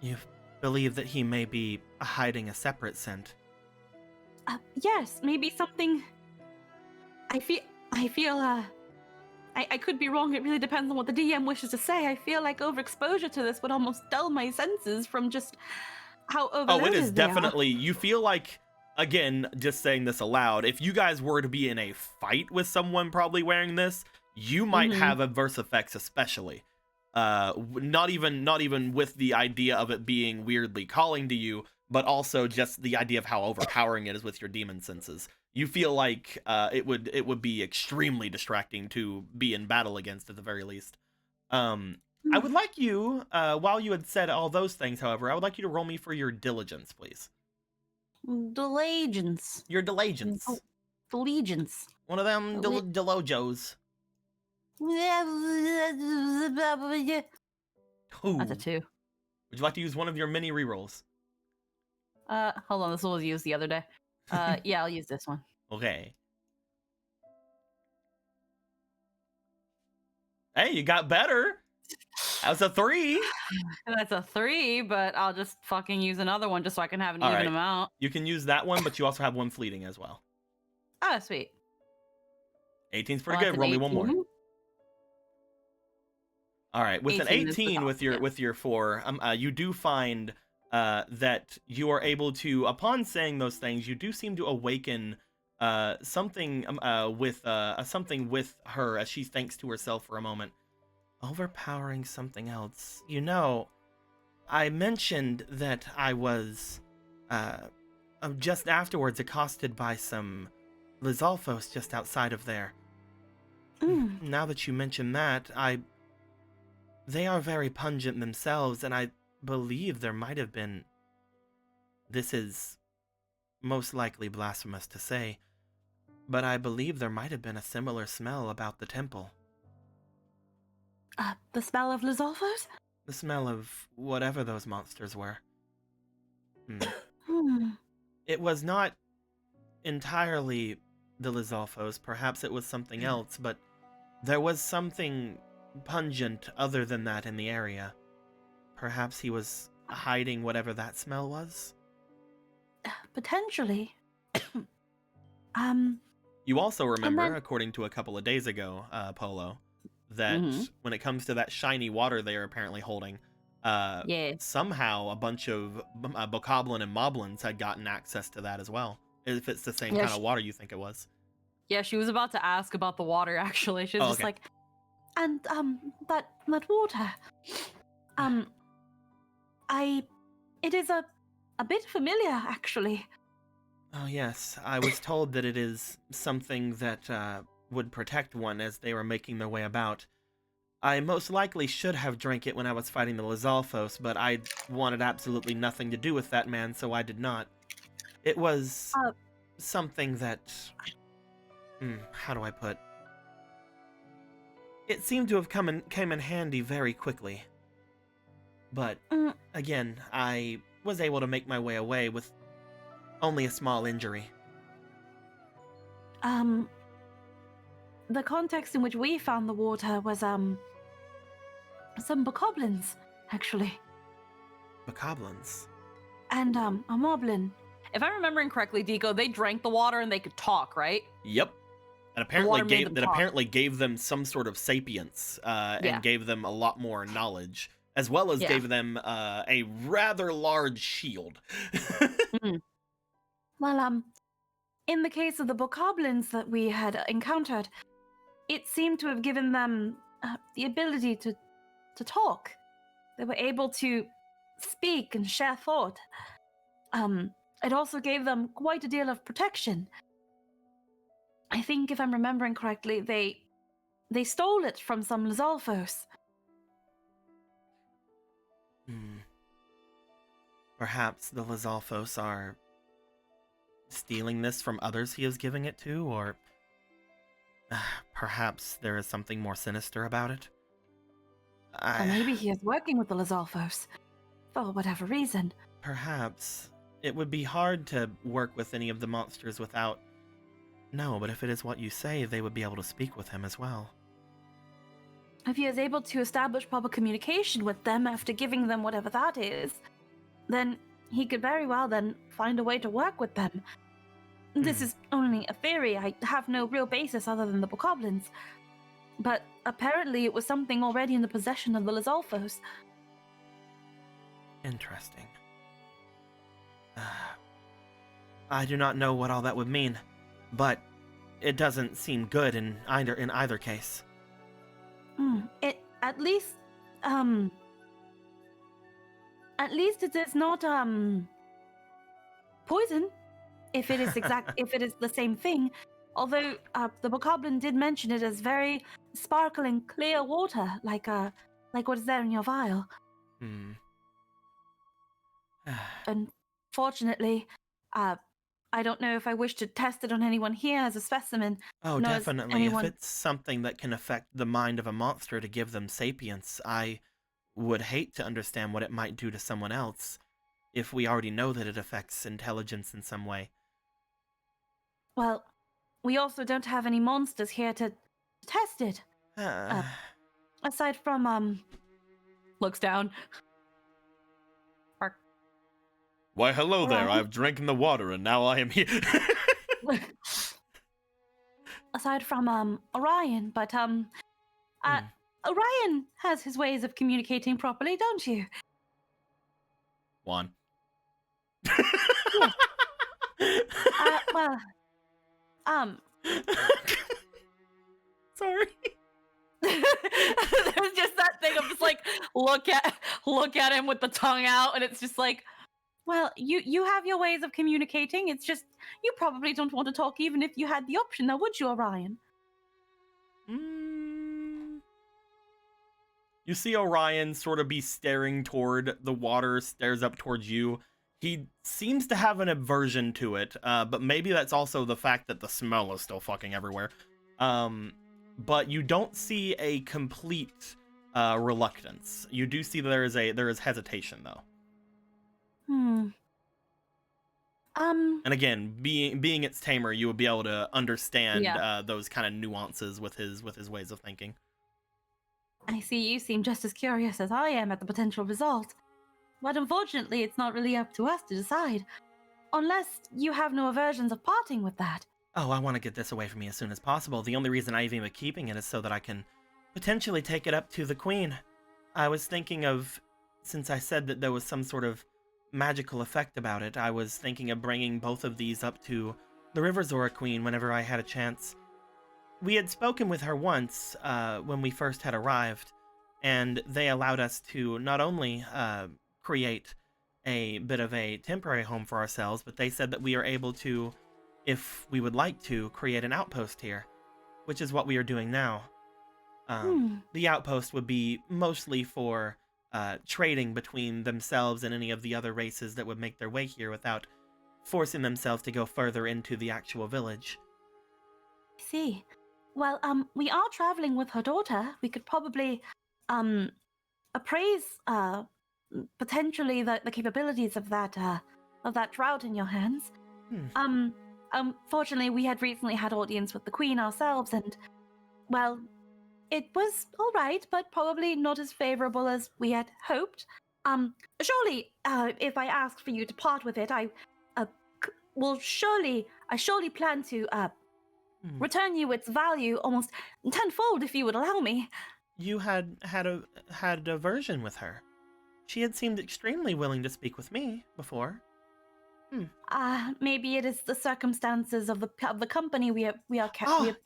You believe that he may be hiding a separate scent? Yes, maybe something. I feel. I could be wrong. It really depends on what the DM wishes to say. I feel like overexposure to this would almost dull my senses from just how overloaded Oh, it is they are. definitely. You feel like, again, just saying this aloud, if you guys were to be in a fight with someone probably wearing this, you might have adverse effects, especially. Not even with the idea of it being weirdly calling to you, but also just the idea of how overpowering it is with your demon senses. You feel like it would be extremely distracting to be in battle against, at the very least. I would like you, while you had said all those things, however, I would like you to roll me for your diligence, please. Diligence. Your diligence. Oh, diligence. One of them Delojos. That's a 2. Would you like to use one of your mini rerolls? Hold on, this was used the other day. Yeah, I'll use this one. Okay. Hey, you got better. That was a 3. That's a 3, but I'll just fucking use another one just so I can have an even amount. You can use that one, but you also have one fleeting as well. Oh, sweet. 18's pretty good. Roll me one more. All right, with an 18 with your 4, you do find that you are able to, upon saying those things, you do seem to awaken something with her as she thinks to herself for a moment. Overpowering something else. You know, I mentioned that I was just afterwards accosted by some Lizalfos just outside of there. Now that you mention that, they are very pungent themselves, and I believe there might have been... This is most likely blasphemous to say, but I believe there might have been a similar smell about the temple. The smell of Lizalfos? The smell of whatever those monsters were. It was not entirely the Lizalfos. Perhaps it was something else, but there was something pungent other than that in the area. Perhaps he was hiding whatever that smell was? Potentially. You also remember, according to a couple of days ago, Polo, that when it comes to that shiny water they are apparently holding, somehow a bunch of bokoblin and moblins had gotten access to that as well. If it's the same kind of water you think it was. Yeah, she was about to ask about the water, actually. She was just like... And, that water... it is a bit familiar, actually. Oh, yes. I was told that it is something that would protect one as they were making their way about. I most likely should have drank it when I was fighting the Lizalfos, but I wanted absolutely nothing to do with that man, so I did not. It was something that... how do I put... It seemed to have came in handy very quickly. But, again, I was able to make my way away with only a small injury. The context in which we found the water was, some bokoblins, actually. Bokoblins? And, a moblin. If I'm remembering correctly, Deco, they drank the water and they could talk, right? Yep. And apparently gave them some sort of sapience, and gave them a lot more knowledge, as well as gave them a rather large shield. Well, in the case of the bokoblins that we had encountered, it seemed to have given them the ability to talk. They were able to speak and share thought. It also gave them quite a deal of protection. I think, if I'm remembering correctly, they stole it from some Lizalfos. Perhaps the Lizalfos are stealing this from others he is giving it to, or perhaps there is something more sinister about it. Or maybe he is working with the Lizalfos, for whatever reason. Perhaps. It would be hard to work with any of the monsters without... No, but if it is what you say, they would be able to speak with him as well. If he is able to establish proper communication with them after giving them whatever that is, then he could very well then find a way to work with them. This is only a theory. I have no real basis other than the bokoblins. But apparently it was something already in the possession of the Lizalfos. Interesting. I do not know what all that would mean, but it doesn't seem good in either case. It at least it is not poison. If it is if it is the same thing, although the bokoblin did mention it as very sparkling, clear water, like what is there in your vial. Unfortunately, I don't know if I wish to test it on anyone here as a specimen. Oh, definitely. If it's something that can affect the mind of a monster to give them sapience, I would hate to understand what it might do to someone else if we already know that it affects intelligence in some way. Well, we also don't have any monsters here to test it. Aside from, looks down. Why, hello there. I've drinking the water and now I am here. Aside from, Orion, but, Orion has his ways of communicating properly, don't you? Juan. Well, Sorry. There's just that thing of just like, look at him with the tongue out, and it's just like, well, you have your ways of communicating. It's just, you probably don't want to talk even if you had the option, now would you, Orion? You see Orion sort of be staring toward the water, stares up towards you. He seems to have an aversion to it, but maybe that's also the fact that the smell is still fucking everywhere. But you don't see a complete reluctance. You do see there is hesitation, though. And again, being its tamer, you would be able to understand those kind of nuances with his ways of thinking. I see you seem just as curious as I am at the potential result. But unfortunately, it's not really up to us to decide. Unless you have no aversions of parting with that. Oh, I want to get this away from me as soon as possible. The only reason I've even been keeping it is so that I can potentially take it up to the Queen. I was thinking of, since I said that there was some sort of magical effect about it, I was thinking of bringing both of these up to the Riverzora Queen whenever I had a chance. We had spoken with her once when we first had arrived, and they allowed us to not only create a bit of a temporary home for ourselves, but they said that we are able to, if we would like to, create an outpost here, which is what we are doing now. The outpost would be mostly for trading between themselves and any of the other races that would make their way here without forcing themselves to go further into the actual village. I see. Well, we are traveling with her daughter. We could probably appraise potentially the capabilities of that drought in your hands. Fortunately, we had recently had audience with the Queen ourselves, and well, it was all right, but probably not as favorable as we had hoped. Surely, if I asked for you to part with it, I surely plan to return you its value almost tenfold if you would allow me. You had a version with her. She had seemed extremely willing to speak with me before. Maybe it is the circumstances of the company we are.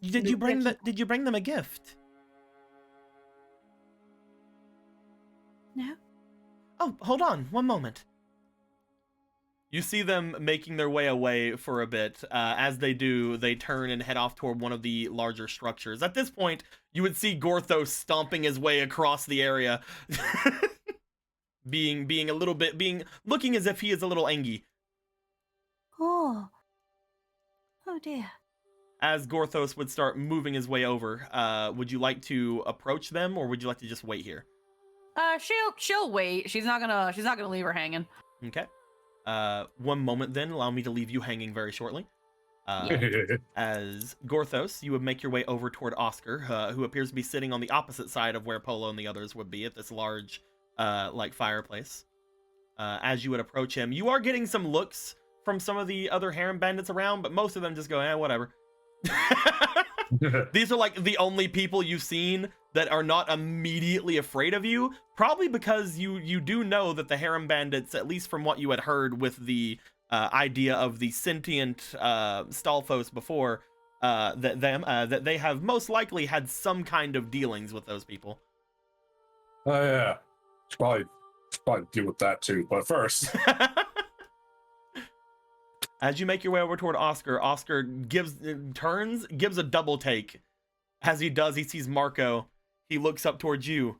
Did you bring them a gift? No. Oh, hold on, one moment. You see them making their way away for a bit. As they do, they turn and head off toward one of the larger structures. At this point, you would see Gorthos stomping his way across the area, looking as if he is a little angry. Oh dear. As Gorthos would start moving his way over, would you like to approach them, or would you like to just wait here? She'll wait. She's not gonna leave her hanging. Okay. One moment then, allow me to leave you hanging very shortly. As Gorthos, you would make your way over toward Oscar, who appears to be sitting on the opposite side of where Polo and the others would be at this large, fireplace. As you would approach him, you are getting some looks from some of the other harem bandits around, but most of them just go, whatever. These are like the only people you've seen that are not immediately afraid of you, probably because you do know that the harem bandits, at least from what you had heard with the idea of the sentient Stalfos before, that they have most likely had some kind of dealings with those people. Oh yeah, should probably deal with that too. But first, as you make your way over toward Oscar, Oscar gives a double take. As he does, he sees Marco. He looks up towards you.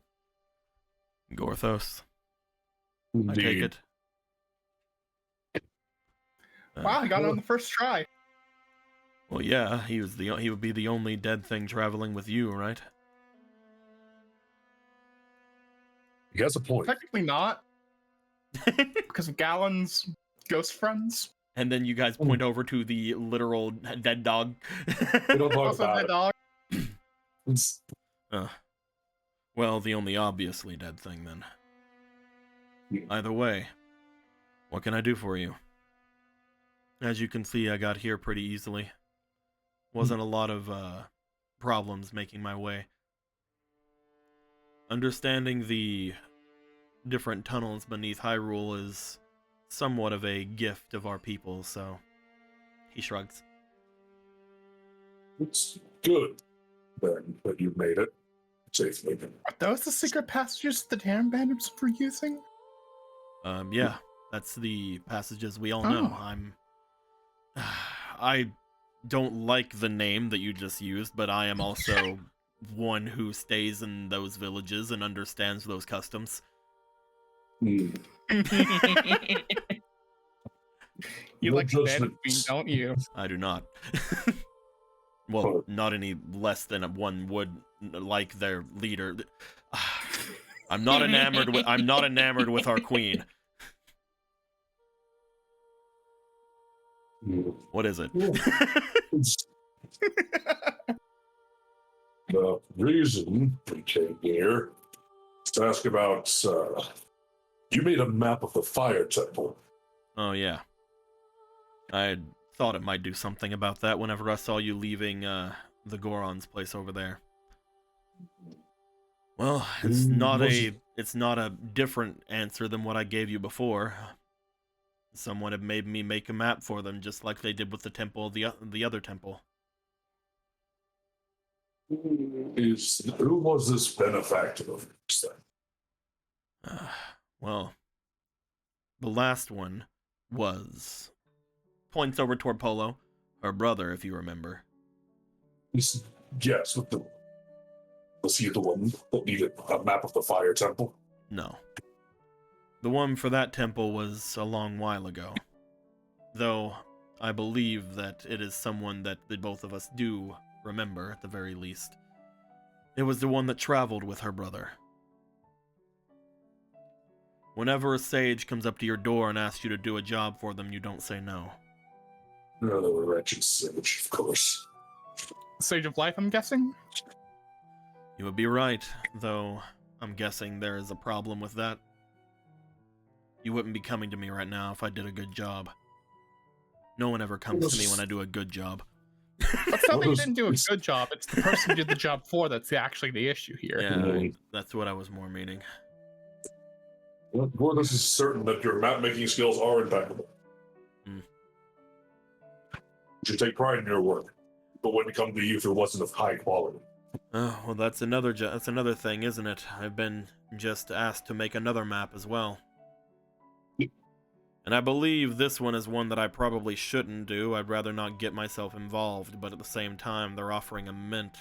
Gorthos. indeed. I take it. Wow, I got it on the first try. Well, yeah, he would be the only dead thing traveling with you, right? He has a point. Technically not, because of Gallon's ghost friends. And then you guys point over to the literal dead dog. We don't talk Also, about that it. dog. It's- Well, the only obviously dead thing, then. Either way, what can I do for you? As you can see, I got here pretty easily. Wasn't a lot of problems making my way. Understanding the different tunnels beneath Hyrule is somewhat of a gift of our people, so he shrugs. It's good then that you made it safely. Are those the secret passages the Harem bandits were using? Yeah, that's the passages we all know. I don't like the name that you just used, but I am also one who stays in those villages and understands those customs. Hmm. You No like the judgment. bandit, don't you? I do not. Well, not any less than one would like their leader. I'm not enamored with our queen. What is it? The reason we came here is to ask about, you made a map of the fire temple. Oh, yeah. I thought it might do something about that whenever I saw you leaving the Goron's place over there. Well, it's not a different answer than what I gave you before. Someone had made me make a map for them, just like they did with the temple, the other temple. Who was this benefactor of yours then? Well, The last one was... Points over toward Polo. Her brother, if you remember. Yes, with the... Was he the one that needed a map of the fire temple? No. The one for that temple was a long while ago. Though, I believe that it is someone that the both of us do remember, at the very least. It was the one that traveled with her brother. Whenever a sage comes up to your door and asks you to do a job for them, you don't say no. No, the wretched sage, of course. Sage of Life, I'm guessing? You would be right, though I'm guessing there is a problem with that. You wouldn't be coming to me right now if I did a good job. No one ever comes to me when I do a good job. But something you didn't do a good job. It's the person you did the job for that's actually the issue here. Yeah, that's what I was more meaning. Well, this is certain that your map-making skills are impeccable. You should take pride in your work. But when it comes to youth, it wasn't of high quality. Oh, well, that's another thing, isn't it? I've been just asked to make another map as well. And I believe this one is one that I probably shouldn't do. I'd rather not get myself involved, but at the same time, they're offering a mint.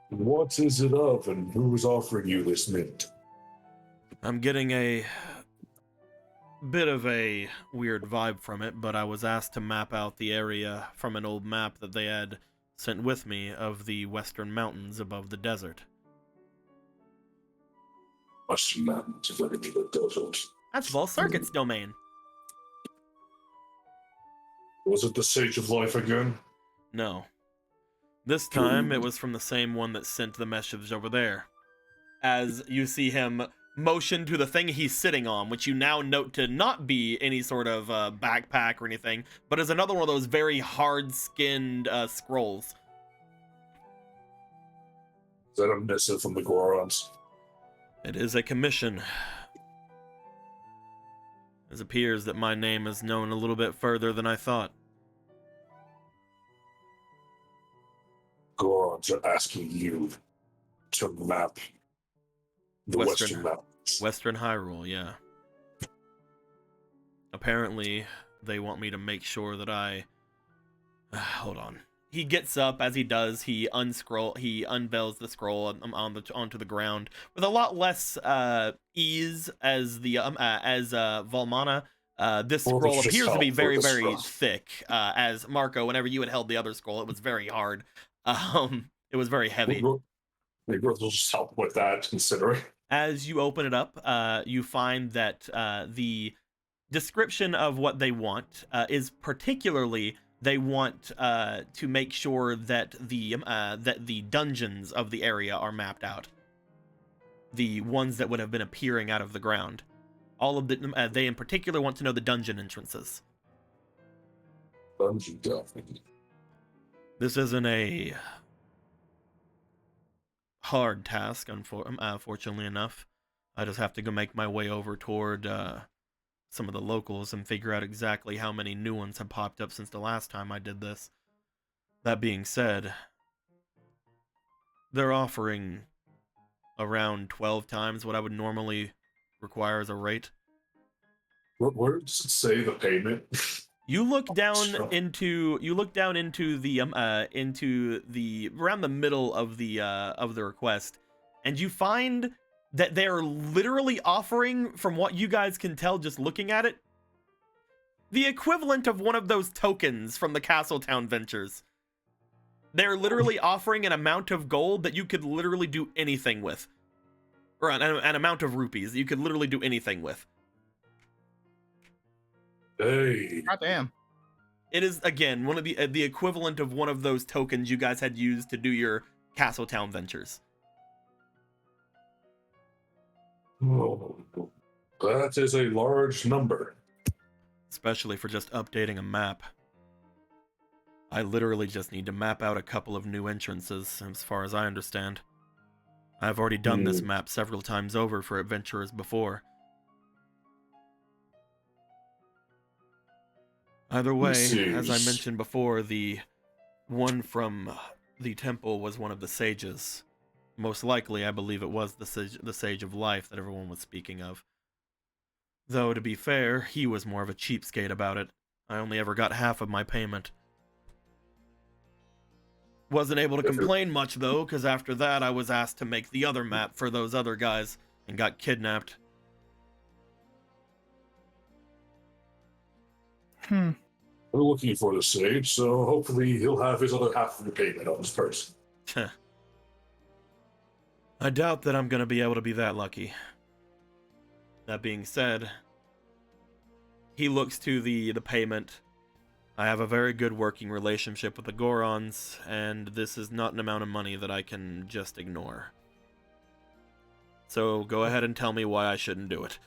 What is it of, and who's offering you this mint? I'm getting a bit of a weird vibe from it, but I was asked to map out the area from an old map that they had sent with me of the western mountains above the desert. Western mountains above the desert. That's Vol Circuit's domain. Was it the Sage of Life again? No. This time, it was from the same one that sent the message over there. As you see him motion to the thing he's sitting on, which you now note to not be any sort of backpack or anything, but is another one of those very hard-skinned scrolls. Is that a missive from the Gorons? It is a commission. It appears that my name is known a little bit further than I thought. Gorons are asking you to map the Western Mountains. Western Hyrule, yeah. Apparently, they want me to make sure that I... hold on. He gets up, as he does, he unveils the scroll onto the ground with a lot less ease as Volmana. This scroll appears to be very, very thick. As Marco, whenever you had held the other scroll, it was very hard. It was very heavy. Maybe we'll just help with that, considering. As you open it up, you find that the description of what they want is particularly they want to make sure that the dungeons of the area are mapped out. The ones that would have been appearing out of the ground. All of the they in particular want to know the dungeon entrances. Dungeon definitely. This isn't a hard task, unfortunately enough. I just have to go make my way over toward some of the locals and figure out exactly how many new ones have popped up since the last time I did this. That being said, they're offering around 12 times what I would normally require as a rate. Where does it say the payment? You look down into the around the middle of the request, and you find that they're literally offering, from what you guys can tell just looking at it, the equivalent of one of those tokens from the Castletown Ventures. They're literally offering an amount of gold that you could literally do anything with. Or an amount of rupees that you could literally do anything with. Hey. God damn. It is, again, one of the equivalent of one of those tokens you guys had used to do your Castletown Ventures. Oh, that is a large number. Especially for just updating a map. I literally just need to map out a couple of new entrances, as far as I understand. I've already done this map several times over for adventurers before. Either way, as I mentioned before, the one from the temple was one of the sages. Most likely, I believe it was the Sage of Life that everyone was speaking of. Though, to be fair, he was more of a cheapskate about it. I only ever got half of my payment. Wasn't able to complain much, though, because after that I was asked to make the other map for those other guys and got kidnapped. We're looking for the Sage, so hopefully he'll have his other half of the payment on his person. I doubt that I'm going to be able to be that lucky. That being said, he looks to the payment. I have a very good working relationship with the Gorons, and this is not an amount of money that I can just ignore. So go ahead and tell me why I shouldn't do it.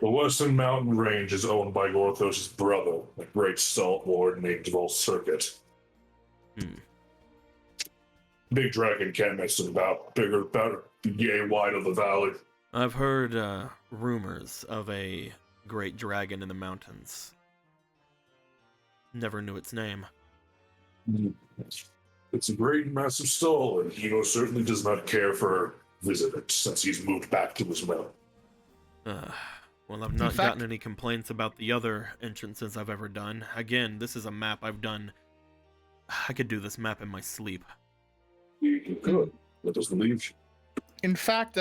The Western Mountain Range is owned by Gorthos' brother, a great salt lord named Volcircuit. Big dragon can't miss him about yay wide of the valley. I've heard rumors of a great dragon in the mountains. Never knew its name. It's a great massive stall, and he most certainly does not care for visitors since he's moved back to his realm. Well, I've not gotten any complaints about the other entrances I've ever done. Again, this is a map I've done. I could do this map in my sleep. You could. Let us believe. In fact,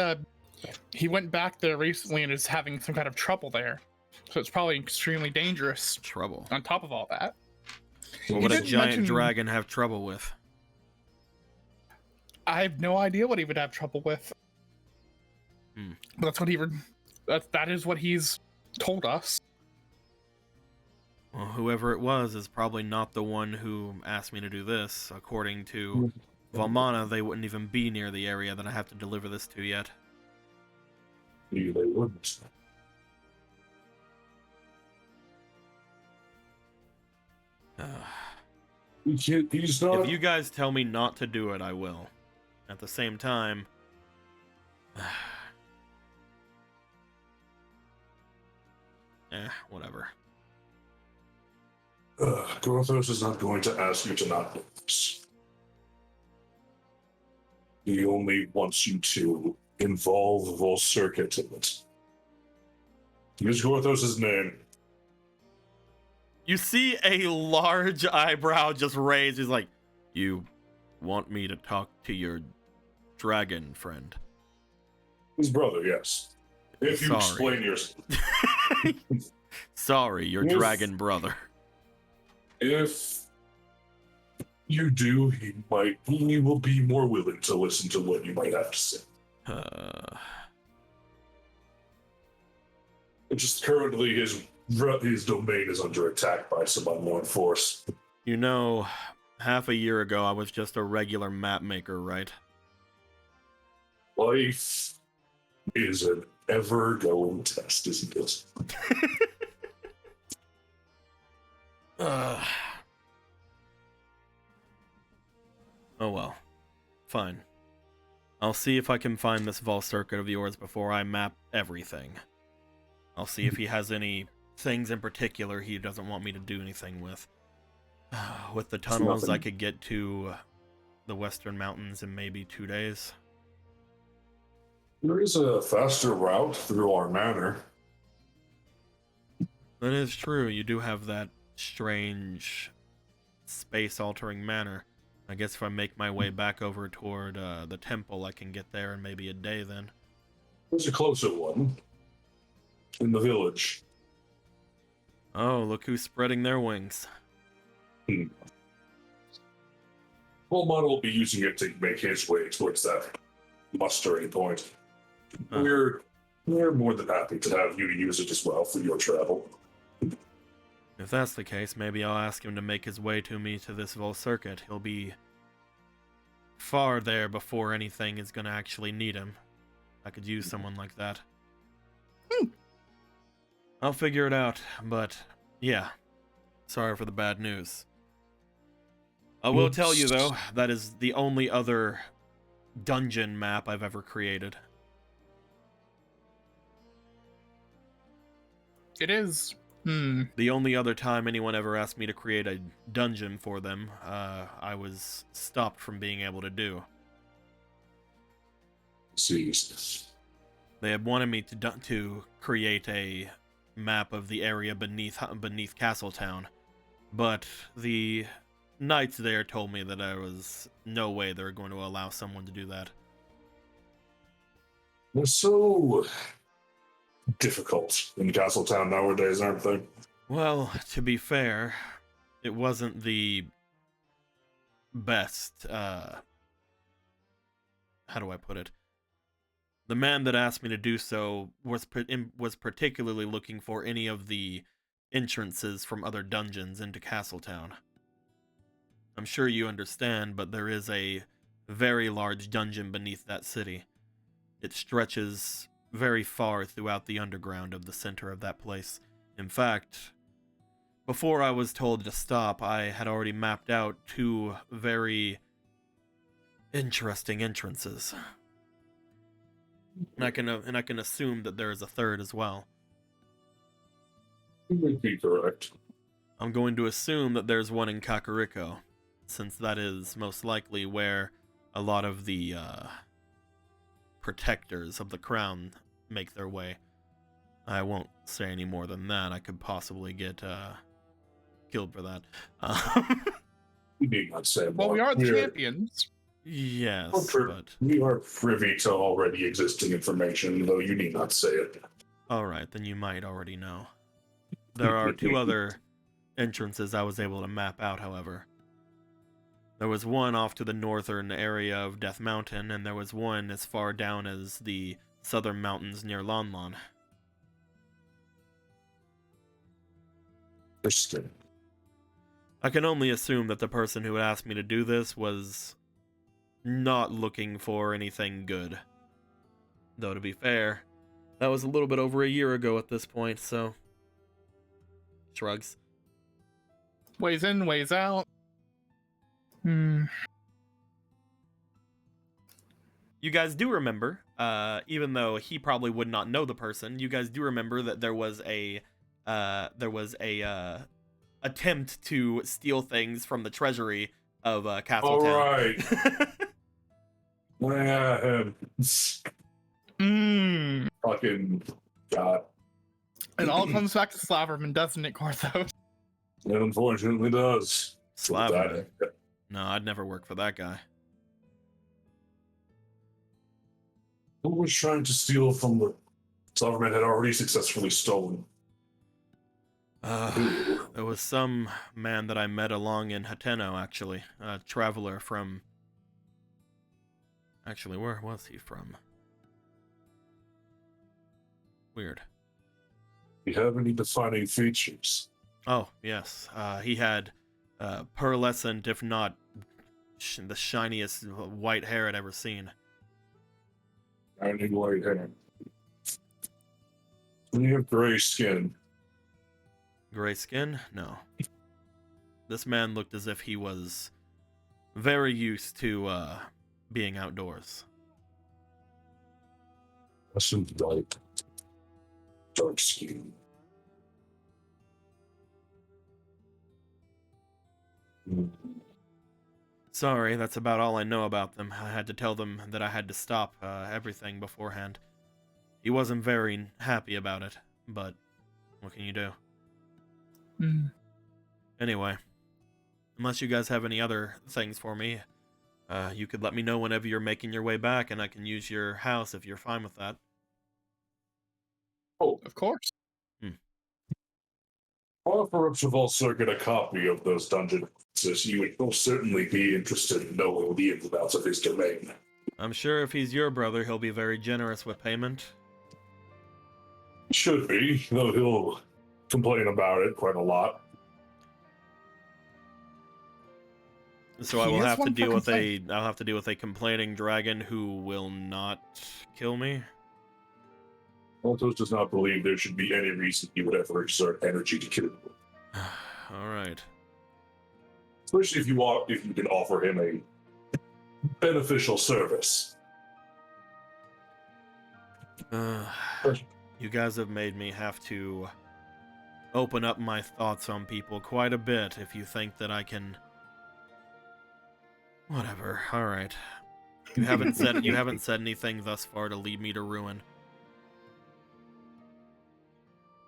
he went back there recently and is having some kind of trouble there. So it's probably extremely dangerous. Trouble? On top of all that. What would a giant dragon have trouble with? I have no idea what he would have trouble with. But that's what that is what he's told us. Well, whoever it was is probably not the one who asked me to do this. According to Valmana, they wouldn't even be near the area that I have to deliver this to yet. Yeah, they wouldn't. He's not... If you guys tell me not to do it, I will. At the same time... whatever. Gorthos is not going to ask you to not do this. He only wants you to involve Volcircuit in it. Use Gorthos' name. You see a large eyebrow just raised. He's like, you want me to talk to your dragon friend? His brother, yes. If you explain yourself. Sorry, your dragon brother. If you do, he will be more willing to listen to what you might have to say. Just currently, his domain is under attack by some unknown force. You know, half a year ago, I was just a regular map maker, right? Life is an ever-going test, isn't it? Oh well. Fine. I'll see if I can find this Volcircuit of yours before I map everything. I'll see if he has any things in particular he doesn't want me to do anything with. With the tunnels, I could get to the Western Mountains in maybe 2 days. There is a faster route through our manor. That is true. You do have that strange space-altering manor. I guess if I make my way back over toward the temple, I can get there in maybe a day then. There's a closer one. In the village. Oh, look who's spreading their wings. Volmana will be using it to make his way towards that mustering point. We're more than happy to have you use it as well for your travel. If that's the case, maybe I'll ask him to make his way to me to this Volcircuit. He'll be far there before anything is going to actually need him. I could use someone like that. I'll figure it out, but yeah. Sorry for the bad news. I will tell you, though, that is the only other dungeon map I've ever created. It is. The only other time anyone ever asked me to create a dungeon for them, I was stopped from being able to do. Seas. They had wanted me to create a map of the area beneath Castletown, but the knights there told me that there was no way they were going to allow someone to do that. They're so difficult in Castletown nowadays, aren't they? Well, to be fair, it wasn't the best, how do I put it? The man that asked me to do so was particularly looking for any of the entrances from other dungeons into Castletown. I'm sure you understand, but there is a very large dungeon beneath that city. It stretches very far throughout the underground of the center of that place. In fact, before I was told to stop, I had already mapped out 2 very interesting entrances. And I can assume that there is a third as well. You would be correct. I'm going to assume that there's one in Kakariko, since that is most likely where a lot of the protectors of the crown make their way. I won't say any more than that. I could possibly get killed for that. You need not say more. Well, we are the champions. Yes, but... We are privy to already existing information, though you need not say it. Alright, then you might already know. There are 2 other entrances I was able to map out, however. There was one off to the northern area of Death Mountain, and there was one as far down as the southern mountains near Lon Lon. Interesting. I can only assume that the person who asked me to do this was not looking for anything good. Though, to be fair, that was a little bit over a year ago at this point, so... Shrugs. Ways in, ways out. You guys do remember, even though he probably would not know the person, you guys do remember that there was a attempt to steal things from the treasury of Castletown. All right. Fucking God. It all comes back to Slaverman, doesn't it, Corthos? It unfortunately does. Slaverman? No, I'd never work for that guy. Who was trying to steal from the Slaverman had already successfully stolen? There was some man that I met along in Hateno, actually. A traveler from... Actually, where was he from? Weird. Do you have any defining features? Oh, yes. He had pearlescent, if not the shiniest white hair I'd ever seen. Shiny white hair. And you have gray skin. Gray skin? No. This man looked as if he was very used to being outdoors. Some light. Dark skin. Sorry, that's about all I know about them. I had to tell them that I had to stop everything beforehand. He wasn't very happy about it, but what can you do? Anyway, unless you guys have any other things for me, you could let me know whenever you're making your way back, and I can use your house if you're fine with that. Oh, of course. Well, perhaps you've also get a copy of those dungeons. You would most certainly be interested in knowing the ins and outs of his domain. I'm sure if he's your brother, he'll be very generous with payment. Should be, though he'll complain about it quite a lot. So I will have to deal with I'll have to deal with a complaining dragon who will not kill me. Altos does not believe there should be any reason he would ever exert energy to kill you. All right. Especially if you can offer him a beneficial service. You guys have made me have to open up my thoughts on people quite a bit if you think that I can... Whatever, alright. You haven't said anything thus far to lead me to ruin.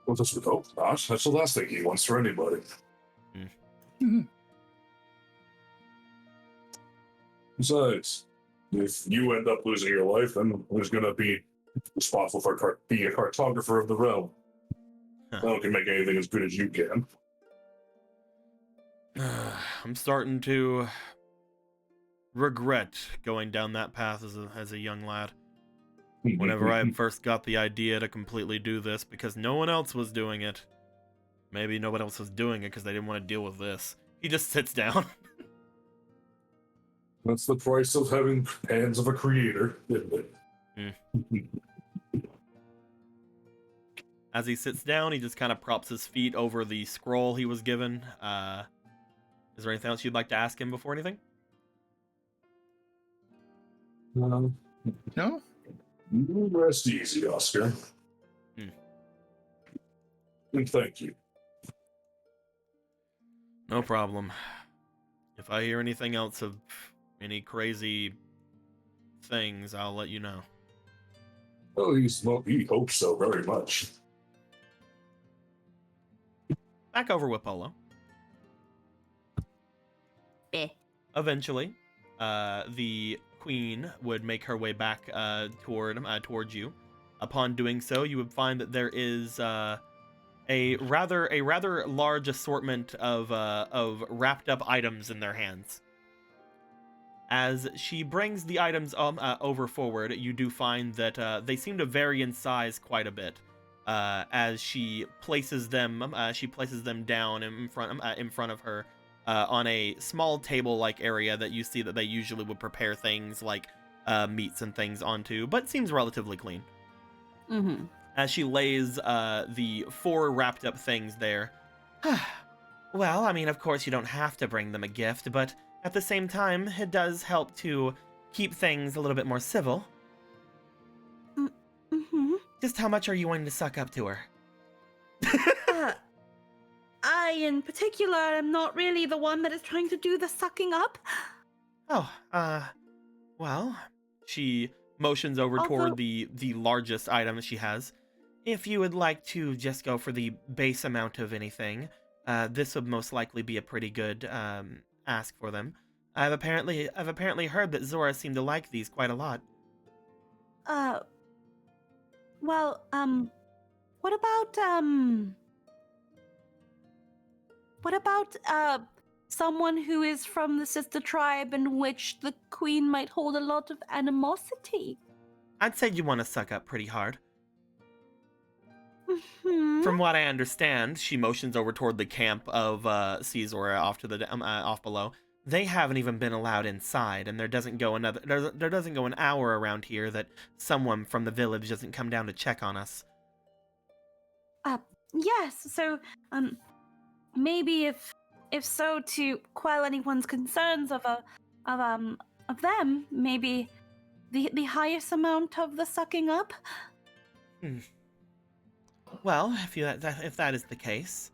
Well, just would hope not. That's the last thing he wants for anybody. Besides, if you end up losing your life, then who's going to be responsible for being a cartographer of the realm? Huh. No one can make anything as good as you can. I'm starting to regret going down that path as a young lad. Whenever I first got the idea to completely do this, because no one else was doing it. Maybe nobody else was doing it because they didn't want to deal with this. He just sits down. That's the price of having hands of a creator, isn't it? As he sits down, he just kind of props his feet over the scroll he was given. Is there anything else you'd like to ask him before anything? No? You rest easy, Oscar. And thank you. No problem. If I hear anything else of any crazy things, I'll let you know. Oh, he hopes so very much. Back over with Polo. Eventually, the queen would make her way back towards you. Upon doing so, you would find that there is a rather large assortment of wrapped up items in their hands. As she brings the items over forward, you do find that they seem to vary in size quite a bit. As she places them down in front of her on a small table-like area that you see that they usually would prepare things like meats and things onto, but seems relatively clean. Mm-hmm. As she lays the 4 wrapped up things there. Well, I mean, of course you don't have to bring them a gift, but at the same time, it does help to keep things a little bit more civil. Mm-hmm. Just how much are you wanting to suck up to her? I, in particular, am not really the one that is trying to do the sucking up. Oh, well, she motions over toward the largest item she has. If you would like to just go for the base amount of anything, this would most likely be a pretty good ask for them. I've apparently heard that Zora seemed to like these quite a lot. Well, what about someone who is from the sister tribe in which the queen might hold a lot of animosity? I'd say you want to suck up pretty hard. Mm-hmm. From what I understand, she motions over toward the camp of Zora off below. They haven't even been allowed inside, and there doesn't go an hour around here that someone from the village doesn't come down to check on us. Yes. So, maybe if so, to quell anyone's concerns of them, maybe the highest amount of the sucking up. Well, if that is the case,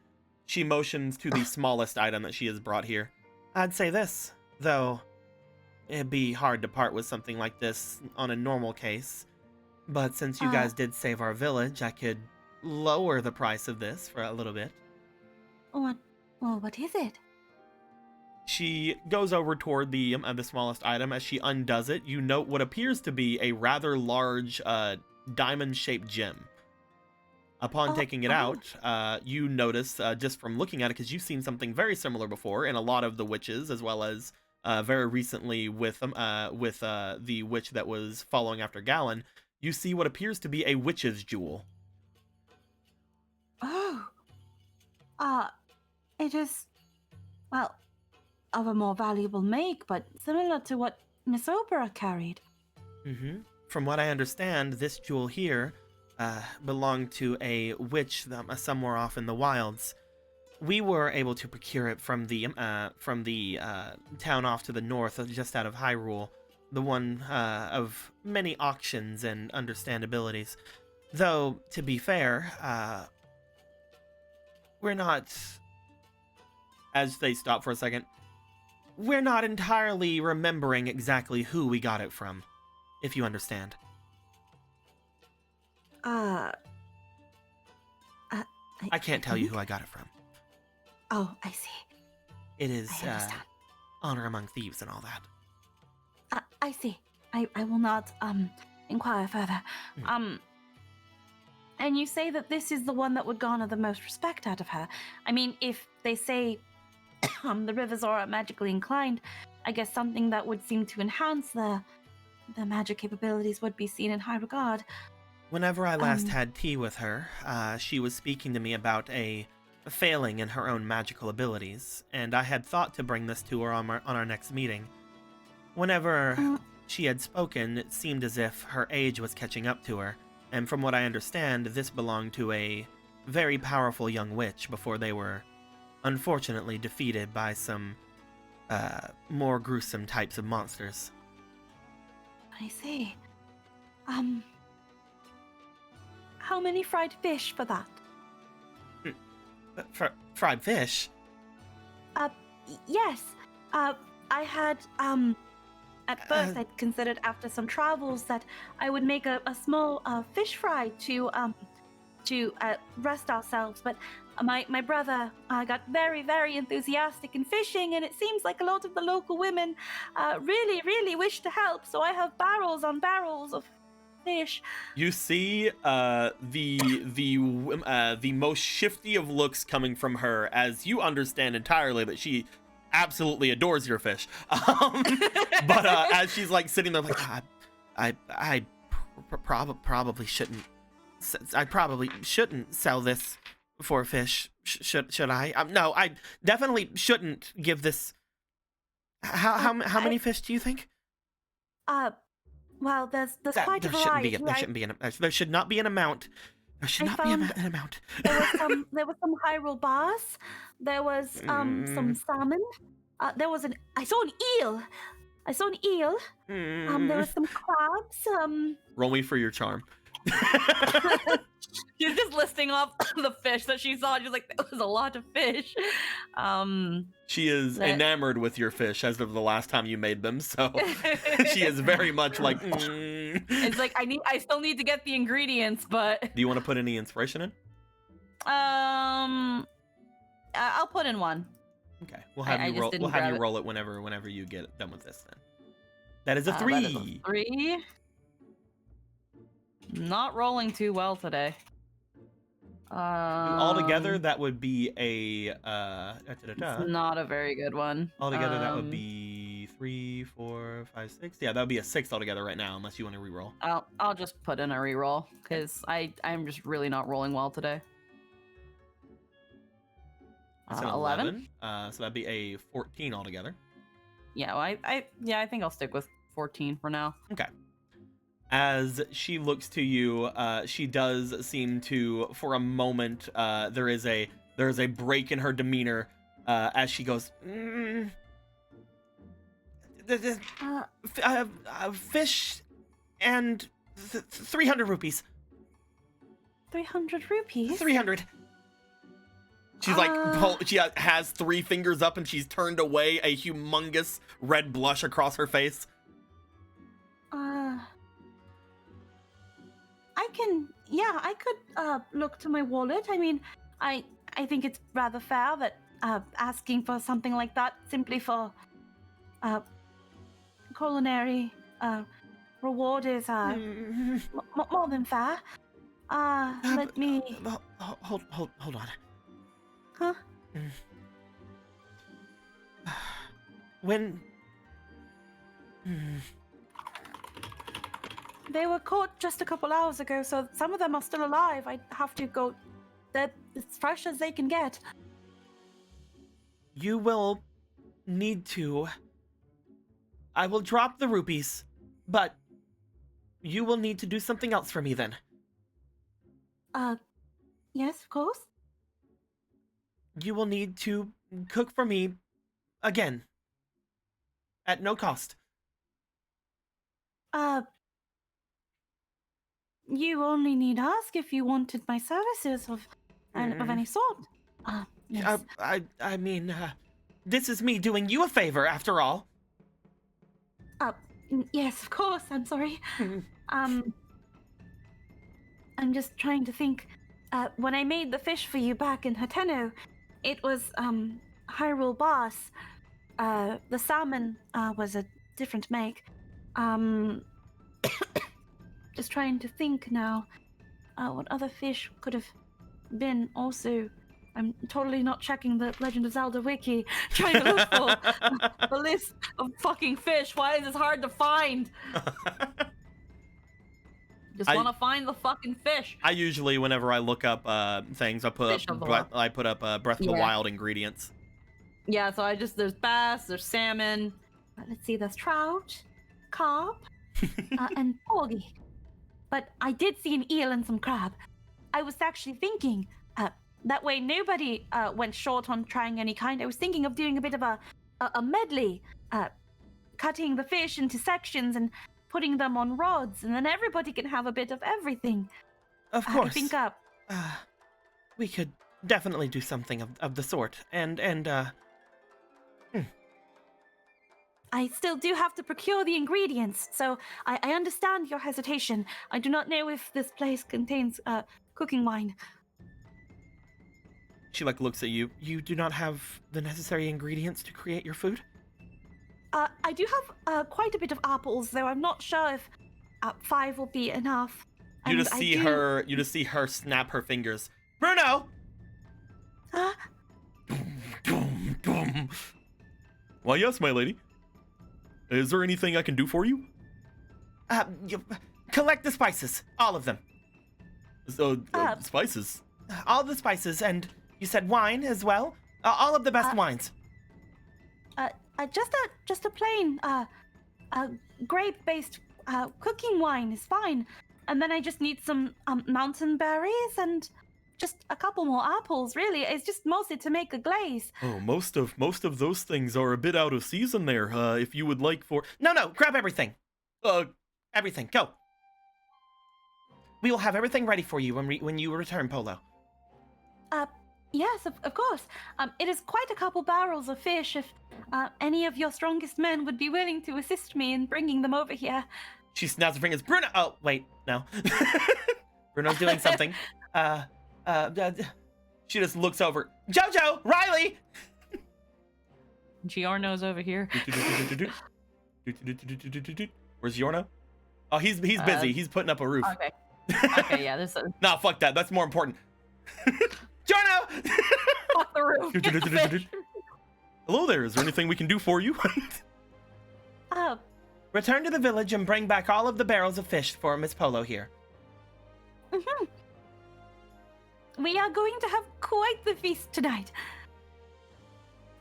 she motions to the smallest item that she has brought here. I'd say this, though, it'd be hard to part with something like this on a normal case. But since you guys did save our village, I could lower the price of this for a little bit. What is it? She goes over toward the smallest item. As she undoes it, you note what appears to be a rather large diamond-shaped gem. Upon taking it out, you notice, just from looking at it, because you've seen something very similar before in a lot of the witches, as well as very recently with the witch that was following after Galen, you see what appears to be a witch's jewel. Oh. It is, well, of a more valuable make, but similar to what Miss Opera carried. Mm-hmm. From what I understand, this jewel here belonged to a witch somewhere off in the wilds. We were able to procure it from the town off to the north, just out of Hyrule, the one of many auctions and understandabilities. Though, to be fair, we're not... As they stop for a second, we're not entirely remembering exactly who we got it from, if you understand. I can't tell you who I got it from. Oh, I see. It is I understand. honor among thieves and all that. I see. I will not inquire further. And you say that this is the one that would garner the most respect out of her. I mean, if they say the rivers are magically inclined, I guess something that would seem to enhance their magic capabilities would be seen in high regard. Whenever I last had tea with her, she was speaking to me about a failing in her own magical abilities, and I had thought to bring this to her on our next meeting. Whenever she had spoken, it seemed as if her age was catching up to her, and from what I understand, this belonged to a very powerful young witch before they were unfortunately defeated by some more gruesome types of monsters. I see. How many fried fish for that? Fried fish? Yes. I had, at first I'd considered after some travels that I would make a small fish fry to rest ourselves, but my brother got very, very enthusiastic in fishing, and it seems like a lot of the local women really, really wish to help, so I have barrels on barrels of fish. You see the most shifty of looks coming from her as you understand entirely that she absolutely adores your fish. But as she's like sitting there like, I probably shouldn't. I probably shouldn't sell this for fish. Should I? No, I definitely shouldn't give this. How many fish do you think? Well, there's quite a variety. There should not be an amount. There should not be an amount. There was some Hyrule bass. There was some salmon. I saw an eel. There was some crabs. Roll me for your charm. She's just listing off the fish that she saw. She's like, that was a lot of fish. She is enamored with your fish as of the last time you made them, so she is very much like. It's like I still need to get the ingredients, but. Do you want to put any inspiration in? I'll put in one. Okay, we'll have you roll. We'll have you roll it whenever you get done with this. Then that is a 3. That is a 3. Not rolling too well today. Altogether, that would be a It's not a very good one. Altogether, that would be 3, 4, 5, 6. Yeah, that would be a 6 altogether right now, unless you want to reroll. I'll just put in a reroll because I'm just really not rolling well today. It's an 11. So that'd be a 14 altogether. Yeah, well, I think I'll stick with 14 for now. Okay. As she looks to you, she does seem to, for a moment, there is a break in her demeanor as she goes, fish and 300 rupees. 300 rupees? 300. She's like, she has 3 fingers up and she's turned away, a humongous red blush across her face. I could look to my wallet. I mean, I think it's rather fair that asking for something like that simply for culinary reward is more than fair. Let me... Hold on. Huh? When... They were caught just a couple hours ago, so some of them are still alive. I have to go. They're as fresh as they can get. You will need to... I will drop the rupees, but you will need to do something else for me then. Yes, of course. You will need to cook for me again. At no cost. You only need ask if you wanted my services of any sort. Yes. I mean, this is me doing you a favor, after all. Yes, of course. I'm sorry. I'm just trying to think. When I made the fish for you back in Hateno, it was Hyrule Boss. The salmon was a different make. Just trying to think now. What other fish could have been also. I'm totally not checking the Legend of Zelda wiki, trying to look for the list of fucking fish. Why is this hard to find? Just want to find the fucking fish. I usually, whenever I look up things, I put Fish of up the Breath of the Wild ingredients. Yeah, so there's bass, there's salmon. Let's see, there's trout, carp, and porgy. But I did see an eel and some crab. I was actually thinking, that way nobody went short on trying any kind. I was thinking of doing a bit of a medley, cutting the fish into sections and putting them on rods, and then everybody can have a bit of everything. Of course. I think we could definitely do something of the sort. And I still do have to procure the ingredients, so I understand your hesitation. I do not know if this place contains cooking wine. She looks at you. You do not have the necessary ingredients to create your food? I do have quite a bit of apples, though I'm not sure if 5 will be enough. You just see her. You just see her snap her fingers. Bruno. Dum, dum. Why, yes, my lady. Is there anything I can do for you? Collect the spices, all of them. Spices. All the spices, and you said wine as well. All of the best wines. Just a plain grape-based cooking wine is fine, and then I just need some mountain berries and just a couple more apples. Really, it's just mostly to make a glaze. Oh, most of those things are a bit out of season there. If you would like for No, grab everything. Everything. Go. We will have everything ready for you when you return, Polo. Yes, of course. It is quite a couple barrels of fish. If any of your strongest men would be willing to assist me in bringing them over here. She snaps her fingers. Bruno. Oh, wait, no. Bruno's doing something. She just looks over. Jojo, Riley. Giorno's over here. Where's Giorno? Oh, he's busy. He's putting up a roof. Okay. Okay, yeah. No, fuck that. That's more important. Giorno! Fuck the roof. Get the fish. Hello there. Is there anything we can do for you? Return to the village and bring back all of the barrels of fish for Miss Polo here. Mm-hmm. We are going to have quite the feast tonight.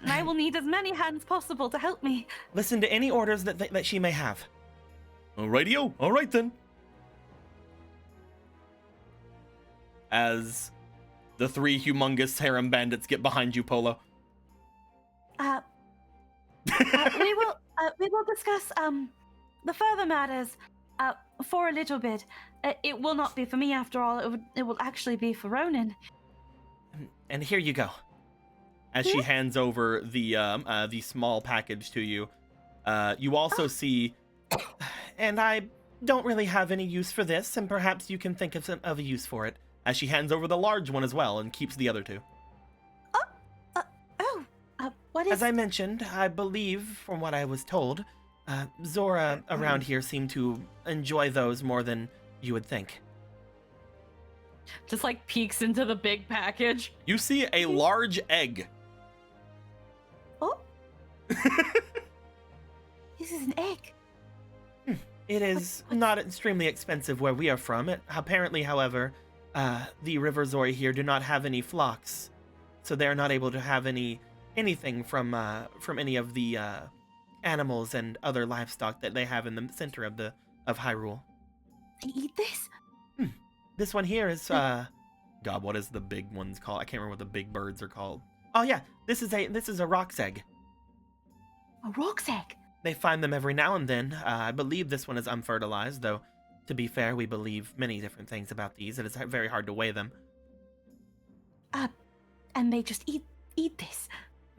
And I will need as many hands possible to help me. Listen to any orders that she may have. Alrighty-o. All right then. As the 3 humongous harem bandits get behind you, Polo. We will discuss the further matters for a little bit. It will not be for me after all. It will actually be for Ronan. And here you go. As she hands over the small package to you, you also see, and I don't really have any use for this, and perhaps you can think of a use for it. As she hands over the large one as well and keeps the other 2. What is? As I mentioned, I believe, from what I was told, Zora around here seemed to enjoy those more than you would think. Just like peeks into the big package. You see a large egg. Oh. This is an egg. It is not extremely expensive where we are from. Apparently, however, the River Zori here do not have any flocks, so they are not able to have anything from any of the animals and other livestock that they have in the center of Hyrule. They eat this? This one here is God, what is the big ones called? I can't remember what the big birds are called. Oh yeah, this is a rock's egg. A rock's egg? They find them every now and then. I believe this one is unfertilized, though, to be fair, we believe many different things about these, and it's very hard to weigh them. And they just eat this?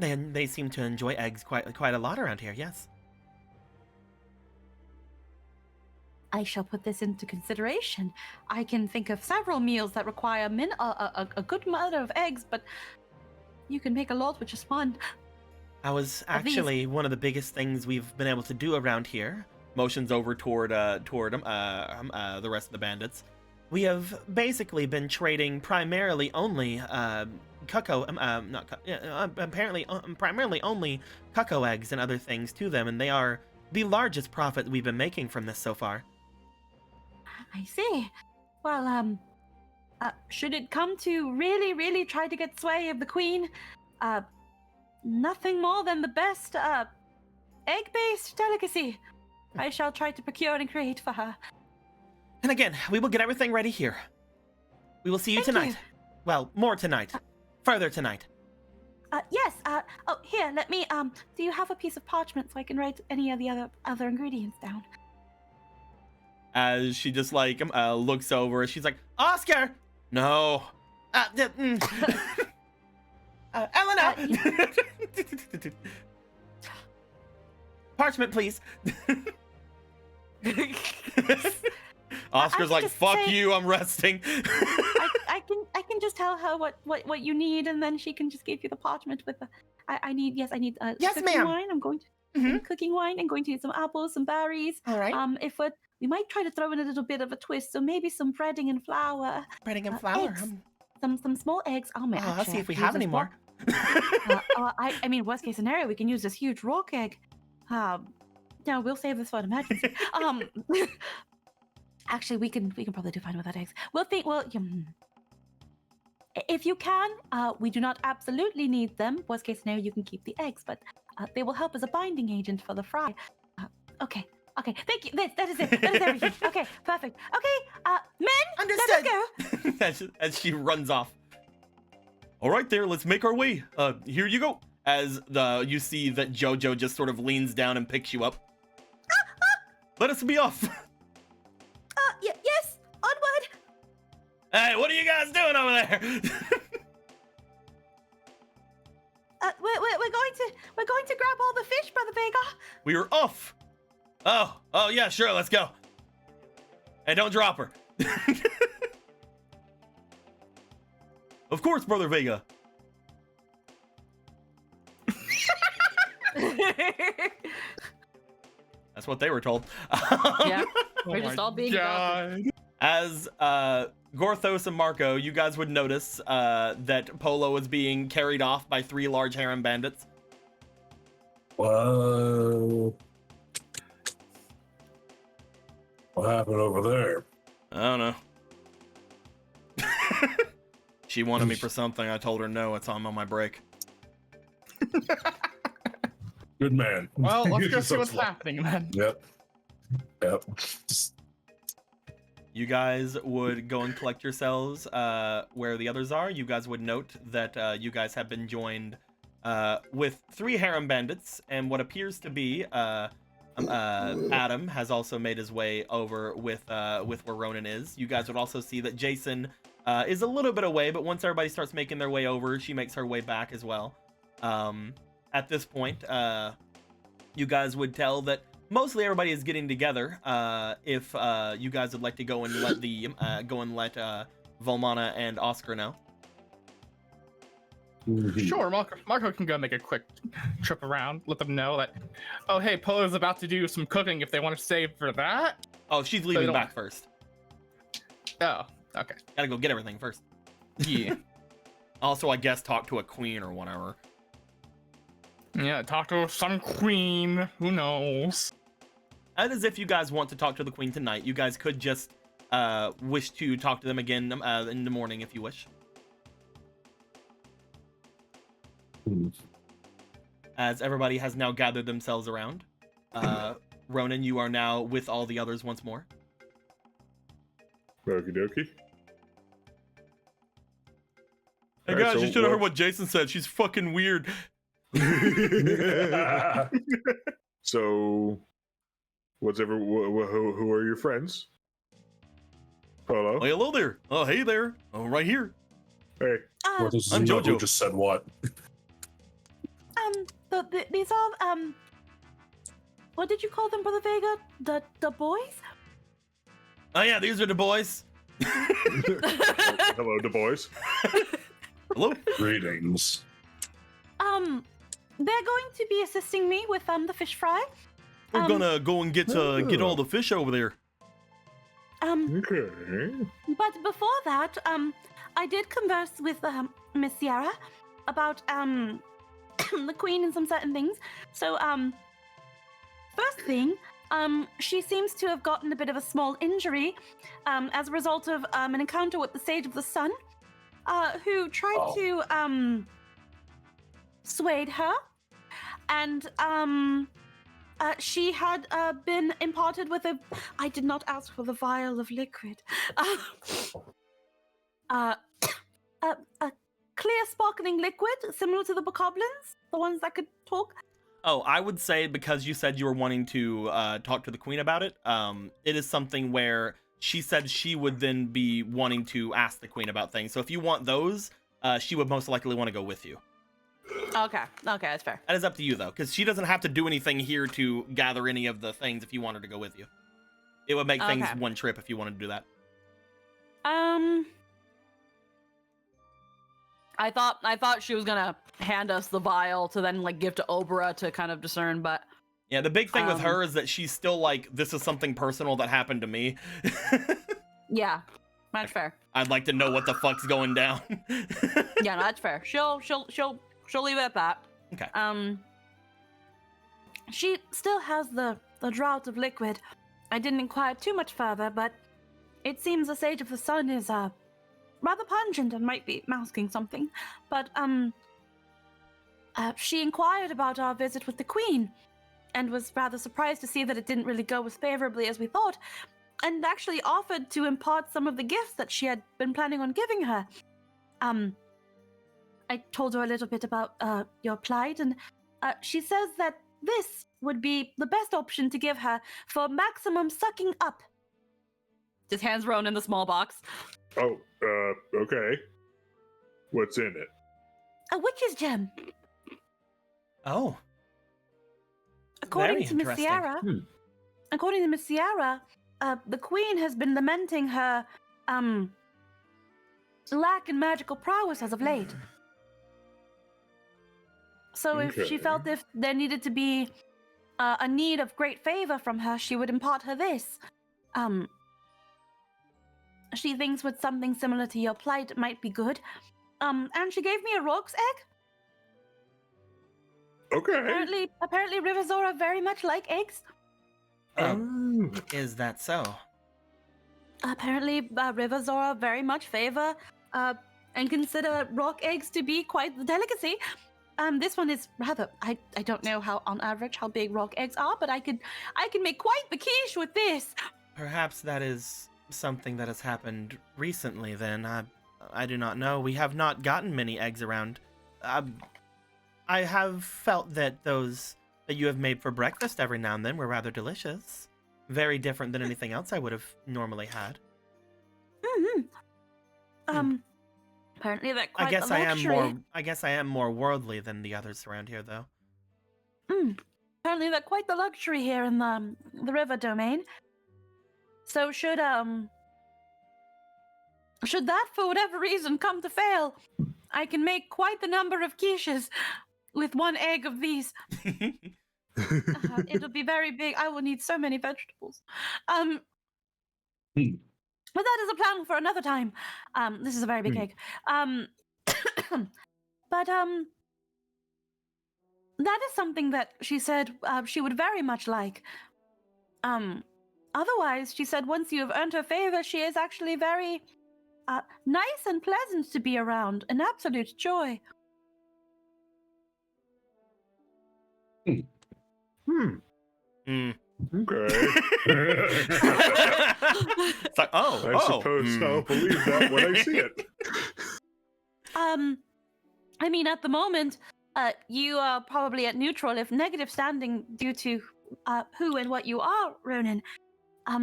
They seem to enjoy eggs quite a lot around here. Yes. I shall put this into consideration. I can think of several meals that require a good amount of eggs, but you can make a lot with just one. I was actually one of the biggest things we've been able to do around here. Motions over toward the rest of the bandits. We have basically been trading primarily only primarily only cuckoo eggs and other things to them, and they are the largest profit we've been making from this so far. I see. Well, should it come to really try to get sway of the queen, nothing more than the best egg-based delicacy I shall try to procure and create for her. And again, we will get everything ready here. We will see you tonight. Well, more tonight. Further tonight. Yes. Oh, here. Let me. Do you have a piece of parchment so I can write any of the other ingredients down? As she just like looks over, she's like, Oscar, no, Elena, parchment, please. Oscar's like, fuck you, I'm resting. I can just tell her what you need, and then she can just give you the parchment with the. I need yes, cooking ma'am. wine. I'm going to cooking wine. I'm going to need some apples, some berries. All right. We might try to throw in a little bit of a twist, so maybe some breading and flour. Breading and flour. Eggs. Some small eggs. I'll see if we have any more. I mean, worst case scenario, we can use this huge rock egg. No, we'll save this for an emergency. Actually, we can probably do fine without eggs. If you can, we do not absolutely need them. Worst case scenario, you can keep the eggs, but they will help as a binding agent for the fry. Okay, thank you. That is it. That is everything. Okay, perfect. Okay, men, understood. Let us go. as she runs off. All right, there. Let's make our way. Here you go. As you see that Jojo just sort of leans down and picks you up. Let us be off. Yes, onward. Hey, what are you guys doing over there? We're going to grab all the fish, Brother Vega. We are off. Oh yeah, sure, let's go. Hey, don't drop her. Of course, Brother Vega. That's what they were told. Yeah, we're just all being adopted. As Gorthos and Marco, you guys would notice that Polo is being carried off by 3 large harem bandits. Whoa. What happened over there? I don't know. She wanted me for something. I told her no, it's on my break. Good man. Well, let's go see what's happening then. Yep. You guys would go and collect yourselves where the others are. You guys would note that you guys have been joined with 3 harem bandits, and what appears to be Adam has also made his way over with where Ronan is. You guys would also see that Jason is a little bit away, but once everybody starts making their way over, she makes her way back as well. At this point, you guys would tell that mostly everybody is getting together. If you guys would like to go and let Volmana and Oscar know. Sure, Marco can go make a quick trip around, let them know that, oh, hey, Polo's about to do some cooking if they want to save for that. Oh, she's leaving back first. Oh, okay. Gotta go get everything first. Yeah. Also, I guess talk to a queen or whatever. Yeah, talk to some queen. Who knows? And as if you guys want to talk to the queen tonight, you guys could just wish to talk to them again in the morning if you wish. As everybody has now gathered themselves around. Ronan, you are now with all the others once more. Okie dokie. Hey guys, you should have heard what Jason said. She's fucking weird. So, who are your friends? Hello? Oh, hello there. Oh, hey there. Oh, right here. Hey. I'm Jojo. Who just said what? these are what did you call them, Brother Vega? The boys? Oh yeah, these are the boys. Hello, Du Bois. Hello. Greetings. They're going to be assisting me with the fish fry. We're gonna go and get all the fish over there. Okay. But before that, I did converse with Miss Sierra about the Queen and some certain things. So first thing, she seems to have gotten a bit of a small injury as a result of an encounter with the Sage of the Sun, who tried to sway her, and she had been imparted with a. I did not ask for the vial of liquid. A clear, sparkling liquid similar to the bokoblins, the ones that could talk. Oh, I would say, because you said you were wanting to talk to the Queen about it, it is something where she said she would then be wanting to ask the Queen about things. So if you want those, she would most likely want to go with you. Okay, that's fair. That is up to you, though, because she doesn't have to do anything here to gather any of the things if you want her to go with you. It would make things one trip if you wanted to do that. I thought she was gonna hand us the vial to then like give to Obra to kind of discern, but yeah, the big thing with her is that she's still like, this is something personal that happened to me. yeah, that's fair. I'd like to know what the fuck's going down. Yeah, no, that's fair. She'll leave it at that. Okay. She still has the draught of liquid. I didn't inquire too much further, but it seems the Sage of the Sun is rather pungent and might be masking something. But she inquired about our visit with the Queen, and was rather surprised to see that it didn't really go as favorably as we thought, and actually offered to impart some of the gifts that she had been planning on giving her. I told her a little bit about your plight, and she says that this would be the best option to give her for maximum sucking up. Just hands Ronan in the small box. Oh, okay. What's in it? A witch's gem. Oh. According Very to Miss interesting. Sierra, according to Miss Sierra, the Queen has been lamenting her lack in magical prowess as of late. So if she felt if there needed to be a need of great favor from her, she would impart her this. She thinks with something similar to your plight it might be good. And she gave me a rogue's egg. Okay. Apparently Rivazora very much like eggs. Is that so? Apparently Rivazora very much favor and consider rock eggs to be quite the delicacy. This one is rather, I don't know how on average how big rock eggs are, but I can make quite the quiche with this. Perhaps that is something that has happened recently then. I do not know. We have not gotten many eggs around. I have felt that those that you have made for breakfast every now and then were rather delicious. Very different than anything else I would have normally had. Apparently they're quite the luxury. I guess I am more worldly than the others around here, though. Apparently they're quite the luxury here in the river domain. So should that for whatever reason come to fail, I can make quite the number of quiches with one egg of these. It'll be very big. I will need so many vegetables. But that is a plan for another time. This is a very big egg. But that is something that she said she would very much like. Otherwise, she said once you have earned her favor, she is actually very nice and pleasant to be around. An absolute joy. Okay. It's like, I suppose I'll believe that when I see it. I mean, at the moment, you are probably at neutral, if negative standing, due to who and what you are, Ronan.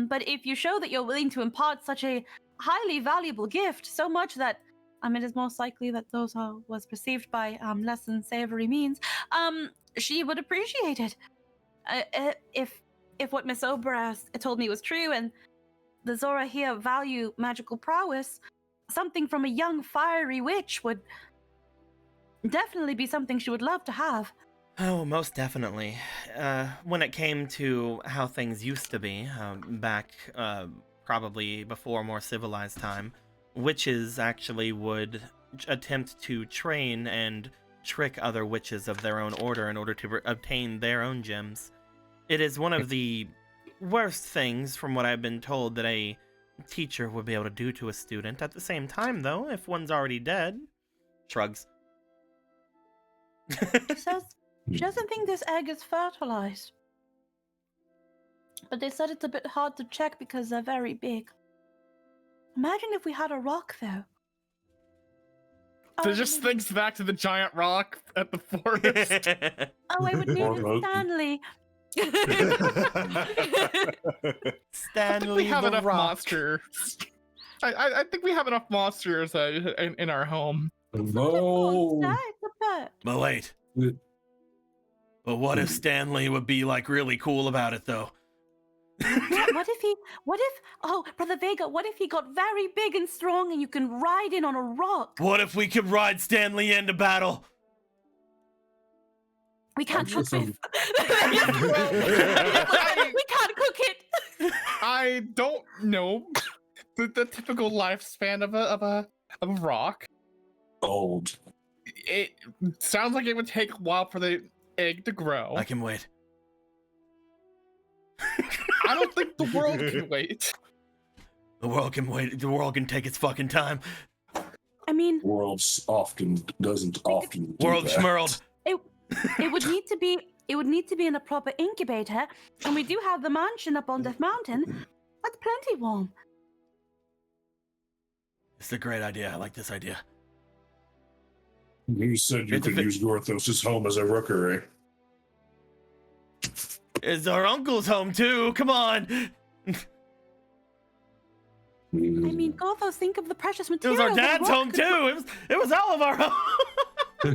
But if you show that you're willing to impart such a highly valuable gift, so much that it is most likely that those was perceived by less than savory means, she would appreciate it. If what Miss Obra told me was true, and the Zora here value magical prowess, something from a young fiery witch would definitely be something she would love to have. Oh, most definitely. When it came to how things used to be, back probably before more civilized time, witches actually would attempt to train and trick other witches of their own order in order to obtain their own gems. It is one of the worst things, from what I've been told, that a teacher would be able to do to a student. At the same time, though, if one's already dead... Shrugs. She doesn't think this egg is fertilized. But they said it's a bit hard to check because they're very big. Imagine if we had a rock, though. So just thinks back to the giant rock at the forest. Oh, I would name it Stanley. Stanley we have the enough Rock. monsters. I think we have enough monsters in our home. No. It's a pet. But wait. But what if Stanley would be like really cool about it though? Oh, Brother Vega, what if he got very big and strong and you can ride in on a rock? What if we could ride Stanley into battle? We can't cook That's this. We can't cook it. I don't know the typical lifespan of a rock. Old. It sounds like it would take a while for the egg to grow. I can wait. I don't think the world can wait. The world can wait. The world can take its fucking time. I mean, Worlds often doesn't often. do World that. schmerled. it would need to be in a proper incubator, and we do have the mansion up on Death Mountain. That's plenty warm. It's a great idea. I like this idea. You said you could use Gorthos' home as a rookery. It's our uncle's home too. Come on. I mean, Gothos, think of the precious It materials. was our dad's home too. It was all of our home.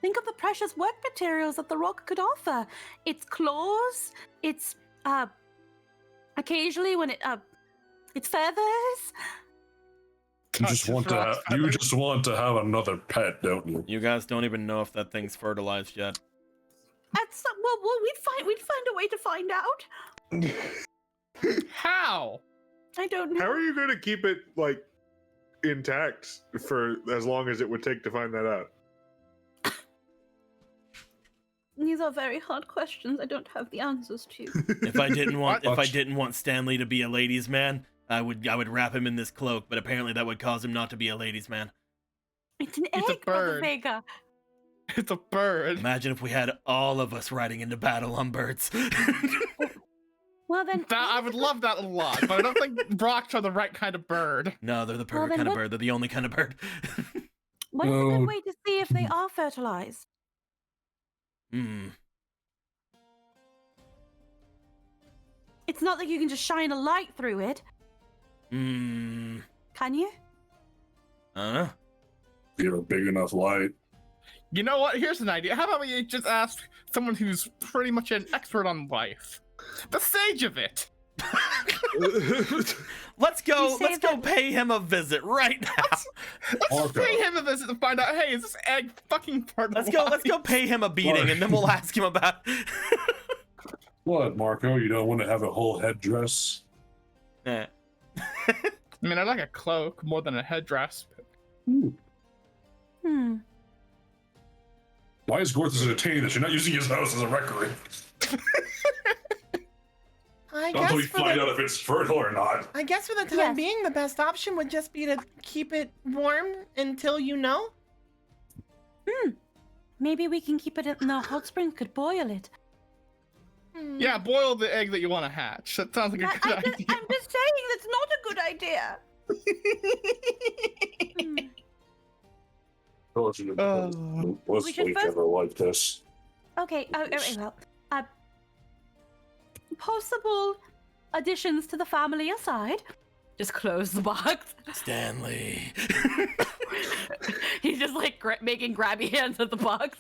Think of the precious work materials that the rock could offer. Its claws, its occasionally when its feathers. You just want to have another pet, don't you? You guys don't even know if that thing's fertilized yet. Well, we'd find a way to find out. How? I don't know. How are you going to keep it like intact for as long as it would take to find that out? These are very hard questions. I don't have the answers to. If I didn't want Stanley to be a ladies' man, I would wrap him in this cloak. But apparently that would cause him not to be a ladies' man. It's an It's a egg, Brother bird. Vega. It's a bird. Imagine if we had all of us riding into battle on birds. Well then, I would love that a lot, but I don't think rocks are the right kind of bird. No, they're the Well, perfect then kind of what- bird. They're the only kind of bird. what is a good way to see if they are fertilized? It's not like you can just shine a light through it. Can you? I don't know. You have a big enough light. You know what? Here's an idea. How about we just ask someone who's pretty much an expert on life? The sage of it. Let's go say pay him a visit right now. Let's pay him a visit to find out, hey, is this egg fucking fertilized? Let's go pay him a beating and then we'll ask him about What, Marco? You don't want to have a whole headdress? Eh. I mean, I like a cloak more than a headdress. Why is Gorthos entertaining this? You're not using his house as a rectory. Until we find out if it's fertile or not. I guess for the time being, the best option would just be to keep it warm until you know. Maybe we can keep it in the hot springs. Could boil it. Yeah, boil the egg that you want to hatch. That sounds like a good idea. I'm just saying that's not a good idea. Was We should Lake first- ever like this? Okay. Well, possible additions to the family aside, just close the box. Stanley. He's just like making grabby hands at the box.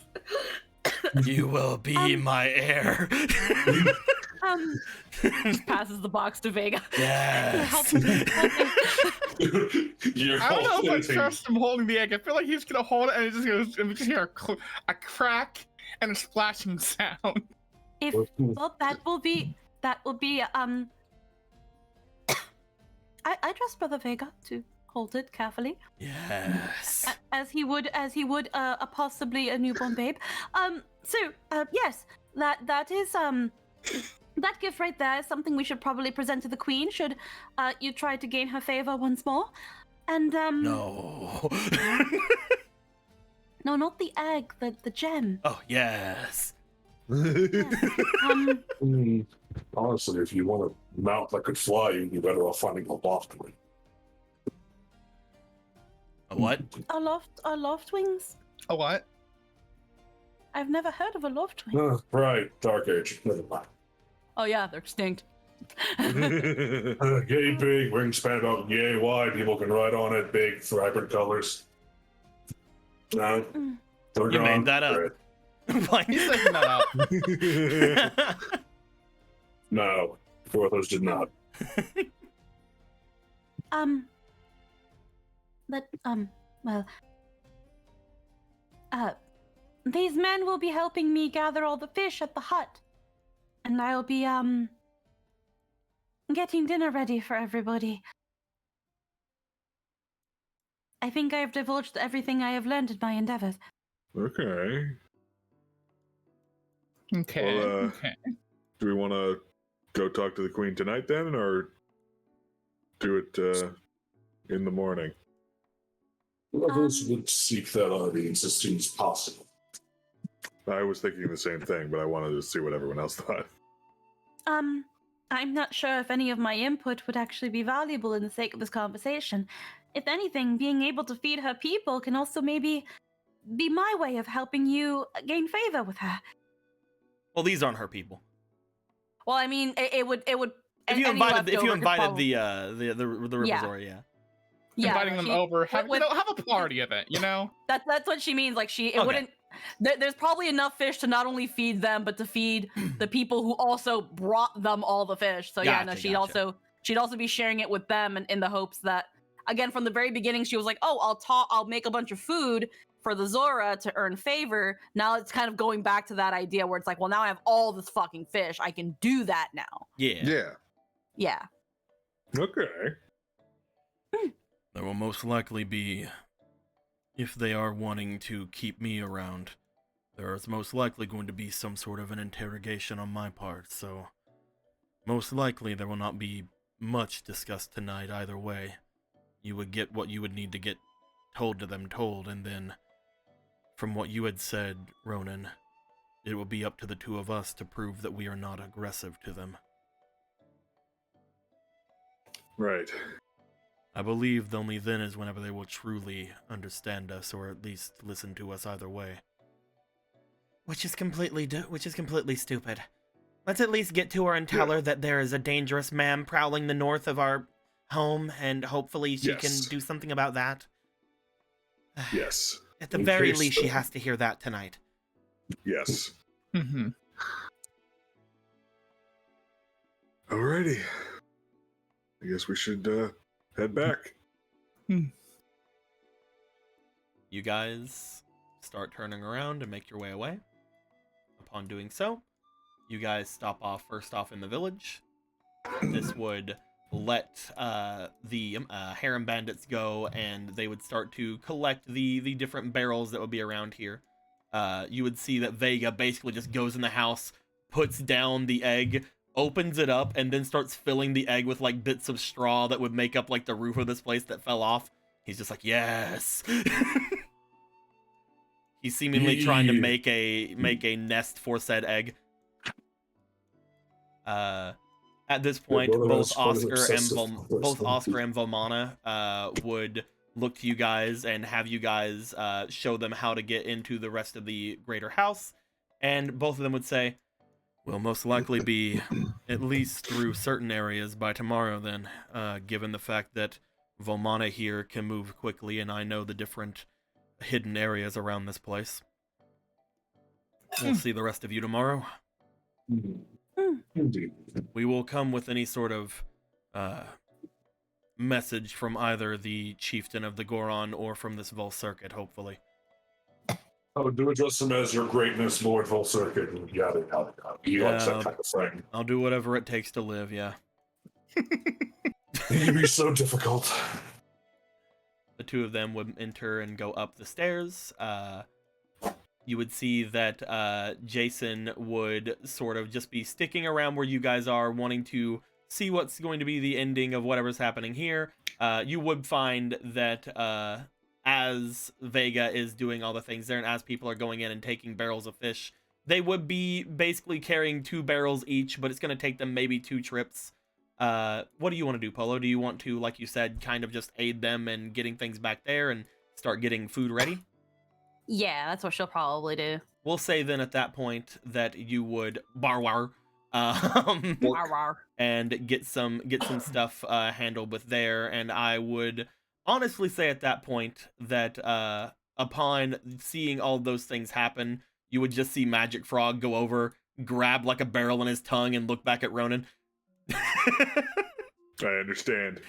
You will be my heir. Just passes the box to Vega. Yes. You're I don't know if I alternating- trust him holding the egg. I feel like he's gonna hold it and it's just goes, and we just hear a crack and a splashing sound. Well, that will be I trust Brother Vega to hold it carefully. Yes. As he would possibly a newborn babe. Yes, that is that gift right there is something we should probably present to the queen should you try to gain her favor once more. And No. no, not the egg, the gem. Oh, yes. Honestly, if you want a mount that could fly, you'd be better off finding a loft wing. A what? A loft wings? A what? I've never heard of a loft wing. Right, Dark Age. Never mind. Oh yeah, they're extinct. Yay big, wingspan about yay wide, people can ride on it, big, vibrant colors. No. You made that up. Like- He's making that up. No, Porthos did not. These men will be helping me gather all the fish at the hut. And I'll be, getting dinner ready for everybody. I think I have divulged everything I have learned in my endeavors. Okay. Okay. Well, Okay. Do we want to go talk to the queen tonight then, or do it in the morning? Levels would seek that audience as soon as possible. I was thinking the same thing, but I wanted to see what everyone else thought. I'm not sure if any of my input would actually be valuable in the sake of this conversation. If anything, being able to feed her people can also maybe be my way of helping you gain favor with her. Well, these aren't her people. Well, I mean, it would. If you any invited leftover could probably- the Riverzora, yeah. Inviting them she- over, have with- have a party of it, you know? That's what she means. Like it Okay. wouldn't. There's probably enough fish to not only feed them, but to feed the people who also brought them all the fish. So yeah, no, Gotcha, she'd also be sharing it with them, in the hopes that, again, from the very beginning, she was like, "Oh, I'll make a bunch of food for the Zora to earn favor." Now it's kind of going back to that idea where it's like, well, now I have all this fucking fish. I can do that now. Yeah. Yeah. Yeah. Okay. There will most likely be, if they are wanting to keep me around, there is most likely going to be some sort of an interrogation on my part, so most likely there will not be much discussed tonight either way. You would get what you would need to get told to them told, and then, from what you had said, Ronan, it will be up to the two of us to prove that we are not aggressive to them. Right. I believe only then is whenever they will truly understand us, or at least listen to us either way. Which is completely stupid. Let's at least get to her and tell her that there is a dangerous man prowling the north of our home, and hopefully she can Yes. do something about that. Yes. At the In very case least, she the- has to hear that tonight. Yes. Mm-hmm. Alrighty. I guess we should head back. You guys start turning around and make your way away. Upon doing so, you guys stop off first off in the village. This would let the harem bandits go, and they would start to collect the different barrels that would be around here. You would see that Vega basically just goes in the house, puts down the egg, opens it up, and then starts filling the egg with like bits of straw that would make up like the roof of this place that fell off. He's just like, yes. He's seemingly trying to make a nest for said egg. At this point, both Oscar and Vomana would look to you guys and have you guys show them how to get into the rest of the greater house, and both of them would say, We'll most likely be at least through certain areas by tomorrow then, given the fact that Volmana here can move quickly and I know the different hidden areas around this place. We'll see the rest of you tomorrow. Indeed. We will come with any sort of message from either the chieftain of the Goron or from this Vol Circuit, hopefully. I would do address him as your greatness, Lord Vol Circuit, and yada yada yada. He likes that kind of thing. I'll do whatever it takes to live, yeah. You'd be so difficult. The two of them would enter and go up the stairs. You would see that Jason would sort of just be sticking around where you guys are, wanting to see what's going to be the ending of whatever's happening here. You would find that as Vega is doing all the things there, and as people are going in and taking barrels of fish, they would be basically carrying 2 barrels each, but it's going to take them maybe 2 trips. What do you want to do, Polo? Do you want to, like you said, kind of just aid them in getting things back there and start getting food ready? Yeah, that's what she'll probably do. We'll say then at that point that you would barwar and get some stuff handled with there, and I would honestly say at that point that upon seeing all those things happen, you would just see Magic Frog go over, grab like a barrel in his tongue, and look back at Ronan. I understand.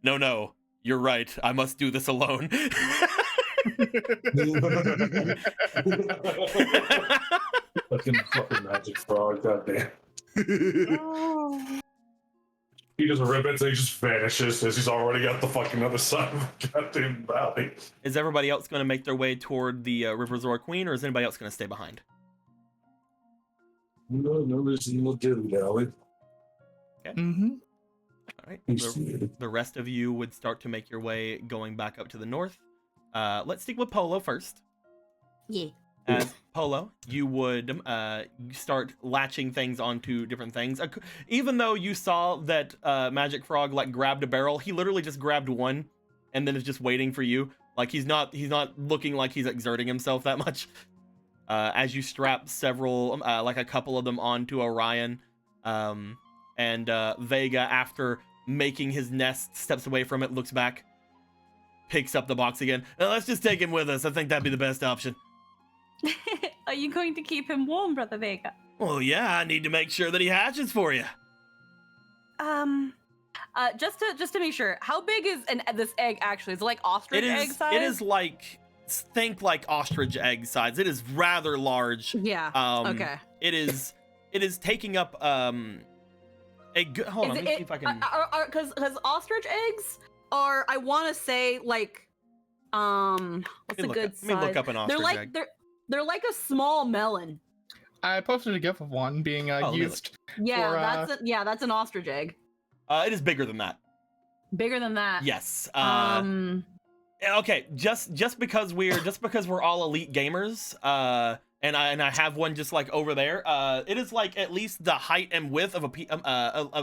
No, you're right. I must do this alone. Fucking Magic Frog, goddamn. He doesn't rip it, so he just vanishes as he's already got the fucking other side of the goddamn valley. Is everybody else going to make their way toward the River Zora Queen, or is anybody else going to stay behind? No, there's no do, Valley. Okay. All right. The rest of you would start to make your way going back up to the north. Let's stick with Polo first. Yeah. As Polo, you would start latching things onto different things. Even though you saw that Magic Frog like grabbed a barrel, he literally just grabbed one and then is just waiting for you. Like he's not looking like he's exerting himself that much. As you strap several, like a couple of them onto Orion, and Vega, after making his nest, steps away from it, looks back, picks up the box again. Let's just take him with us. I think that'd be the best option. Are you going to keep him warm, Brother Vega? Well, yeah, I need to make sure that he hatches for you. Just to make sure, how big is this egg actually? Is it like ostrich egg size? It is like, think like ostrich egg size. It is rather large. Yeah. Okay. It is taking up a good. Hold on, let me see if I can. Because ostrich eggs are, I want to say like, what's a good size? Let me look up an ostrich egg. They're like a small melon. I posted a gif of one being used. Yeah, that's an ostrich egg. It is bigger than that. Bigger than that. Yes. Okay, just because we're all elite gamers, and I have one just like over there. It is like at least the height and width of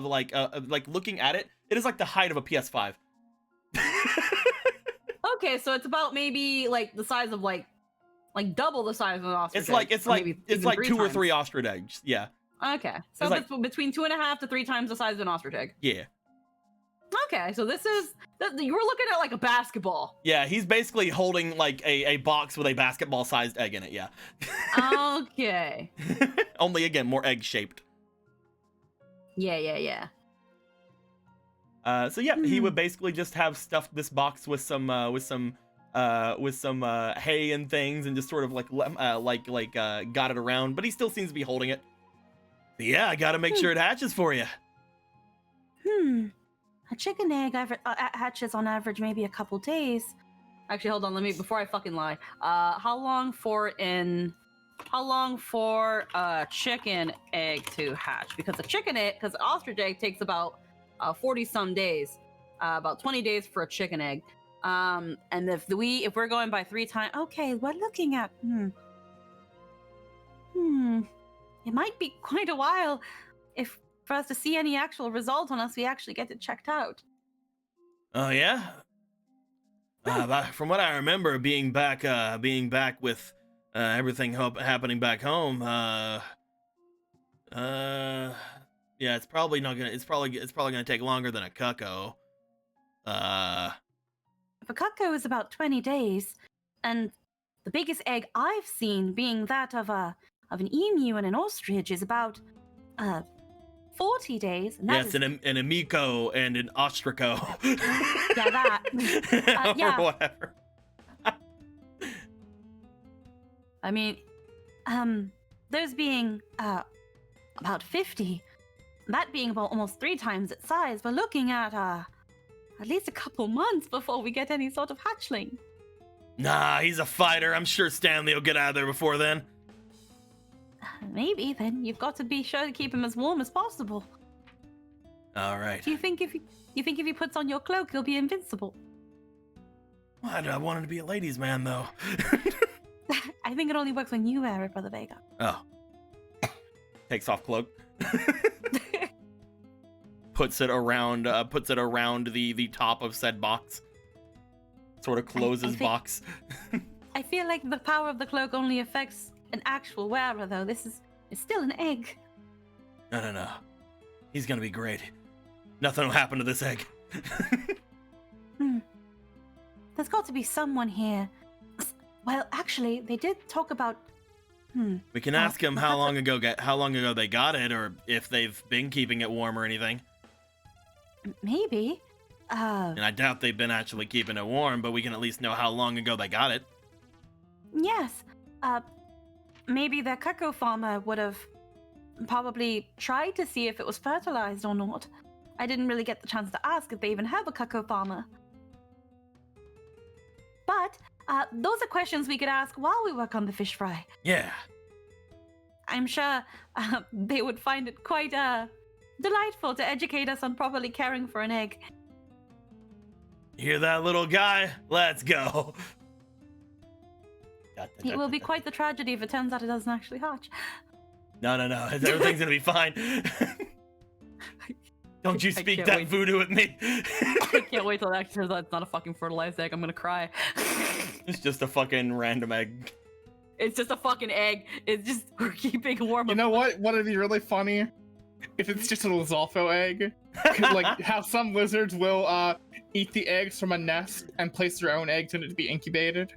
like looking at it. It is like the height of a PS5. Okay, so it's about maybe like the size of like double the size of an ostrich. It's like 2 or 3 ostrich eggs. Yeah. Okay, so it's between 2.5 to 3 times the size of an ostrich egg. Yeah. Okay, so you were looking at like a basketball. Yeah, he's basically holding like a box with a basketball-sized egg in it. Yeah. Okay. Only again more egg-shaped. Yeah. So yeah, he would basically just have stuffed this box with some hay and things, and just sort of got it around, but he still seems to be holding it. Yeah, I gotta make sure it hatches for you. A chicken egg hatches on average maybe a couple days. Actually, hold on. Before I fucking lie. How long for a chicken egg to hatch? Because an ostrich egg takes about 40 some days, about 20 days for a chicken egg. And if we're going by 3 times, okay, we're looking at it might be quite a while for us to see any actual result unless we actually get it checked out. Oh yeah. From what I remember, being back with everything happening back home. Yeah, it's probably gonna take longer than a cucko. If a cuckoo is about 20 days, and the biggest egg I've seen being that of an emu and an ostrich is about 40 days. And yes, an amico and an ostrico. Yeah, that. Yeah. Or whatever. I mean, those being about 50, that being about almost 3 times its size, we're looking at least a couple months before we get any sort of hatchling. Nah, he's a fighter. I'm sure Stanley will get out of there before then. Maybe, then you've got to be sure to keep him as warm as possible. All right. Do you think if he puts on your cloak, he'll be invincible? Well, I want him to be a ladies' man, though. I think it only works when you wear it, Brother Vega. Oh. Takes off cloak. puts it around the top of said box. Sort of closes box. I feel like the power of the cloak only affects an actual wearer, though. It's still an egg. No. He's gonna be great. Nothing will happen to this egg. There's got to be someone here. Well, actually, they did talk about. We can ask him how long ago they got it, or if they've been keeping it warm or anything. Maybe. And I doubt they've been actually keeping it warm, but we can at least know how long ago they got it. Yes. Maybe their cuckoo farmer would have probably tried to see if it was fertilized or not. I didn't really get the chance to ask if they even have a cuckoo farmer. But those are questions we could ask while we work on the fish fry. Yeah. I'm sure they would find it quite delightful to educate us on properly caring for an egg. Hear that, little guy? Let's go. It will be quite the tragedy if it turns out it doesn't actually hatch. No. Everything's gonna be fine. Don't you speak that voodoo at me. I can't wait till it actually turns out it's not a fucking fertilized egg. I'm gonna cry. It's just a fucking random egg. It's just a fucking egg. It's just, we're keeping warm. You know what? What would be really funny? If it's just a Lizalfo egg. Like how some lizards will eat the eggs from a nest and place their own eggs in it to be incubated.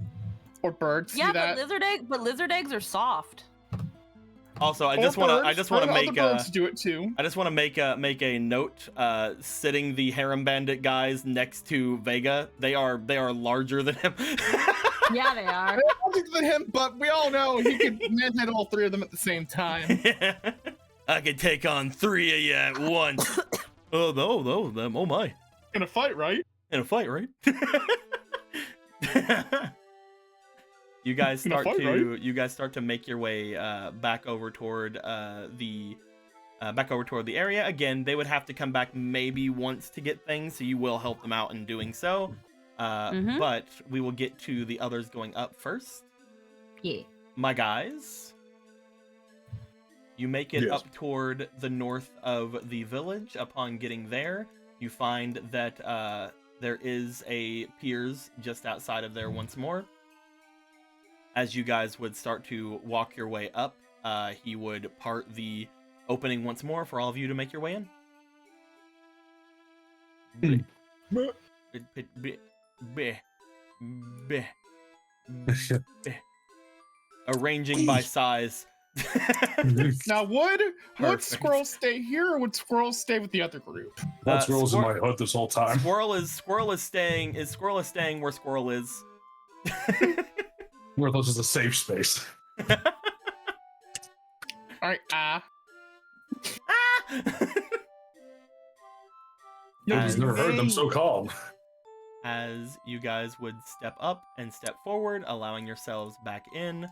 Or birds do that. But lizard eggs are soft. Also, I just want to make birds do it too. I just want to make a note. Sitting the harem bandit guys next to Vega, they are larger than him. Yeah, they are. They're larger than him, but we all know he could manhead all 3 of them at the same time. I could take on 3 of you at once. Oh my! In a fight, right? You guys start to make your way back over toward the area. Again, they would have to come back maybe once to get things, so you will help them out in doing so. But we will get to the others going up first. Yeah. My guys, you make it up toward the north of the village. Upon getting there, you find that there is a piers just outside of there once more. As you guys would start to walk your way up, he would part the opening once more for all of you to make your way in. Arranging by size. Now, would Squirrel stay here, or would Squirrel stay with the other group? That Squirrel's in my hut this whole time. Squirrel is staying where Squirrel is. Where those is a safe space. Alright, Nobody's never heard them so calm. As you guys would step up and step forward, allowing yourselves back in.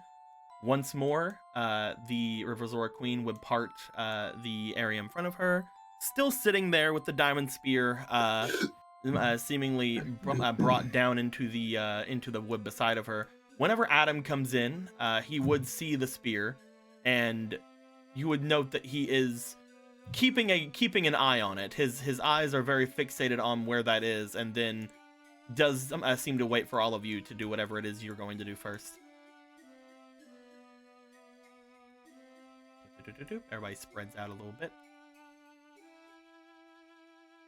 Once more, the Riverzora Queen would part the area in front of her, still sitting there with the diamond spear, seemingly brought down into the wood beside of her. Whenever Adam comes in, he would see the spear, and you would note that he is keeping an eye on it. His eyes are very fixated on where that is, and then does seem to wait for all of you to do whatever it is you're going to do first. Everybody spreads out a little bit.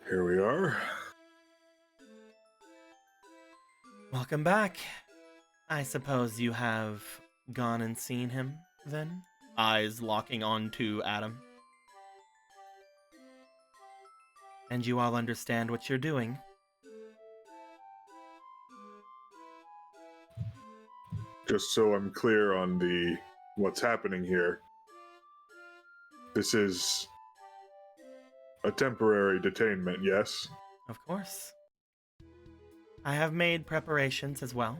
Here we are. Welcome back. I suppose you have gone and seen him, then? Eyes locking onto Adam. And you all understand what you're doing? Just so I'm clear on what's happening here. This is a temporary detainment, yes? Of course. I have made preparations as well.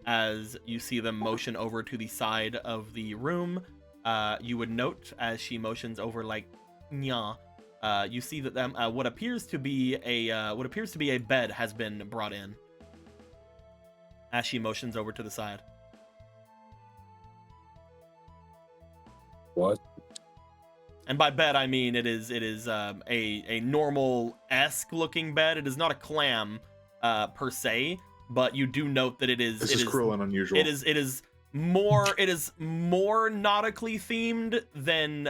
As you see them motion over to the side of the room, you would note as she motions over like, nya, you see that what appears to be a bed has been brought in. As she motions over to the side. What? And by bed, I mean it is a normal-esque looking bed. It is not a clam per se, but you do note that it is cruel and unusual. It is more nautically themed than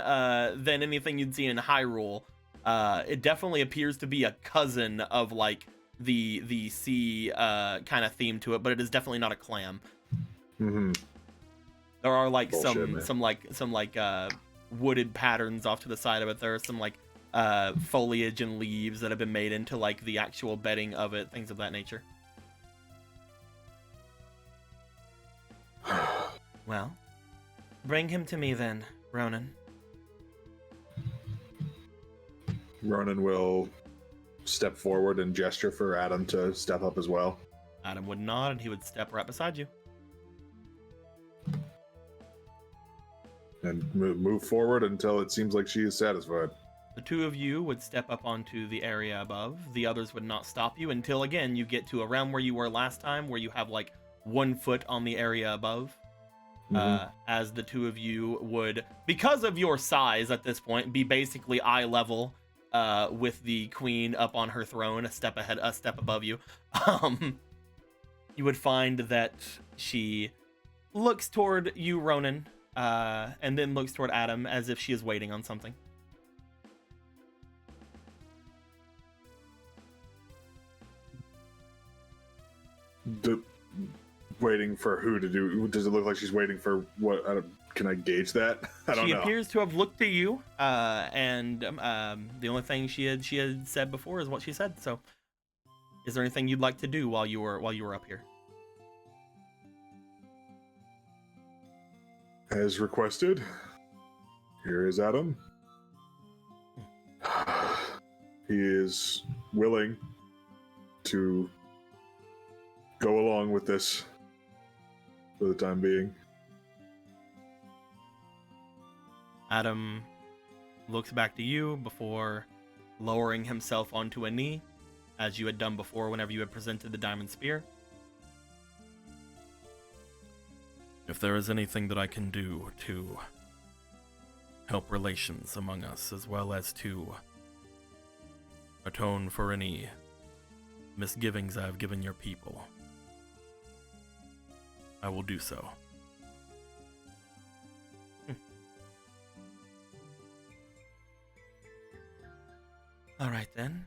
anything you'd see in Hyrule. It definitely appears to be a cousin of like the sea kind of theme to it, but it is definitely not a clam. Mm-hmm. There are like Bullshit, some wooded patterns off to the side of it. There are some like foliage and leaves that have been made into like the actual bedding of it, things of that nature. Well, bring him to me then, Ronan. Ronan will step forward and gesture for Adam to step up as well. Adam would nod and he would step right beside you. And move forward until it seems like she is satisfied. The two of you would step up onto the area above. The others would not stop you until, again, you get to around where you were last time, where you have, like, 1 foot on the area above. Mm-hmm. As the two of you would, because of your size at this point, be basically eye level with the queen up on her throne, a step above you. You would find that she looks toward you, Ronan, and then looks toward Adam as if she is waiting on something. Waiting for who to do? Does it look like she's waiting for what? Can I gauge that? I don't know. She appears to have looked at you, and the only thing she had said before is what she said. So, is there anything you'd like to do while you were up here? As requested, here is Adam. He is willing to go along with this for the time being. Adam looks back to you before lowering himself onto a knee, as you had done before whenever you had presented the diamond spear. If there is anything that I can do to help relations among us, as well as to atone for any misgivings I have given your people, I will do so. All right then.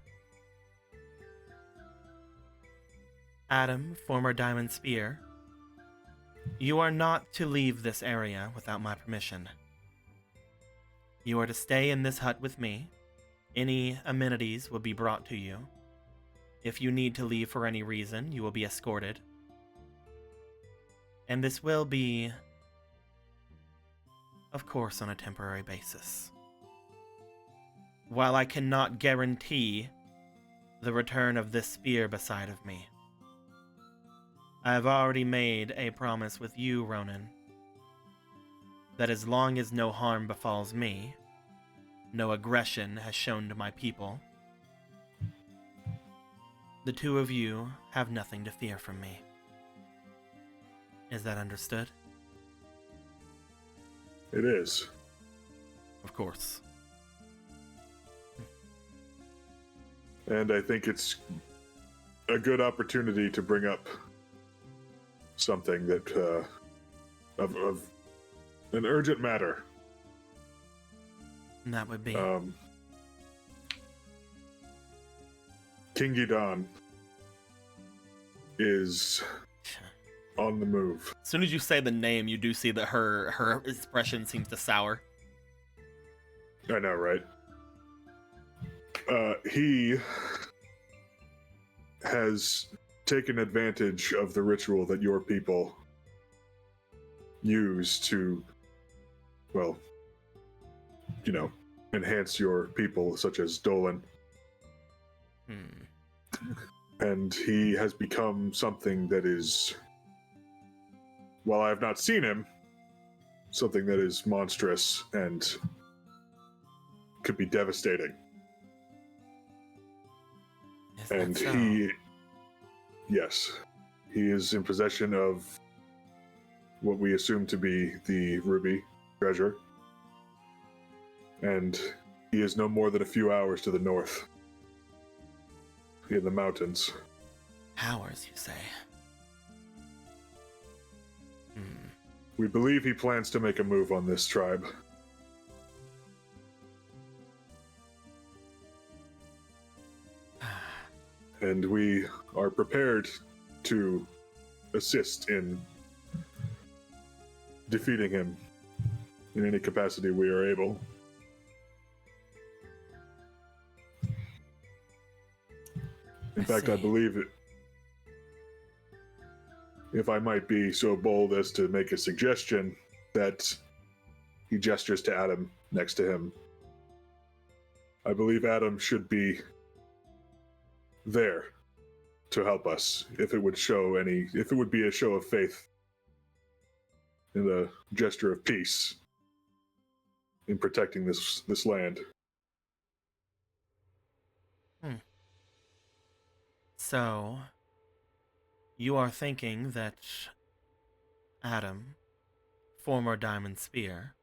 Adam, former Diamond Spear, you are not to leave this area without my permission. You are to stay in this hut with me. Any amenities will be brought to you. If you need to leave for any reason, you will be escorted. And this will be, of course, on a temporary basis. While I cannot guarantee the return of this spear beside of me, I have already made a promise with you, Ronan, that as long as no harm befalls me, no aggression has shown to my people, the two of you have nothing to fear from me. Is that understood? It is. Of course. And I think it's a good opportunity to bring up something that of an urgent matter. That would be. King Gidon is on the move. As soon as you say the name, you do see that her expression seems to sour. I know, right? He has taken advantage of the ritual that your people use to, well, you know, enhance your people, such as Dolan. And he has become something that is, while I have not seen him, something that is monstrous and could be devastating. And yes, he is in possession of what we assume to be the ruby treasure. And he is no more than a few hours to the north. In the mountains. Hours, you say? We believe he plans to make a move on this tribe. And we are prepared to assist in defeating him in any capacity we are able. In fact, I believe it. If I might be so bold as to make a suggestion, that he gestures to Adam next to him. I believe Adam should be there to help us if it would be a show of faith and a gesture of peace in protecting this land. So, you are thinking that Adam, former Diamond Spear,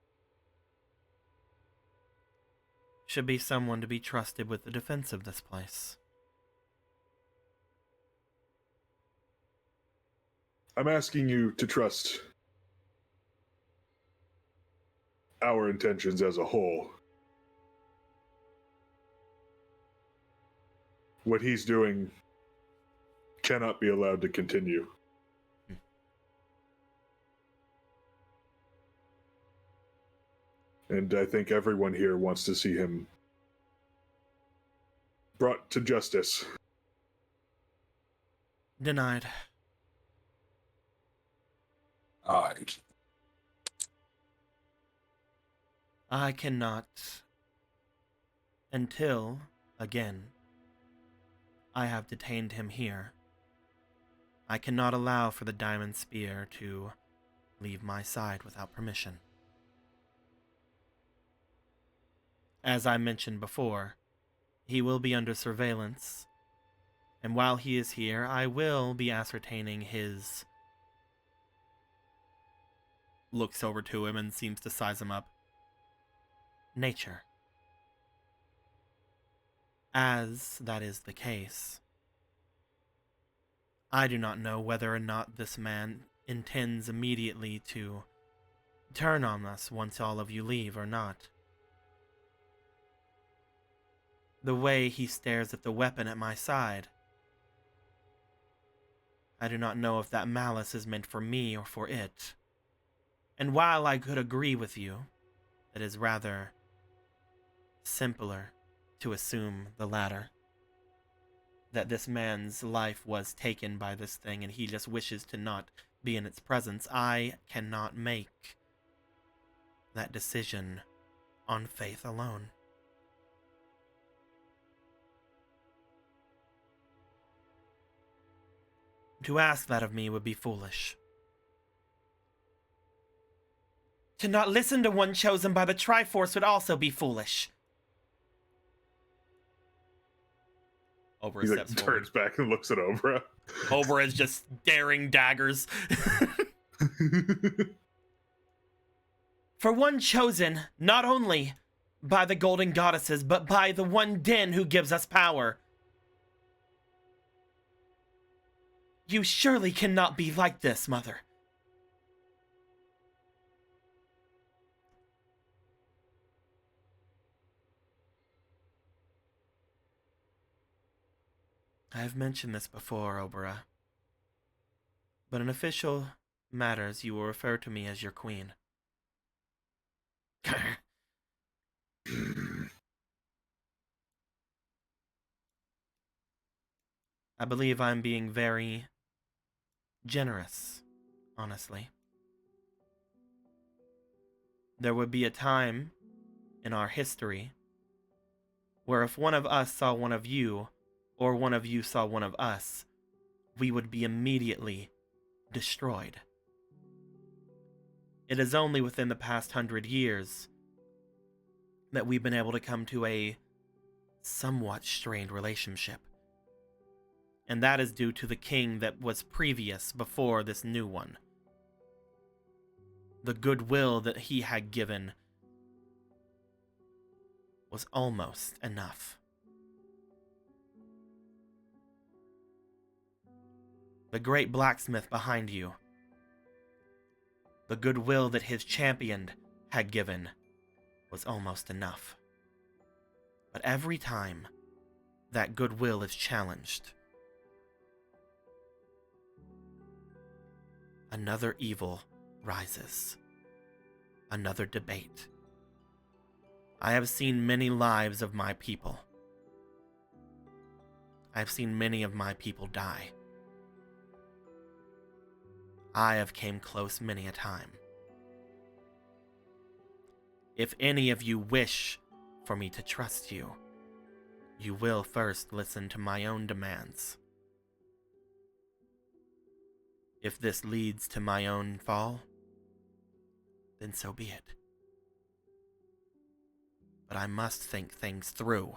should be someone to be trusted with the defense of this place. I'm asking you to trust our intentions as a whole. What he's doing cannot be allowed to continue. And I think everyone here wants to see him brought to justice. Denied. I cannot, until, again, I have detained him here. I cannot allow for the Diamond Spear to leave my side without permission. As I mentioned before, he will be under surveillance, and while he is here, I will be ascertaining his... Looks over to him and seems to size him up. Nature. As that is the case, I do not know whether or not this man intends immediately to turn on us once all of you leave or not. The way he stares at the weapon at my side, I do not know if that malice is meant for me or for it. And while I could agree with you, it is rather simpler to assume the latter. That this man's life was taken by this thing and he just wishes to not be in its presence. I cannot make that decision on faith alone. To ask that of me would be foolish. To not listen to one chosen by the Triforce would also be foolish. Obra He steps forward. turns back and looks at Obra. Obra is just staring daggers. For one chosen, not only by the golden goddesses, but by the one Den who gives us power. You surely cannot be like this, Mother. I have mentioned this before, Obera, but in official matters you will refer to me as your queen. I believe I'm being very generous, honestly. There would be a time in our history where if one of us saw one of you, or one of you saw one of us, we would be immediately destroyed. It is only within the past 100 years that we've been able to come to a somewhat strained relationship. And that is due to the king that was previous before this new one. The goodwill that he had given was almost enough. The great blacksmith behind you, the goodwill that his champion had given was almost enough. But every time that goodwill is challenged, another evil rises. Another debate. I have seen many lives of my people. I have seen many of my people die. I have came close many a time. If any of you wish for me to trust you, you will first listen to my own demands. If this leads to my own fall, then so be it. But I must think things through.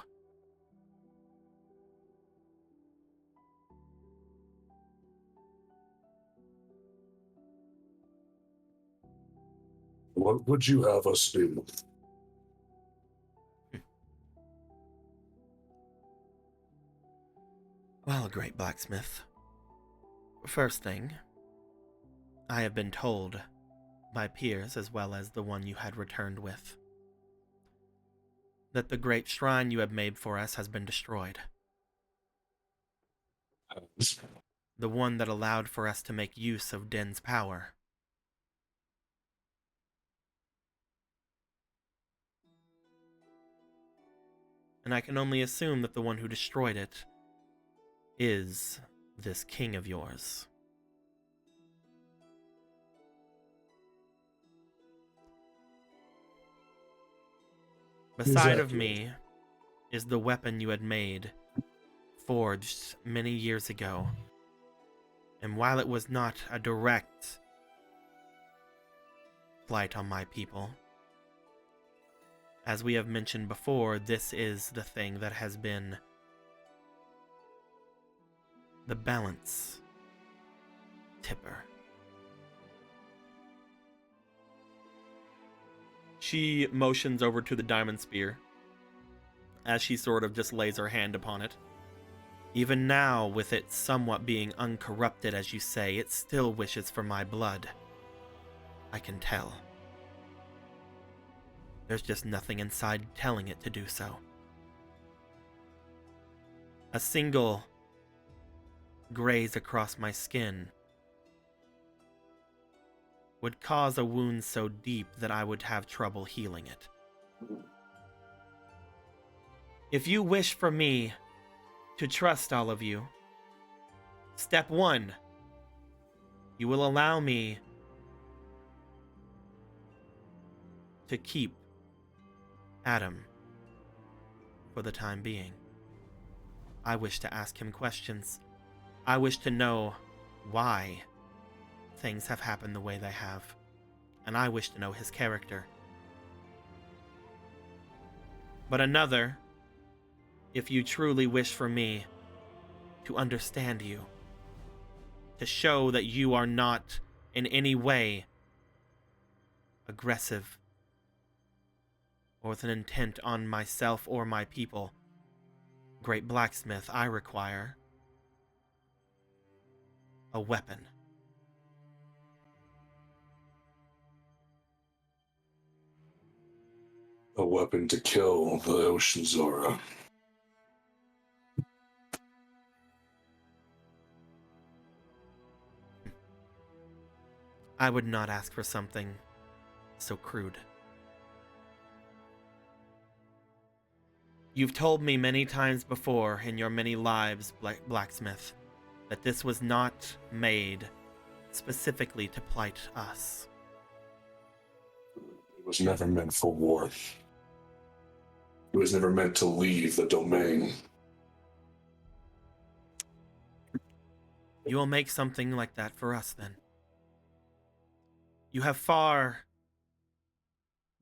What would you have us do? Well, great blacksmith. First thing, I have been told by peers as well as the one you had returned with, that the great shrine you have made for us has been destroyed. The one that allowed for us to make use of Din's power. And I can only assume that the one who destroyed it is this king of yours. Beside of me is the weapon you had made, forged many years ago. And while it was not a direct blight on my people, as we have mentioned before, this is the thing that has been the balance tipper. She motions over to the diamond spear as she sort of just lays her hand upon it. Even now, with it somewhat being uncorrupted, as you say, it still wishes for my blood. I can tell. There's just nothing inside telling it to do so. A single graze across my skin would cause a wound so deep that I would have trouble healing it. If you wish for me to trust all of you, step 1, you will allow me to keep Adam for the time being. I wish to ask him questions. I wish to know why things have happened the way they have, and I wish to know his character. But another, if you truly wish for me to understand you, to show that you are not in any way aggressive or with an intent on myself or my people, great blacksmith, I require a weapon. A weapon to kill the Ocean Zora. I would not ask for something so crude. You've told me many times before in your many lives, blacksmith, that this was not made specifically to plight us. It was never meant for war. It was never meant to leave the domain. You will make something like that for us, then. You have far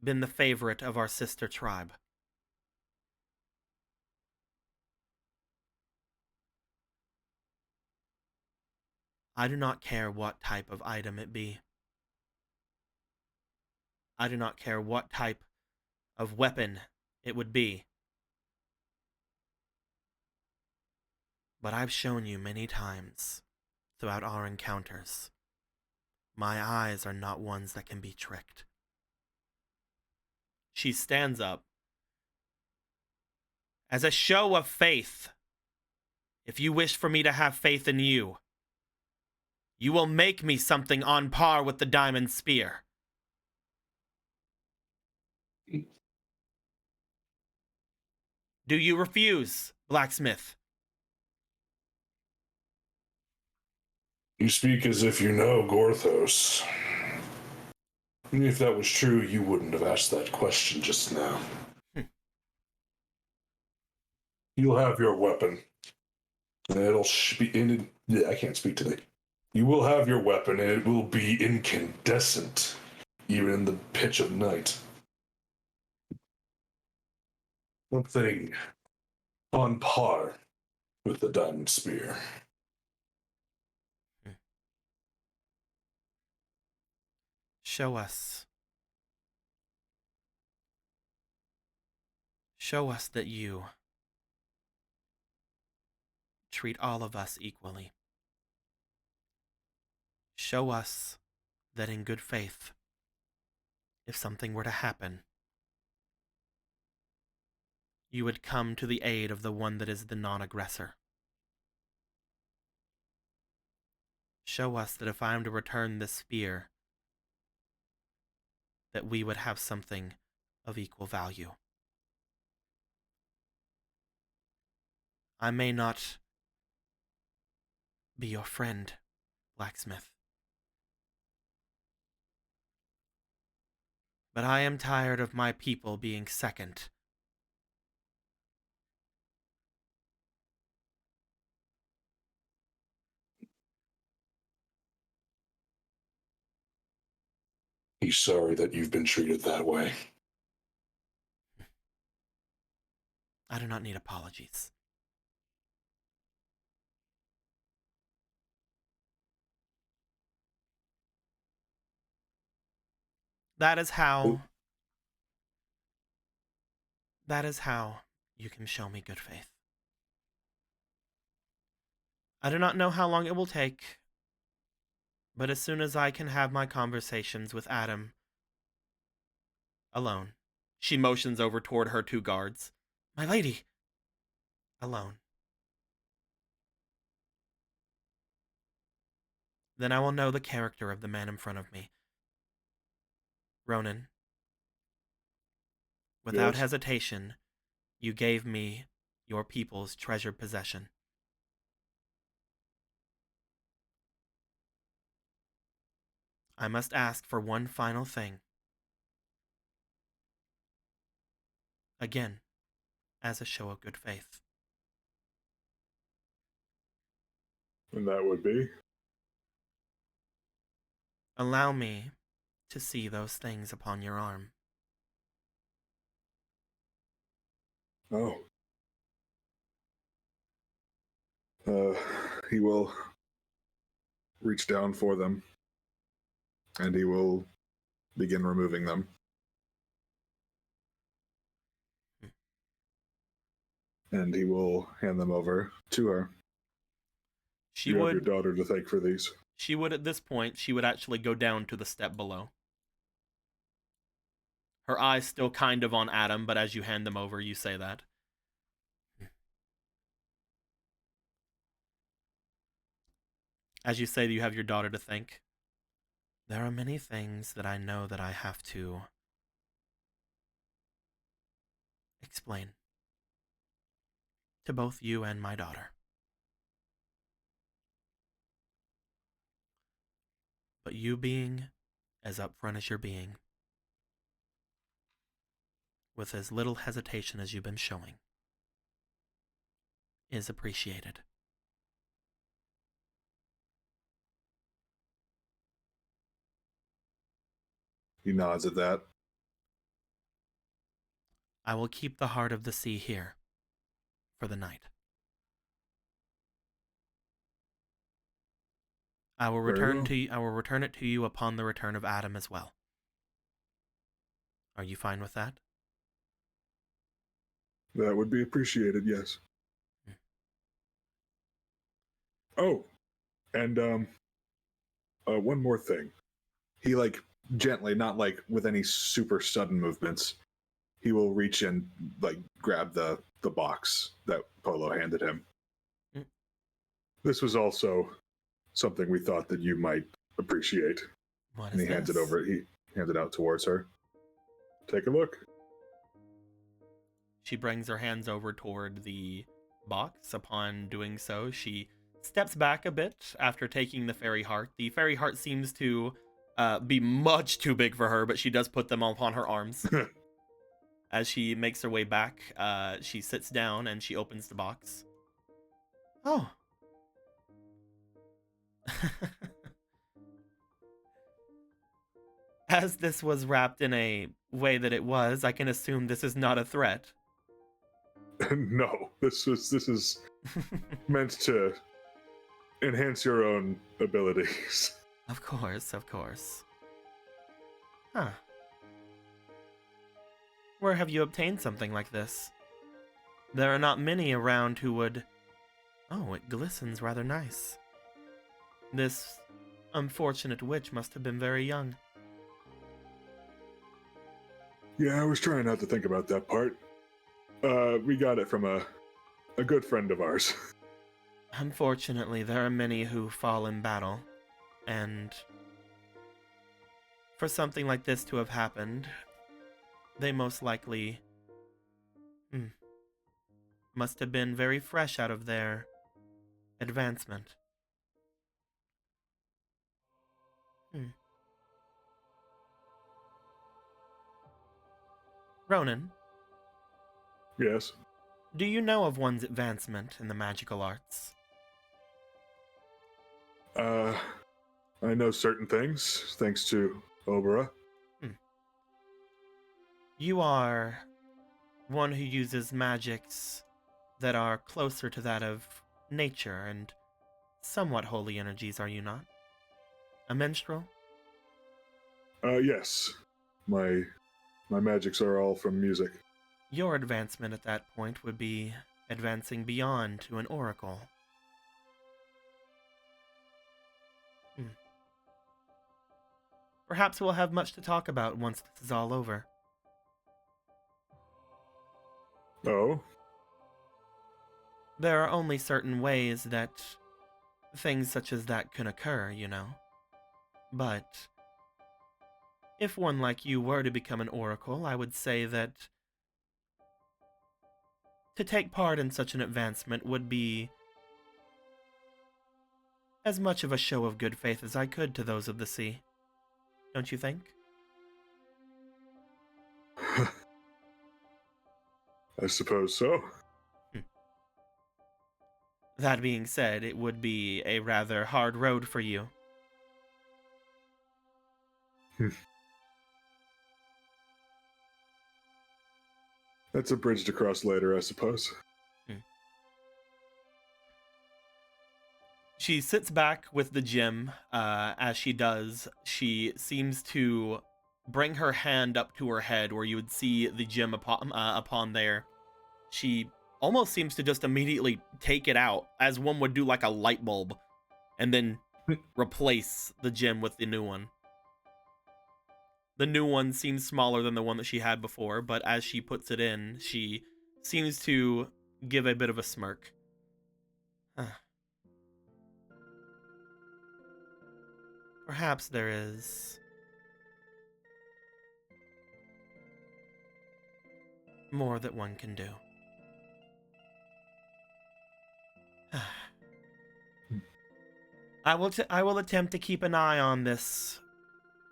been the favorite of our sister tribe. I do not care what type of item it be. I do not care what type of weapon it would be. But I've shown you many times throughout our encounters, my eyes are not ones that can be tricked. She stands up. As a show of faith, if you wish for me to have faith in you, you will make me something on par with the diamond spear. Do you refuse, blacksmith? You speak as if you know Gorthos. And if that was true, you wouldn't have asked that question just now. You'll have your weapon. And it'll be in. Yeah, I can't speak today. You will have your weapon, and it will be incandescent, even in the pitch of night. Something on par with the diamond spear. Show us. Show us that you treat all of us equally. Show us that in good faith, if something were to happen, you would come to the aid of the one that is the non-aggressor. Show us that if I am to return this spear, that we would have something of equal value. I may not be your friend, blacksmith, but I am tired of my people being second. He's sorry that you've been treated that way. I do not need apologies. That is how you can show me good faith. I do not know how long it will take, but as soon as I can have my conversations with Adam alone, she motions over toward her two guards. My lady, alone. Then I will know the character of the man in front of me. Ronan, without hesitation, you gave me your people's treasured possession. I must ask for one final thing. Again, as a show of good faith. And that would be? Allow me to see those things upon your arm. Oh. He will reach down for them, and he will begin removing them. And he will hand them over to her. You have your daughter to thank for these. She would, at this point, she would actually go down to the step below. Her eyes still kind of on Adam, but as you hand them over, you say that. As you say, you have your daughter to thank. There are many things that I know that I have to explain to both you and my daughter. But you being as upfront as you're being, with as little hesitation as you've been showing, is appreciated. He nods at that. I will keep the heart of the sea here for the night. I will return it to you upon the return of Adam as well. Are you fine with that? That would be appreciated, yes. Oh, and one more thing. He like gently, not like with any super sudden movements, he will reach and like grab the box that Polo handed him. Mm. This was also something we thought that you might appreciate. What And is he hands it this? over. He hands it out towards her. Take a look. She brings her hands over toward the box. Upon doing so, she steps back a bit after taking the fairy heart. The fairy heart seems to be much too big for her, but she does put them upon her arms. As she makes her way back, she sits down and she opens the box. Oh. As this was wrapped in a way that it was, I can assume this is not a threat. No, this is meant to enhance your own abilities. Of course, of course. Huh. Where have you obtained something like this? There are not many around who would... Oh, it glistens rather nice. This unfortunate witch must have been very young. Yeah, I was trying not to think about that part. We got it from a good friend of ours. Unfortunately, there are many who fall in battle, and for something like this to have happened, they most likely must have been very fresh out of their advancement. Ronan, Yes. do you know of one's advancement in the magical arts? I know certain things, thanks to Obera. You are one who uses magics that are closer to that of nature and somewhat holy energies, are you not? A minstrel? Yes. My magics are all from music. Your advancement at that point would be advancing beyond to an oracle. Perhaps we'll have much to talk about once this is all over. Oh? There are only certain ways that things such as that can occur, you know. But if one like you were to become an oracle, I would say that to take part in such an advancement would be as much of a show of good faith as I could to those of the sea. Don't you think? I suppose so. That being said, it would be a rather hard road for you. That's a bridge to cross later, I suppose. She sits back with the gem. As she does, she seems to bring her hand up to her head where you would see the gem upon there. She almost seems to just immediately take it out, as one would do like a light bulb, and then replace the gem with the new one. The new one seems smaller than the one that she had before, but as she puts it in, she seems to give a bit of a smirk. Perhaps there is more that one can do. I will attempt to keep an eye on this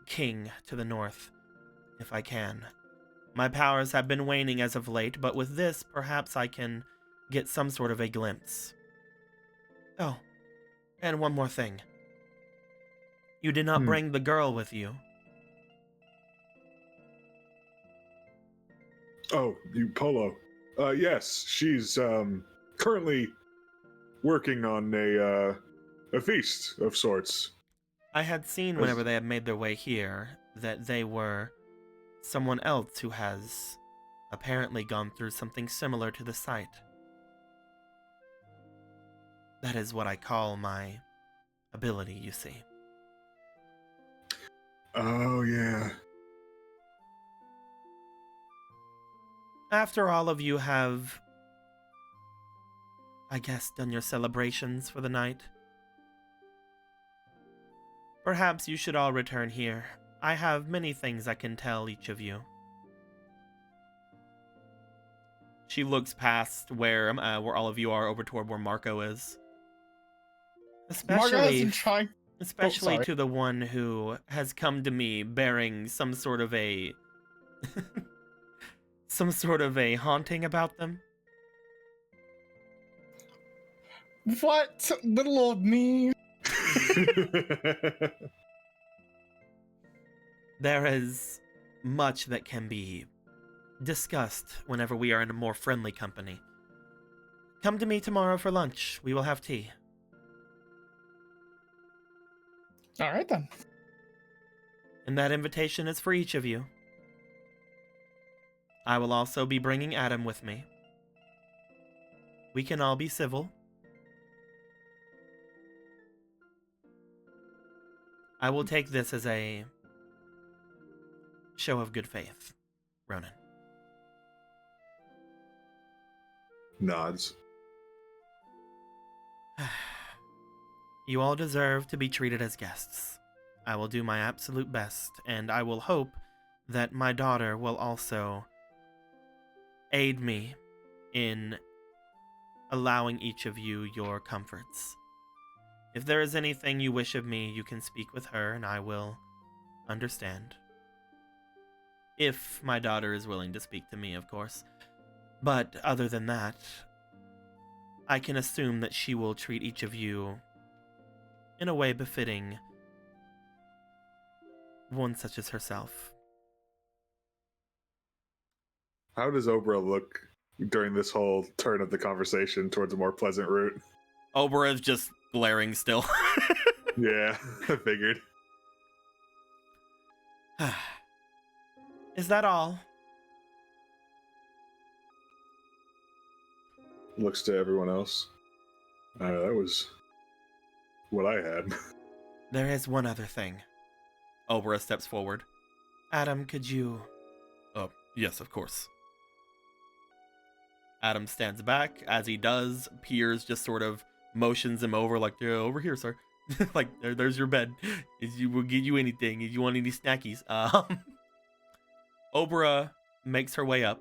king to the north, if I can. My powers have been waning as of late, but with this, perhaps I can get some sort of a glimpse. Oh, and one more thing. You did not bring the girl with you. Oh, you Polo. Yes, she's currently working on a feast of sorts. I had seen whenever they had made their way here that they were someone else who has apparently gone through something similar to the site. That is what I call my ability, you see. Oh, yeah. After all of you have, I guess, done your celebrations for the night, perhaps you should all return here. I have many things I can tell each of you. She looks past where all of you are over toward where Marco is. Especially to the one who has come to me bearing some sort of a haunting about them. What? Little old me? There is much that can be discussed whenever we are in a more friendly company. Come to me tomorrow for lunch. We will have tea. All right, then. And that invitation is for each of you. I will also be bringing Adam with me. We can all be civil. I will take this as a show of good faith, Ronan. Nods. You all deserve to be treated as guests. I will do my absolute best, and I will hope that my daughter will also aid me in allowing each of you your comforts. If there is anything you wish of me, you can speak with her, and I will understand. If my daughter is willing to speak to me, of course. But other than that, I can assume that she will treat each of you in a way befitting one such as herself. How does Obra look during this whole turn of the conversation towards a more pleasant route? Obra is just glaring still. Yeah, I figured. Is that all? Looks to everyone else. That was what I had. There is one other thing. Obra steps forward. Adam, could you... Oh, yes, of course. Adam stands back. As he does, Piers just sort of motions him over, like, yeah, over here, sir. Like, there's your bed. We'll give you anything. If you want any snackies. Obra makes her way up.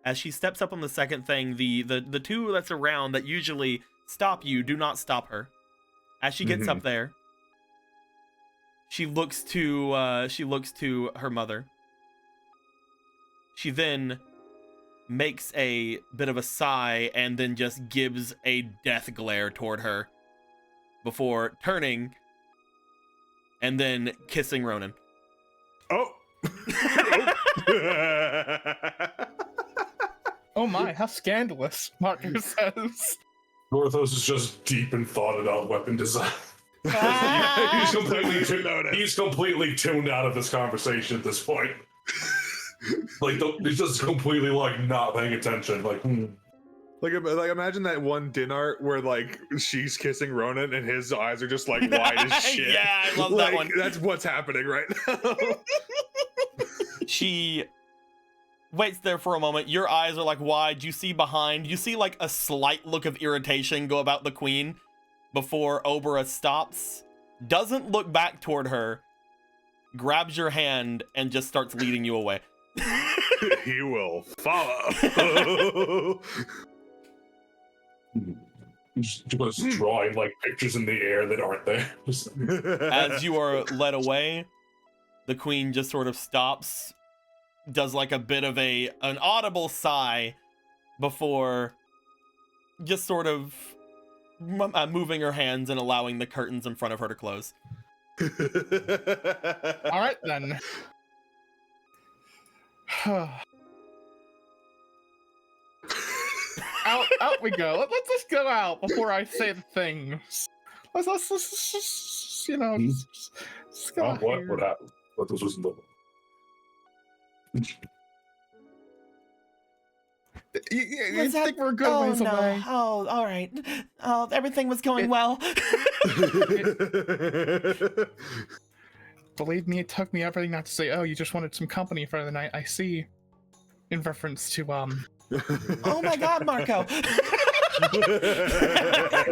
As she steps up on the second thing, the two that's around that usually stop you do not stop her. As she gets up there, she looks to her mother. She then makes a bit of a sigh and then just gives a death glare toward her before turning and then kissing Ronan. Oh! Oh my, how scandalous, Marco says. Northos is just deep in thought about weapon design. He's completely tuned out of this conversation at this point. Like, he's just completely, like, not paying attention. Like, Like imagine that one din art where, like, she's kissing Ronan and his eyes are just, like, wide as shit. Yeah, I love like, that one. That's what's happening right now. She waits there for a moment. Your eyes are, like, wide. You see behind. You see, like, a slight look of irritation go about the queen before Obra stops doesn't look back toward her, grabs your hand, and just starts leading you away. He will follow. Just drawing like pictures in the air that aren't there. As you are led away, the queen just sort of stops, does like a bit of an audible sigh before just sort of moving her hands and allowing the curtains in front of her to close. All right then. out we go. Let's just go out before I say the things. Let's just, you know, just go out What? here. What happened? What this wasn't the You think we're a good ways away. Oh, all right. Oh, everything was going well. Believe me, it took me everything not to say, oh, you just wanted some company for the night. I see. In reference to, Oh my god, Marco.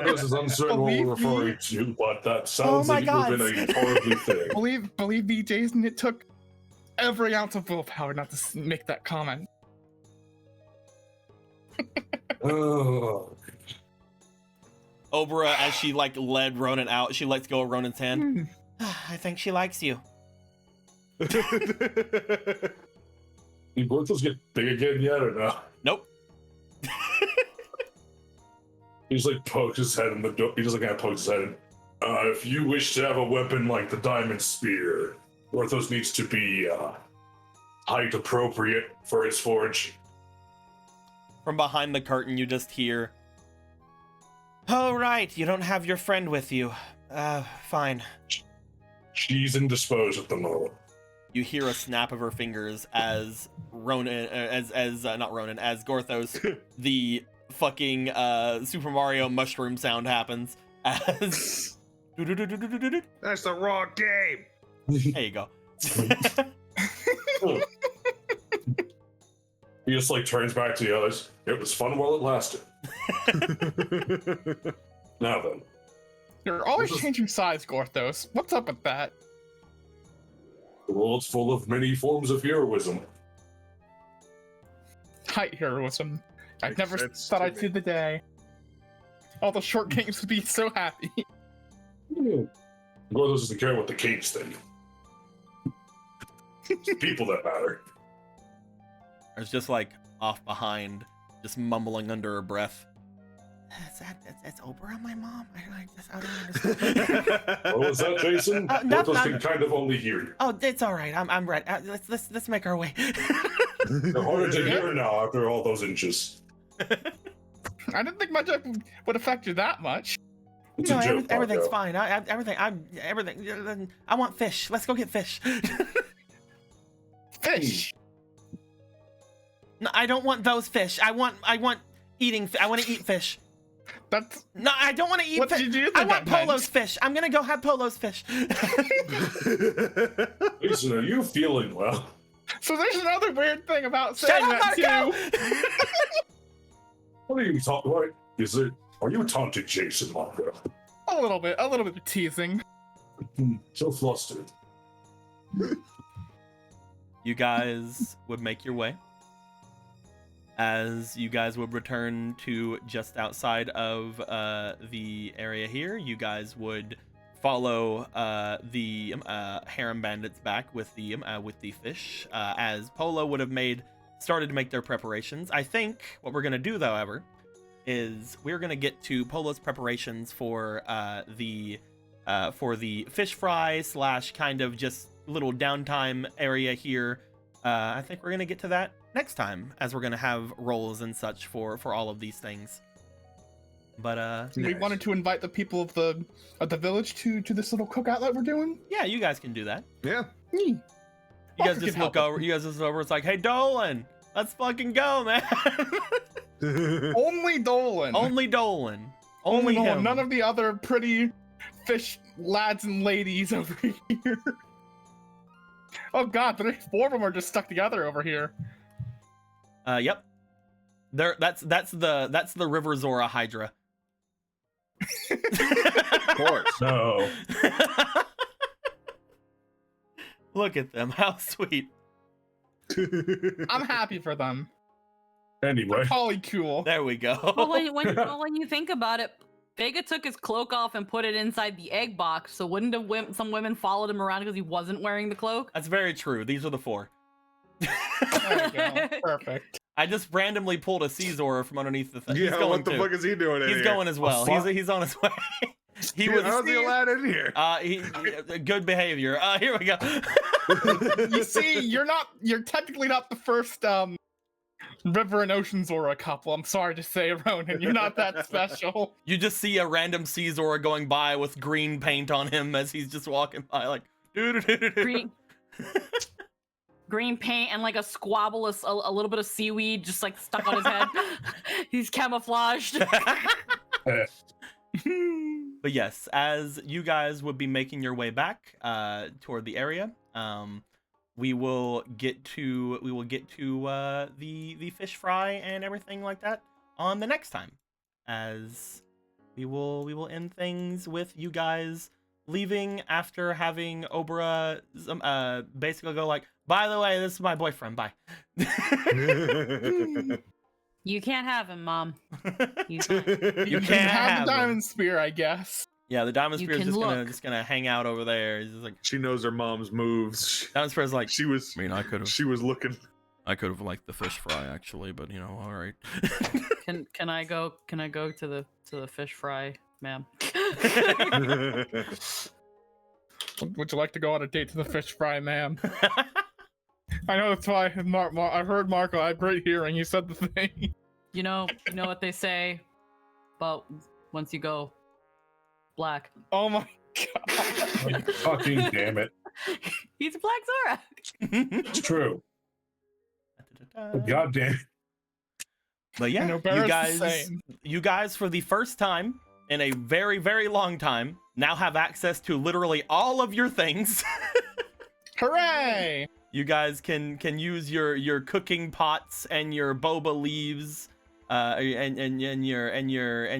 This is uncertain what we're referring to, but that sounds like you've been a horribly thing. Believe me, Jason, it took every ounce of willpower not to make that comment. Oh. Obra, as she like led Ronan out, she lets go of Ronan's hand. I think she likes you. Did Gorthos get big again yet or no? Nope. He just like pokes his head in the door. He just like kind of pokes his head in. If you wish to have a weapon like the diamond spear, Gorthos needs to be height appropriate for his forge. From behind the curtain, you just hear, "Oh, right, you don't have your friend with you. Fine." She's indisposed at the moment. You hear a snap of her fingers as Ronan, as Gorthos, the fucking Super Mario mushroom sound happens. As That's the wrong game. there you go. He just like turns back to the others. It was fun while it lasted. Now then. You're always changing sides, Gorthos. What's up with that? The world's full of many forms of heroism. Height heroism. I Makes never sense thought to I'd me. see the day. All the short games would be so happy. Gorthos doesn't care what the capes think. It's the people that matter. There's just like off behind, just mumbling under her breath. That's Oprah, my mom. I don't understand. What was that, Jason? Gorthos can kind of only hear you. Oh, it's all right. I'm ready. Let's make our way. They're harder to hear now after all those inches. I didn't think my joke would affect you that much. It's No, a joke, everything's Marco. fine. Everything. I want fish. Let's go get fish. Fish. No, I don't want those fish. I want eating. I want to eat fish. That's No, I don't want to eat what fish. did you do? I want Polo's fish. I'm gonna go have Polo's fish. Jason, are you feeling well? So there's another weird thing about Shut saying up, that Marco! too. What are you talking about? Are you taunting Jason, Marco? A little bit of teasing. So flustered. You guys would make your way. As you guys would return to just outside of the area here, you guys would follow the harem bandits back with the fish. As Polo would have started to make their preparations. I think what we're gonna do, however, is we're gonna get to Polo's preparations for the fish fry / kind of just little downtime area here. I think we're gonna get to that next time, as we're gonna have roles and such for all of these things. But We wanted to invite the people of the village to this little cookout that we're doing. yeah, you guys can do that. Yeah. You Walker guys can just help look over. You guys just over. It's like, hey, Dolan, let's fucking go, man. Only Dolan. Only Dolan. Only Only Dolan. him. None of the other pretty fish lads and ladies over here. Oh god, 4 of them are just stuck together over here. Yep. That's the River Zora Hydra. Of course. No. Look at them. How sweet. I'm happy for them. Anyway. Probably cool. There we go. Well, when you think about it, Vega took his cloak off and put it inside the egg box. So wouldn't some women followed him around because he wasn't wearing the cloak? That's very true. These are the 4. There we go. Perfect. I just randomly pulled a Caesar from underneath the thing. Yeah, He's going what the too. fuck is he doing in He's here? going as well. He's on his way. He was How's he allowed in here? good behavior. Here we go. You see, you're technically not the first River and Ocean Zora couple. I'm sorry to say, Ronan, you're not that special. You just see a random Caesar going by with green paint on him as he's just walking by, like Green paint and like a squabble, a little bit of seaweed just like stuck on his head. He's camouflaged. But yes, as you guys would be making your way back toward the area, we will get to the fish fry and everything like that on the next time, as we will end things with you guys leaving after having Obra basically go like, by the way, this is my boyfriend, bye. You can't have him, Mom. You can can't have have the him. Diamond Spear, I guess. Yeah, the Diamond You Spear is can just gonna hang out over there. It's just like She knows her mom's moves. Diamond Spear is like, She was. I mean, I could have. She was looking. I could have liked the fish fry actually, but you know, all right. Can I go to the fish fry, ma'am? Would you like to go on a date to the fish fry, ma'am? I know that's why I heard Marco. I had great hearing. You said the thing. You know what they say about once you go black. Oh my god. Fucking damn it. He's a Black Zora. It's true. God damn it. But yeah, know, Barrett's the same. you guys for the first time in a very, very long time now have access to literally all of your things. Hooray! You guys can use your cooking pots and your boba leaves, and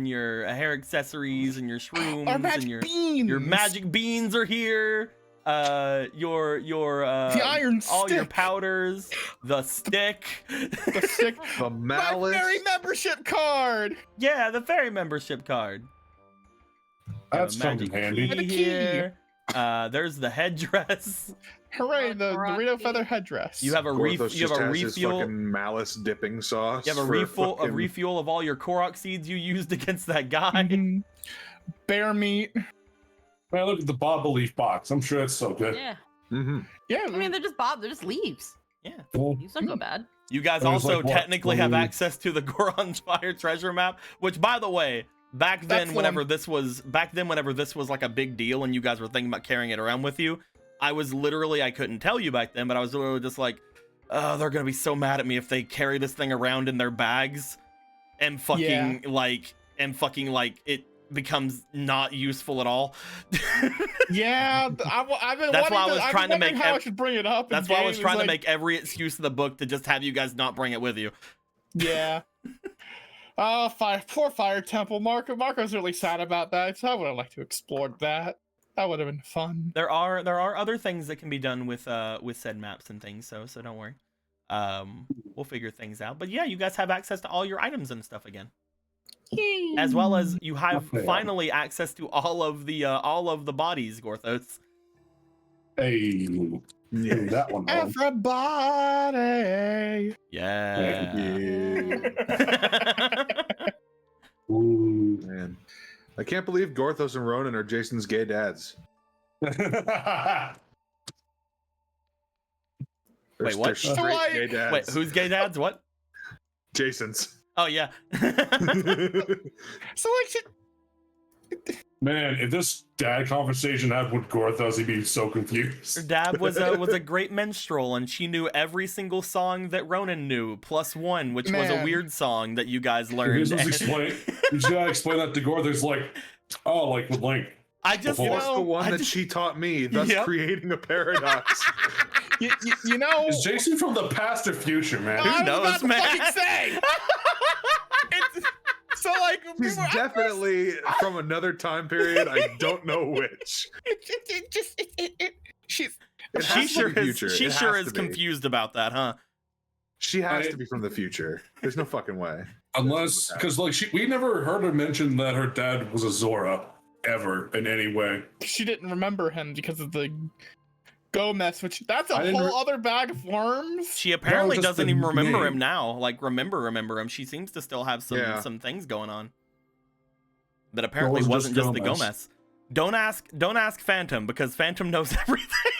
your hair accessories and your shrooms Our magic and your beans. magic beans are here. Your the iron all stick. your powders, the stick, The stick. The My malice. fairy membership card. yeah, the fairy membership card. That's Have a something handy. And a key. here. There's the headdress. Hooray! The Karate. Dorito feather headdress. You have a Porthos you have just a has his refuel. fucking malice dipping sauce. You have a for fucking- refuel of all your Korok seeds you used against that guy. Mhm. Bear meat. Man, look at the Boba Leaf box. I'm sure it's so good. Yeah. Mhm. Yeah. I mean, they're just leaves. Yeah. These don't go bad. You guys It was also like, what, technically have 20? access to the Goron's Fire treasure map, which, by the way, back That's then, the whenever one. this was like a big deal, and you guys were thinking about carrying it around with you, I couldn't tell you back then, but I was literally just like, oh, they're gonna be so mad at me if they carry this thing around in their bags, and fucking it becomes not useful at all. Yeah. I've been That's why I wanting was I've trying been to make wondering how I ev- should bring it up. That's in why I was game. trying It's to like, make every excuse in the book to just have you guys not bring it with you. Yeah. Oh, poor Fire Temple. Marco's really sad about that. So I would have liked to explore that. That would have been fun. There are other things that can be done with said maps and things, so don't worry. We'll figure things out. But yeah, you guys have access to all your items and stuff again, as well as you have Okay. finally access to all of the bodies, Gorthos. Hey, bring that one home. Everybody. Yeah. Ooh. Man. I can't believe Gorthos and Ronan are Jason's gay dads. Wait, what? They're straight Like- gay dads. Wait, who's gay dads? What? Jason's. Oh yeah. So like, Man, if this dad conversation happened with Gorthos, he'd be so Her confused. dad was a great minstrel, and she knew every single song that Ronan knew, plus one, which was a Man. weird song that you guys You're learned. supposed to explain. You just gotta explain that to Gorthos, like, oh, like with Link. I just, You What's the one I that just- she taught me, thus Yep. creating a paradox? you know. Is Jason from the past or future, man? Who I was knows, about to man? fucking say. So like, She's definitely from another time period. I don't know which. She's. It She has to sure be is. future. She It sure has is to be. confused about that, huh? She has to be from the future. There's no fucking way. Unless, because like we never heard her mention that her dad was a Zora ever in any way. She didn't remember him because of the Gomez, which that's a I didn't whole other bag of worms. She apparently just doesn't the even remember name. him now. Like remember him. She seems to still have some things going on. That apparently wasn't just the Gomez. Don't ask Phantom because Phantom knows everything.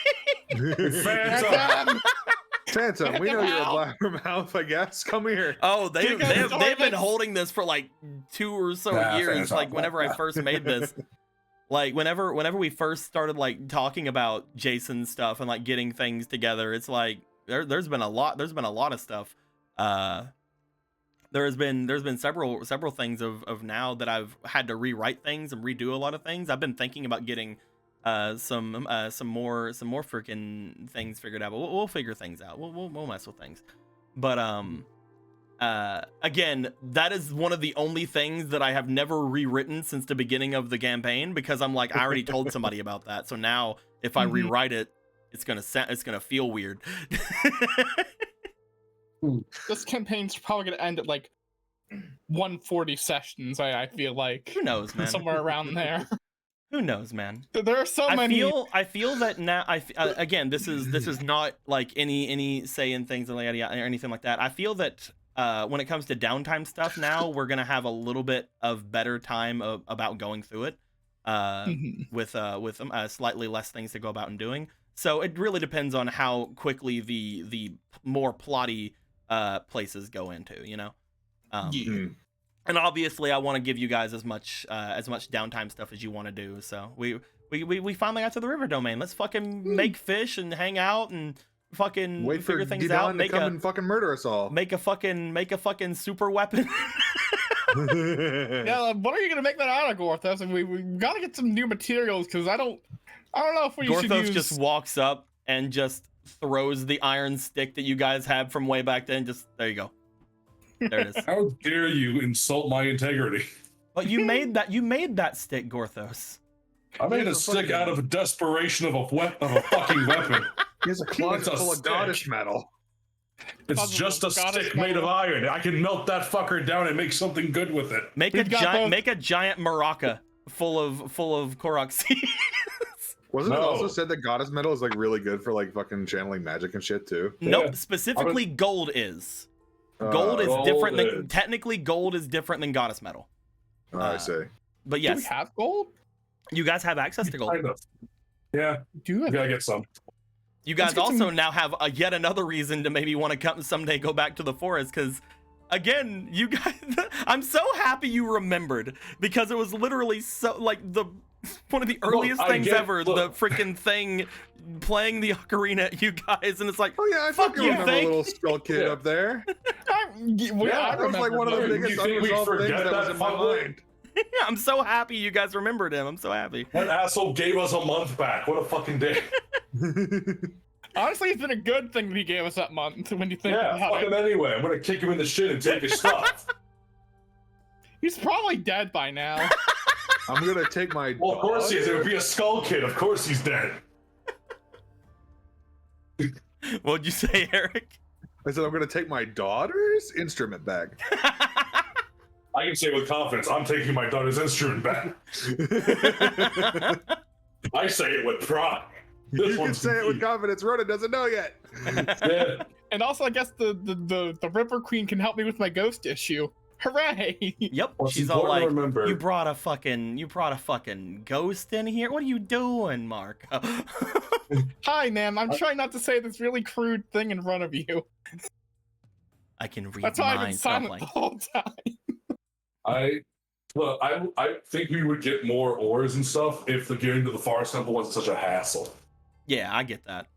Phantom, we know you're a blabbermouth, I guess. Come here. Oh, they've been Gomez. holding this for like 2 or so years. Phantom. Like whenever I first made this, like whenever we first started like talking about Jason's stuff and like getting things together, it's like there's been a lot of stuff. There's been several things of now that I've had to rewrite things and redo a lot of things. I've been thinking about getting some more freaking things figured out, but we'll figure things out. We'll mess with things. But again, that is one of the only things that I have never rewritten since the beginning of the campaign, because I'm like, I already told somebody about that. So now if I rewrite it, it's gonna feel weird. This campaign's probably gonna end at like 140 sessions. I feel like Who knows, man? somewhere around there. Who knows, man? There are so many. I feel that now. Again, this is not like any say in things or anything like that. I feel that when it comes to downtime stuff, now we're gonna have a little bit of better time about going through it, with slightly less things to go about and doing. So it really depends on how quickly the more plotty places go into, you know. And obviously, I want to give you guys as much downtime stuff as you want to do. So we finally got to the river domain. Let's fucking make fish and hang out and fucking Wait for figure things Gidon out. to come and fucking murder us all. Make a fucking super weapon. Yeah, what are you gonna make that out of, Gorthos? And we gotta get some new materials because I don't know if we should Gorthos use. just walks up and just throws the iron stick that you guys have from way back then. Just there you go. There it is. How dare you insult my integrity? But you made that stick, Gorthos. I made a stick out of a desperation of a fucking weapon. He has a closet It's a full of stick. goddess metal. It's Puzzle just a of goddess stick made of metal. iron. I can melt that fucker down and make something good with it. Make We've got both. a giant maraca full of Korok seeds. Wasn't it No. also said that goddess metal is like really good for like fucking channeling magic and shit too? Nope, specifically gold is. Gold is Gold different than is. technically gold is different than goddess metal. I see. But Do yes, we have gold? you guys have access to gold. Kind of. Yeah, Do we it. gotta get some. You guys Let's get also some- now have yet another reason to maybe want to come someday go back to the forest, because again, you guys, I'm so happy you remembered, because it was literally so like one of the earliest I things get- ever. look. The freaking thing playing the ocarina at you guys, and it's like, Oh yeah, I Fuck fucking you, remember Fake. little skull kid Yeah. up there. I That was like one of the that. biggest You think we unresolved things forget that was that in my public? mind. I'm so happy you guys remembered him. I'm so happy. That asshole gave us a month back. What a fucking day. Honestly, it's been a good thing that he gave us that month when you think Yeah, about fuck it. him anyway. I'm gonna kick him in the shit and take his stuff. He's probably dead by now. I'm gonna take my. Well, of course he is. It dog. would be a skull kid. Of course he's dead. What'd you say, Eric? I said I'm gonna take my daughter's instrument bag. I can say with confidence, I'm taking my daughter's instrument back. I say it with pride. You This can one's say it with deep. confidence. Rhoda doesn't know yet. Yeah. And also, I guess the River Queen can help me with my ghost issue. Hooray! Yep. What's She's all important like, to remember- you brought a fucking ghost in here. What are you doing, Mark? Hi, ma'am. I'm trying not to say this really crude thing in front of you. I can read That's why I've been minds. Stop silent playing. the whole time. I think we would get more ores and stuff if the getting to the forest temple wasn't such a hassle. Yeah, I get that.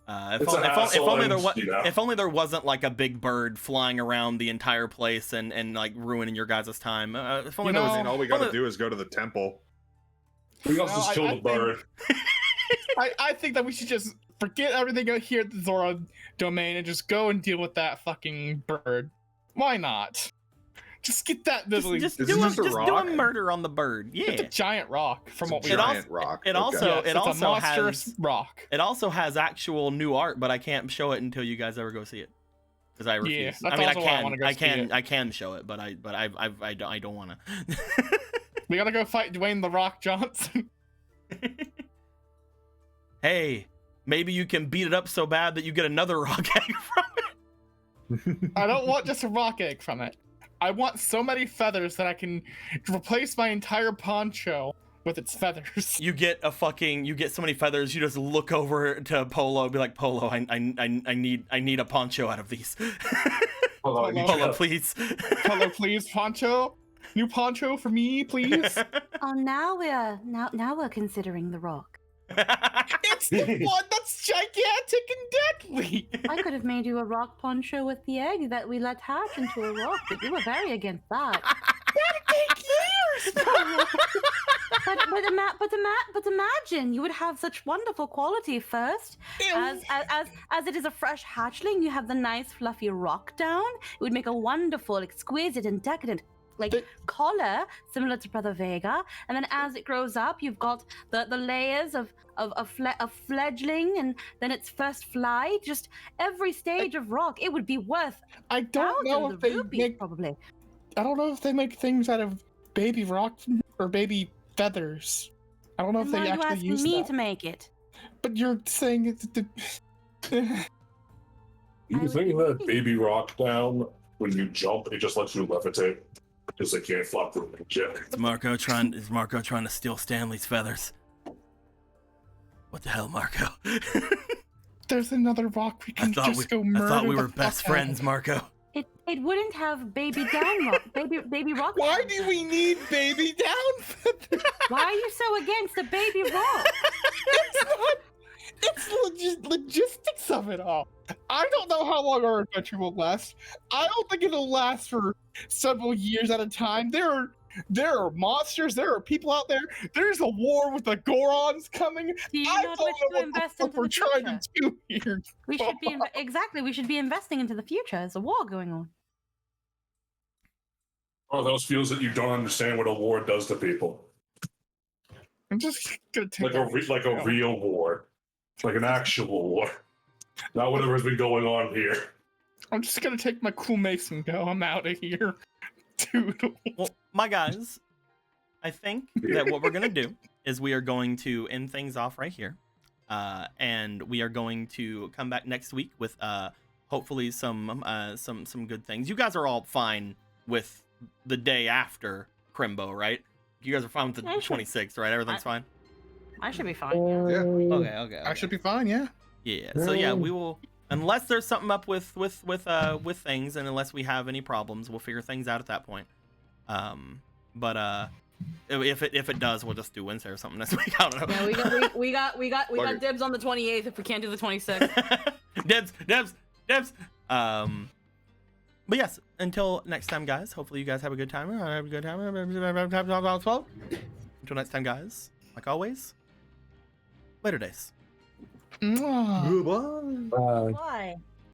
It's a hassle and, you know. If only there wasn't like a big bird flying around the entire place and like ruining your guys' time. If only You there was. know, I mean, all we gotta Well, do is go to the temple. We also just I killed the think- bird. I think that we should just forget everything out here at the Zora domain and just go and deal with that fucking bird. Why not? Just get that Just, Diddly. just Is do it a, just a just do a rock? murder on the bird. It's a Yeah. giant rock from what we giant read. rock. It Okay. also Yes, it it's a also monstrous has rock. it also has actual new art, but I can't show it until you guys ever go see it. Because I refuse. that's I mean, also why I wanna go see it. I can show it, but I don't want to. We gotta go fight Dwayne the Rock Johnson. Hey, maybe you can beat it up so bad that you get another rock egg from it. I don't want just a rock egg from it. I want so many feathers that I can replace my entire poncho with its feathers. You get so many feathers. You just look over to Polo and be like, Polo, I need a poncho out of these. Hold on, you Polo, can't- please. Hello, please, poncho. New poncho for me, please. Oh, now we're considering the rock. It's the one that's gigantic and deadly. I could have made you a rock poncho with the egg that we let hatch into a rock, but you were very against that. That'd take years. But imagine you would have such wonderful quality first. As it is a fresh hatchling, you have the nice fluffy rock down. It would make a wonderful, exquisite, and decadent collar, similar to Brother Vega. And then as it grows up, you've got the layers of fledgling, and then its first fly. Just every stage of rock, it would be worth I don't know thousands if of they rupees, make. probably. I don't know if they make things out of baby rock or baby feathers. I don't know if Then they why are you actually asking use me that. to make it? But you're saying it's the. You I think would- that baby rock down when you jump, it just lets you levitate because they can't flop through the jet. Is Marco trying to steal Stanley's feathers? What the hell, Marco? There's another rock we can just go I murder. thought we the were best fuck out of. friends, Marco. It wouldn't have baby down rock, baby rock. Why do we need baby down feathers? Why are you so against a baby rock? It's not. It's logistics of it all. I don't know how long our adventure will last. I don't think it'll last for several years at a time. There are monsters. There are people out there. There's a war with the Gorons coming. Do you I not don't wish know to what the invest fuck into we're the trying future? to do here. We should be exactly. We should be investing into the future. There's a war going on. Oh, those feels that you don't understand what a war does to people. I'm just gonna take Like a real war. Like an actual war. Not whatever's been going on here. I'm just gonna take my cool mace and go. I'm out of here. Dude. Well, my guys, I think that what we're gonna do is we are going to end things off right here, and we are going to come back next week with hopefully some good things. You guys are all fine with the day after Crimbo, right? You guys are fine with the 26th, right? Everything's fine. I should be fine. Yeah. Okay. I should be fine. Yeah. Yeah. So yeah, we will. Unless there's something up with things, and unless we have any problems, we'll figure things out at that point. But if it does, we'll just do Wednesday or something this week. I don't know. Yeah, we got Bugger. dibs on the 28th if we can't do the 26th. Dibs. But yes, until next time, guys. Hopefully you guys have a good time. Have a good time. Until next time, guys. Like always, later days. Mwah. Goodbye. Why?